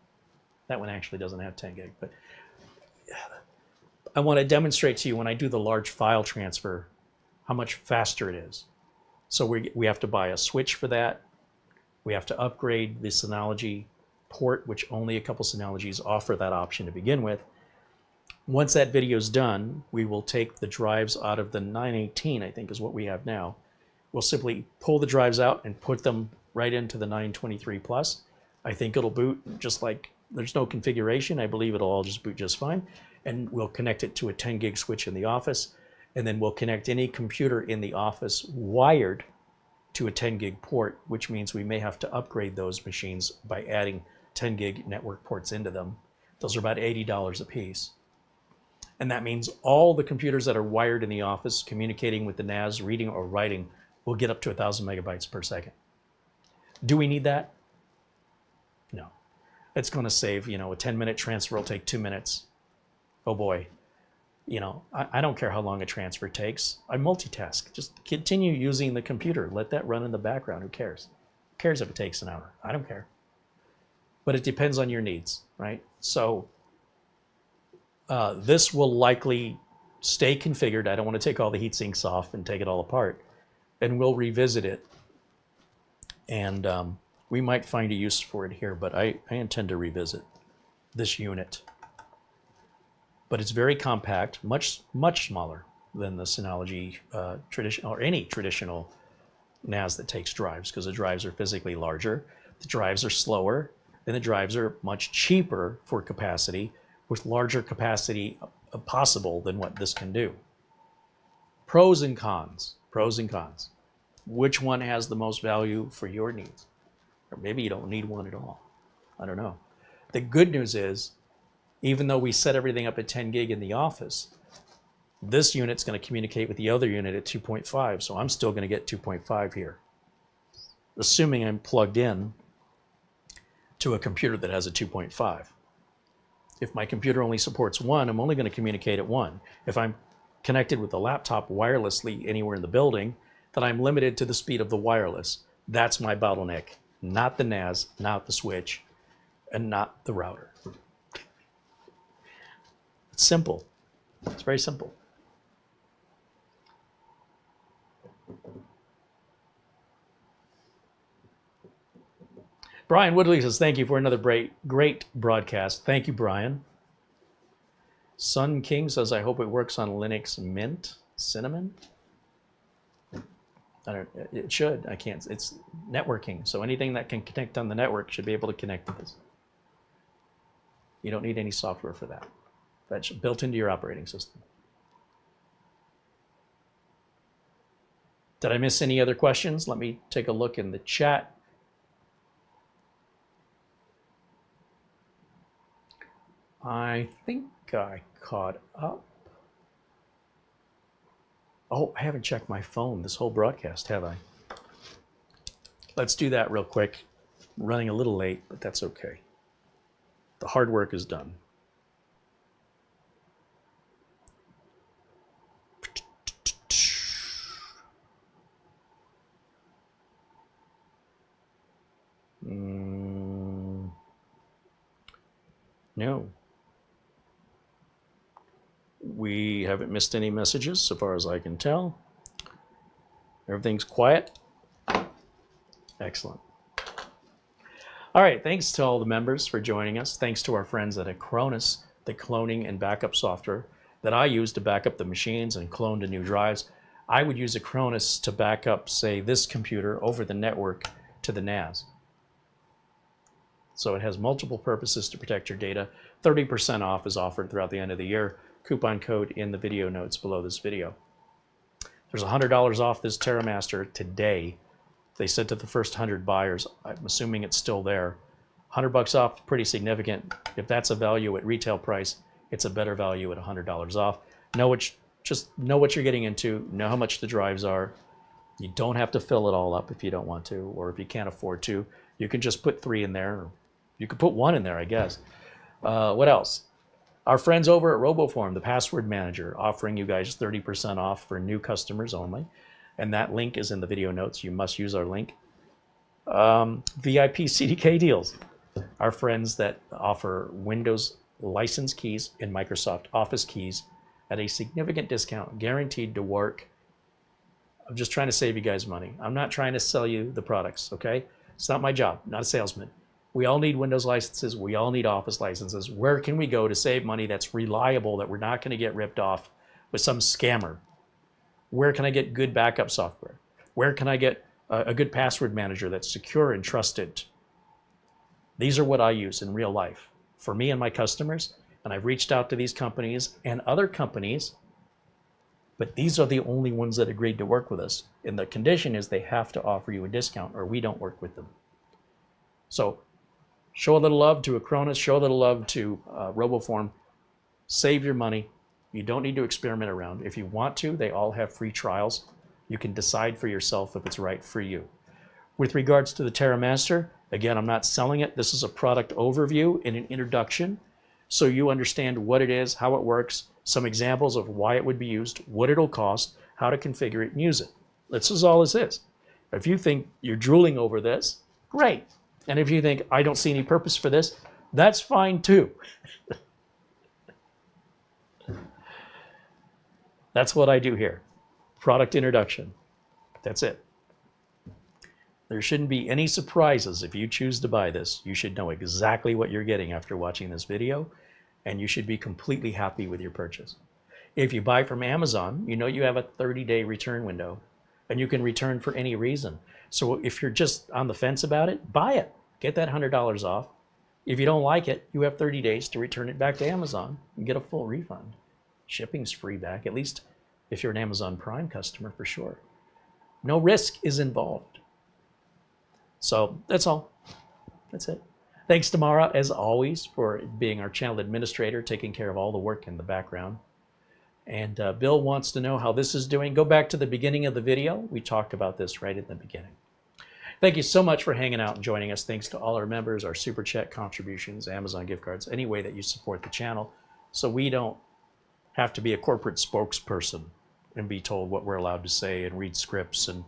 actually doesn't have 10 gig, but I want to demonstrate to you when I do the large file transfer how much faster it is. So we have to buy a switch for that. We have to upgrade the Synology port, which only a couple Synologies offer that option to begin with. Once that video is done, we will take the drives out of the 918, I think is what we have now. We'll simply pull the drives out and put them right into the 923 Plus. I think it'll boot just like, there's no configuration. I believe it'll all just boot just fine. And we'll connect it to a 10 gig switch in the office. And then we'll connect any computer in the office wired to a 10 gig port, which means we may have to upgrade those machines by adding 10 gig network ports into them. Those are about $80 a piece. And that means all the computers that are wired in the office communicating with the NAS, reading or writing, will get up to 1,000 megabytes per second. Do we need that? No. It's going to save, a 10-minute transfer will take 2 minutes. Oh boy. I don't care how long a transfer takes. I multitask. Just continue using the computer. Let that run in the background. Who cares? Who cares if it takes an hour? I don't care. But it depends on your needs, right? So this will likely stay configured. I don't want to take all the heat sinks off and take it all apart. And we'll revisit it. And we might find a use for it here, but I intend to revisit this unit. But it's very compact, much smaller than the Synology traditional, or any traditional NAS that takes drives, because the drives are physically larger, the drives are slower, and the drives are much cheaper for capacity, with larger capacity possible than what this can do. Pros and cons. Pros and cons. Which one has the most value for your needs? Or maybe you don't need one at all. I don't know. The good news is, even though we set everything up at 10 gig in the office, this unit's going to communicate with the other unit at 2.5, so I'm still going to get 2.5 here, assuming I'm plugged in to a computer that has a 2.5. If my computer only supports 1, I'm only going to communicate at 1. If I'm connected with the laptop wirelessly anywhere in the building, then I'm limited to the speed of the wireless. That's my bottleneck, not the NAS, not the switch, and not the router. It's simple. It's very simple. Brian Woodley says, thank you for another great broadcast. Thank you, Brian. Sun King says, I hope it works on Linux Mint. Cinnamon? It should. I can't. It's networking. So anything that can connect on the network should be able to connect to this. You don't need any software for that. That's built into your operating system. Did I miss any other questions? Let me take a look in the chat. I think I caught up. Oh, I haven't checked my phone this whole broadcast, have I? Let's do that real quick. Running a little late, but that's okay. The hard work is done. No. We haven't missed any messages so far as I can tell. Everything's quiet. Excellent. All right, thanks to all the members for joining us. Thanks to our friends at Acronis, the cloning and backup software that I use to back up the machines and clone to new drives. I would use Acronis to back up, say, this computer over the network to the NAS. So it has multiple purposes to protect your data. 30% off is offered throughout the end of the year. Coupon code in the video notes below this video. There's $100 off this TerraMaster today. They said to the first 100 buyers. I'm assuming it's still there. $100 off, pretty significant. If that's a value at retail price, it's a better value at $100 off. Just know what you're getting into. Know how much the drives are. You don't have to fill it all up if you don't want to, or if you can't afford to. You can just put 3 in there. Or you could put 1 in there, I guess. What else? Our friends over at RoboForm, the password manager, offering you guys 30% off for new customers only. And that link is in the video notes. You must use our link. VIP CDK deals. Our friends that offer Windows license keys and Microsoft Office keys at a significant discount, guaranteed to work. I'm just trying to save you guys money. I'm not trying to sell you the products, okay? It's not my job, not a salesman. We all need Windows licenses. We all need Office licenses. Where can we go to save money that's reliable, that we're not going to get ripped off with some scammer? Where can I get good backup software? Where can I get a good password manager that's secure and trusted? These are what I use in real life for me and my customers. And I've reached out to these companies and other companies, but these are the only ones that agreed to work with us. And the condition is they have to offer you a discount or we don't work with them. So show a little love to Acronis, show a little love to RoboForm. Save your money. You don't need to experiment around. If you want to, they all have free trials. You can decide for yourself if it's right for you. With regards to the TerraMaster, again, I'm not selling it. This is a product overview and an introduction, so you understand what it is, how it works, some examples of why it would be used, what it'll cost, how to configure it and use it. This is all this is. If you think you're drooling over this, great. And if you think, I don't see any purpose for this, that's fine too. That's what I do here. Product introduction. That's it. There shouldn't be any surprises if you choose to buy this. You should know exactly what you're getting after watching this video, and you should be completely happy with your purchase. If you buy from Amazon, you know you have a 30-day return window, and you can return for any reason. So if you're just on the fence about it, buy it. Get that $100 off. If you don't like it, you have 30 days to return it back to Amazon and get a full refund. Shipping's free back, at least if you're an Amazon Prime customer for sure. No risk is involved. So that's all. That's it. Thanks to Mara, as always, for being our channel administrator, taking care of all the work in the background. And Bill wants to know how this is doing. Go back to the beginning of the video. We talked about this right at the beginning. Thank you so much for hanging out and joining us. Thanks to all our members, our Super Chat contributions, Amazon gift cards, any way that you support the channel, so we don't have to be a corporate spokesperson and be told what we're allowed to say and read scripts and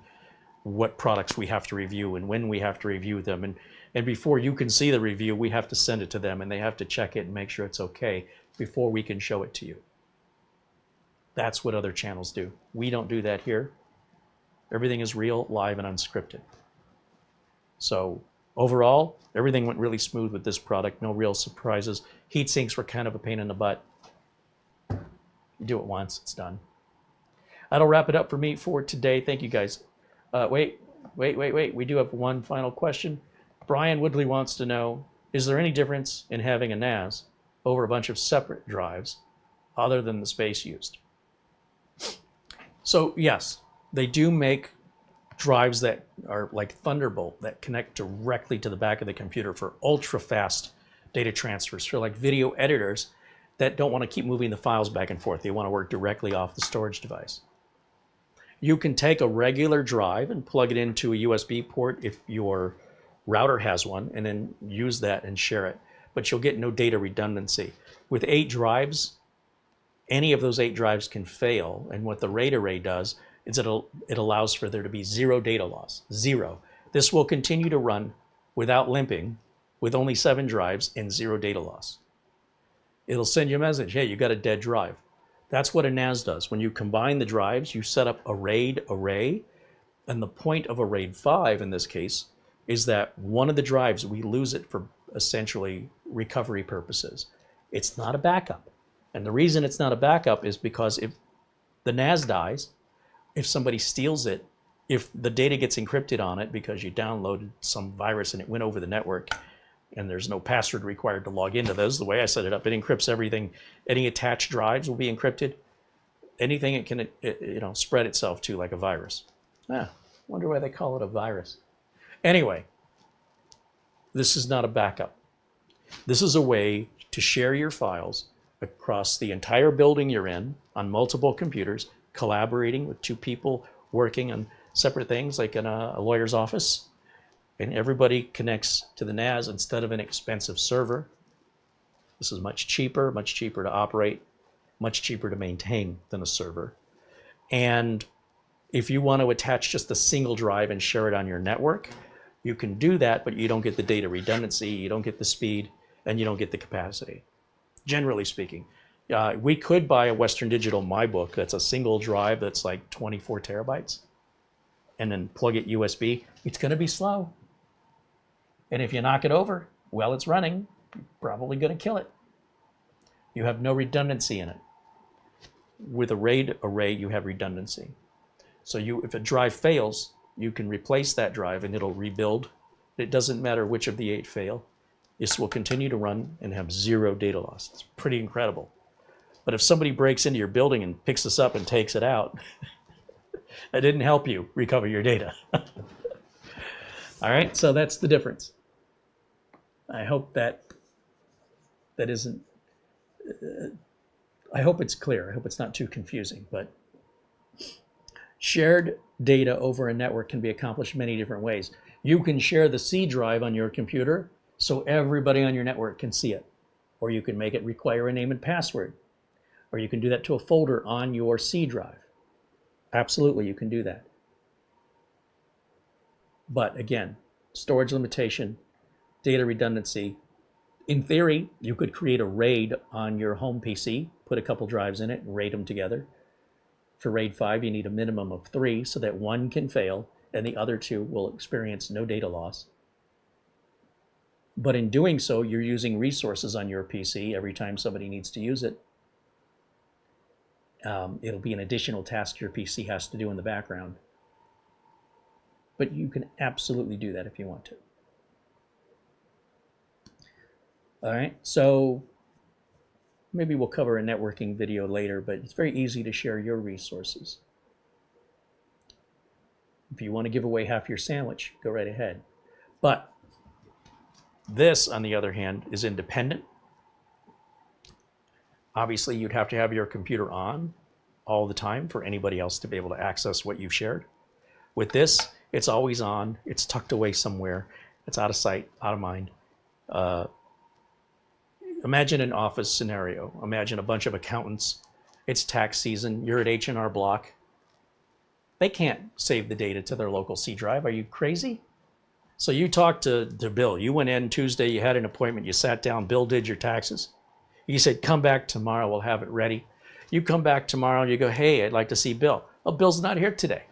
what products we have to review and when we have to review them. And before you can see the review, we have to send it to them and they have to check it and make sure it's okay before we can show it to you. That's what other channels do. We don't do that here. Everything is real, live, and unscripted. So overall, everything went really smooth with this product. No real surprises. Heat sinks were kind of a pain in the butt. You do it once, it's done. That'll wrap it up for me for today. Thank you guys. Wait. We do have one final question. Brian Woodley wants to know, is there any difference in having a NAS over a bunch of separate drives other than the space used? So yes, they do make drives that are like Thunderbolt that connect directly to the back of the computer for ultra fast data transfers, for like video editors that don't want to keep moving the files back and forth. They want to work directly off the storage device. You can take a regular drive and plug it into a USB port if your router has one, and then use that and share it. But you'll get no data redundancy. With 8 drives, any of those 8 drives can fail, and what the RAID array does is it allows for there to be 0 data loss, 0. This will continue to run without limping with only 7 drives and 0 data loss. It'll send you a message, hey, you got a dead drive. That's what a NAS does. When you combine the drives, you set up a RAID array, and the point of a RAID 5 in this case is that one of the drives, we lose it for essentially recovery purposes. It's not a backup. And the reason it's not a backup is because if the NAS dies, if somebody steals it, if the data gets encrypted on it because you downloaded some virus and it went over the network and there's no password required to log into those, the way I set it up, it encrypts everything. Any attached drives will be encrypted. Anything it can spread itself to like a virus. Wonder why they call it a virus. Anyway, this is not a backup. This is a way to share your files across the entire building you're in on multiple computers, collaborating with 2 people working on separate things like in a lawyer's office, and everybody connects to the NAS instead of an expensive server. This is much cheaper to operate, much cheaper to maintain than a server. And if you want to attach just a single drive and share it on your network, you can do that, but you don't get the data redundancy, you don't get the speed, and you don't get the capacity, generally speaking. We could buy a Western Digital MyBook that's a single drive that's like 24 terabytes, and then plug it USB. It's going to be slow. And if you knock it over while it's running, you're probably going to kill it. You have no redundancy in it. With a RAID array, you have redundancy. So if a drive fails, you can replace that drive and it'll rebuild. It doesn't matter which of the 8 fail. This will continue to run and have 0 data loss. It's pretty incredible. But if somebody breaks into your building and picks this up and takes it out, that didn't help you recover your data. All right, so that's the difference. I hope that isn't, I hope it's clear. I hope it's not too confusing, but shared data over a network can be accomplished many different ways. You can share the C drive on your computer so everybody on your network can see it. Or you can make it require a name and password. Or you can do that to a folder on your C drive. Absolutely, you can do that. But again, storage limitation, data redundancy. In theory, you could create a RAID on your home PC, put a couple drives in it and RAID them together. For RAID 5, you need a minimum of 3 so that 1 can fail and the other 2 will experience no data loss. But in doing so, you're using resources on your PC every time somebody needs to use it. It'll be an additional task your PC has to do in the background. But you can absolutely do that if you want to. All right, so maybe we'll cover a networking video later, but it's very easy to share your resources. If you want to give away half your sandwich, go right ahead. But this, on the other hand, is independent. Obviously, you'd have to have your computer on all the time for anybody else to be able to access what you've shared. With this, it's always on. It's tucked away somewhere. It's out of sight, out of mind. Imagine an office scenario. Imagine a bunch of accountants. It's tax season. You're at H&R Block. They can't save the data to their local C drive. Are you crazy? So you talked to Bill. You went in Tuesday. You had an appointment. You sat down. Bill did your taxes. He said, come back tomorrow. We'll have it ready. You come back tomorrow and you go, hey, I'd like to see Bill. Oh, Bill's not here today.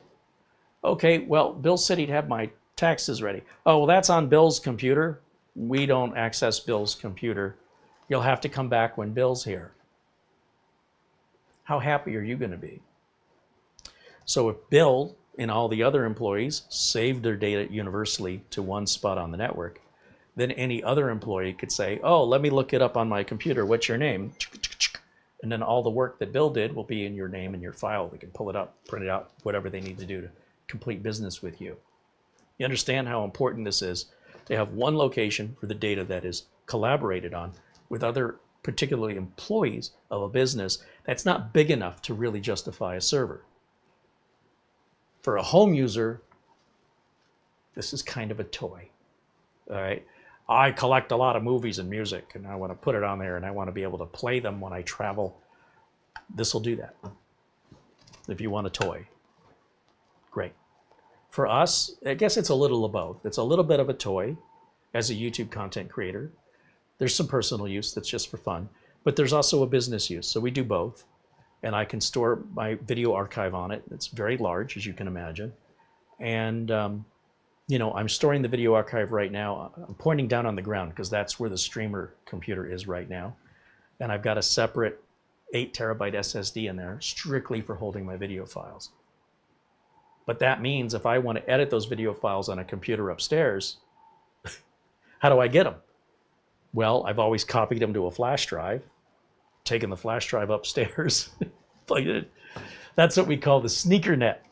Okay, well, Bill said he'd have my taxes ready. Oh, well, that's on Bill's computer. We don't access Bill's computer. You'll have to come back when Bill's here. How happy are you going to be? So if Bill and all the other employees saved their data universally to one spot on the network, then any other employee could say, oh, let me look it up on my computer. What's your name? And then all the work that Bill did will be in your name and your file. They can pull it up, print it out, whatever they need to do to complete business with you. You understand how important this is to have one location for the data that is collaborated on with other, particularly employees of a business that's not big enough to really justify a server. For a home user, this is kind of a toy. All right. I collect a lot of movies and music, and I want to put it on there, and I want to be able to play them when I travel. This will do that. If you want a toy, great. For us, I guess it's a little of both. It's a little bit of a toy as a YouTube content creator. There's some personal use that's just for fun, but there's also a business use. So we do both, and I can store my video archive on it. It's very large, as you can imagine. And you know, I'm storing the video archive right now. I'm pointing down on the ground because that's where the streamer computer is right now. And I've got a separate 8 terabyte SSD in there strictly for holding my video files. But that means if I want to edit those video files on a computer upstairs, how do I get them? Well, I've always copied them to a flash drive, taken the flash drive upstairs. That's what we call the sneaker net.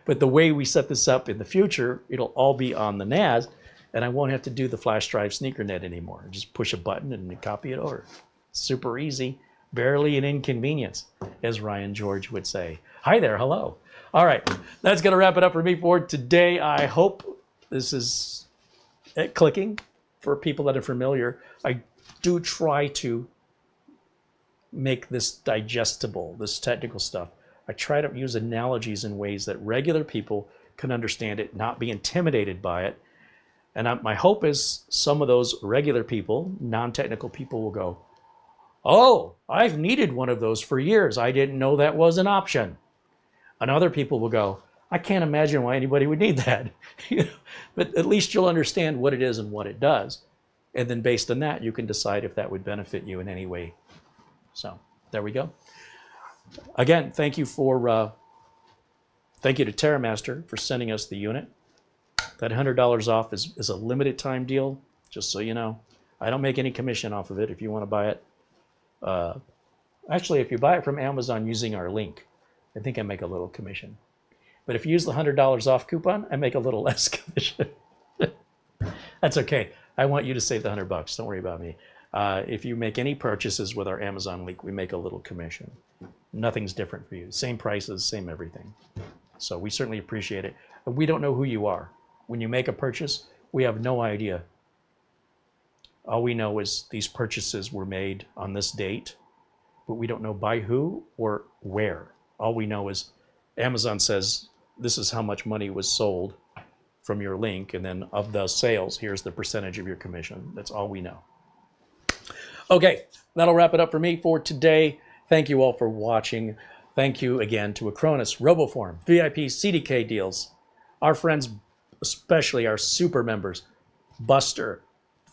But the way we set this up in the future, it'll all be on the NAS, and I won't have to do the flash drive sneaker net anymore. Just push a button and copy it over. Super easy, barely an inconvenience, as Ryan George would say. Hi there, hello. All right, that's gonna wrap it up for me for today. I hope this is clicking for people that are familiar. I do try to make this digestible, this technical stuff. I try to use analogies in ways that regular people can understand it, not be intimidated by it. And my hope is some of those regular people, non-technical people, will go, oh, I've needed one of those for years. I didn't know that was an option. And other people will go, I can't imagine why anybody would need that. But at least you'll understand what it is and what it does. And then based on that, you can decide if that would benefit you in any way. So there we go. Again, thank you to TerraMaster for sending us the unit. That $100 off is a limited time deal, just so you know. I don't make any commission off of it if you want to buy it. Actually, if you buy it from Amazon using our link, I think I make a little commission. But if you use the $100 off coupon, I make a little less commission. That's okay. I want you to save the $100. Don't worry about me. If you make any purchases with our Amazon link, we make a little commission. Nothing's different for you. Same prices, same everything. So we certainly appreciate it. We don't know who you are. When you make a purchase, we have no idea. All we know is these purchases were made on this date, but we don't know by who or where. All we know is Amazon says this is how much money was sold from your link, and then of the sales, here's the percentage of your commission. That's all we know. Okay, that'll wrap it up for me for today. Thank you all for watching. Thank you again to Acronis, RoboForm, VIP CDK deals, our friends, especially our super members, Buster,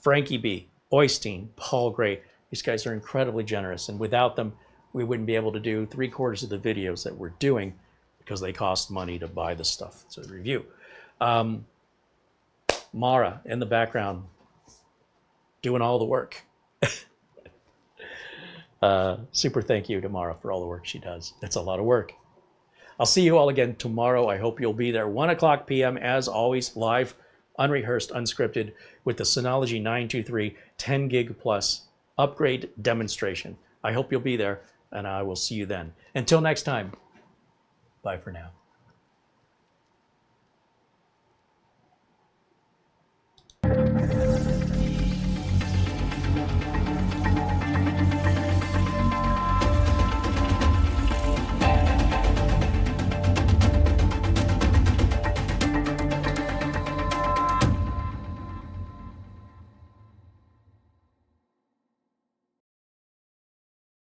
Frankie B, Oystein, Paul Gray. These guys are incredibly generous, and without them, we wouldn't be able to do 3/4 of the videos that we're doing because they cost money to buy the stuff to review. Mara in the background doing all the work. Super thank you to Mara for all the work she does. It's a lot of work. I'll see you all again tomorrow. I hope you'll be there. 1:00 p.m. as always, live, unrehearsed, unscripted, with the Synology 923 10 gig plus upgrade demonstration. I hope you'll be there, and I will see you then. Until next time, bye for now.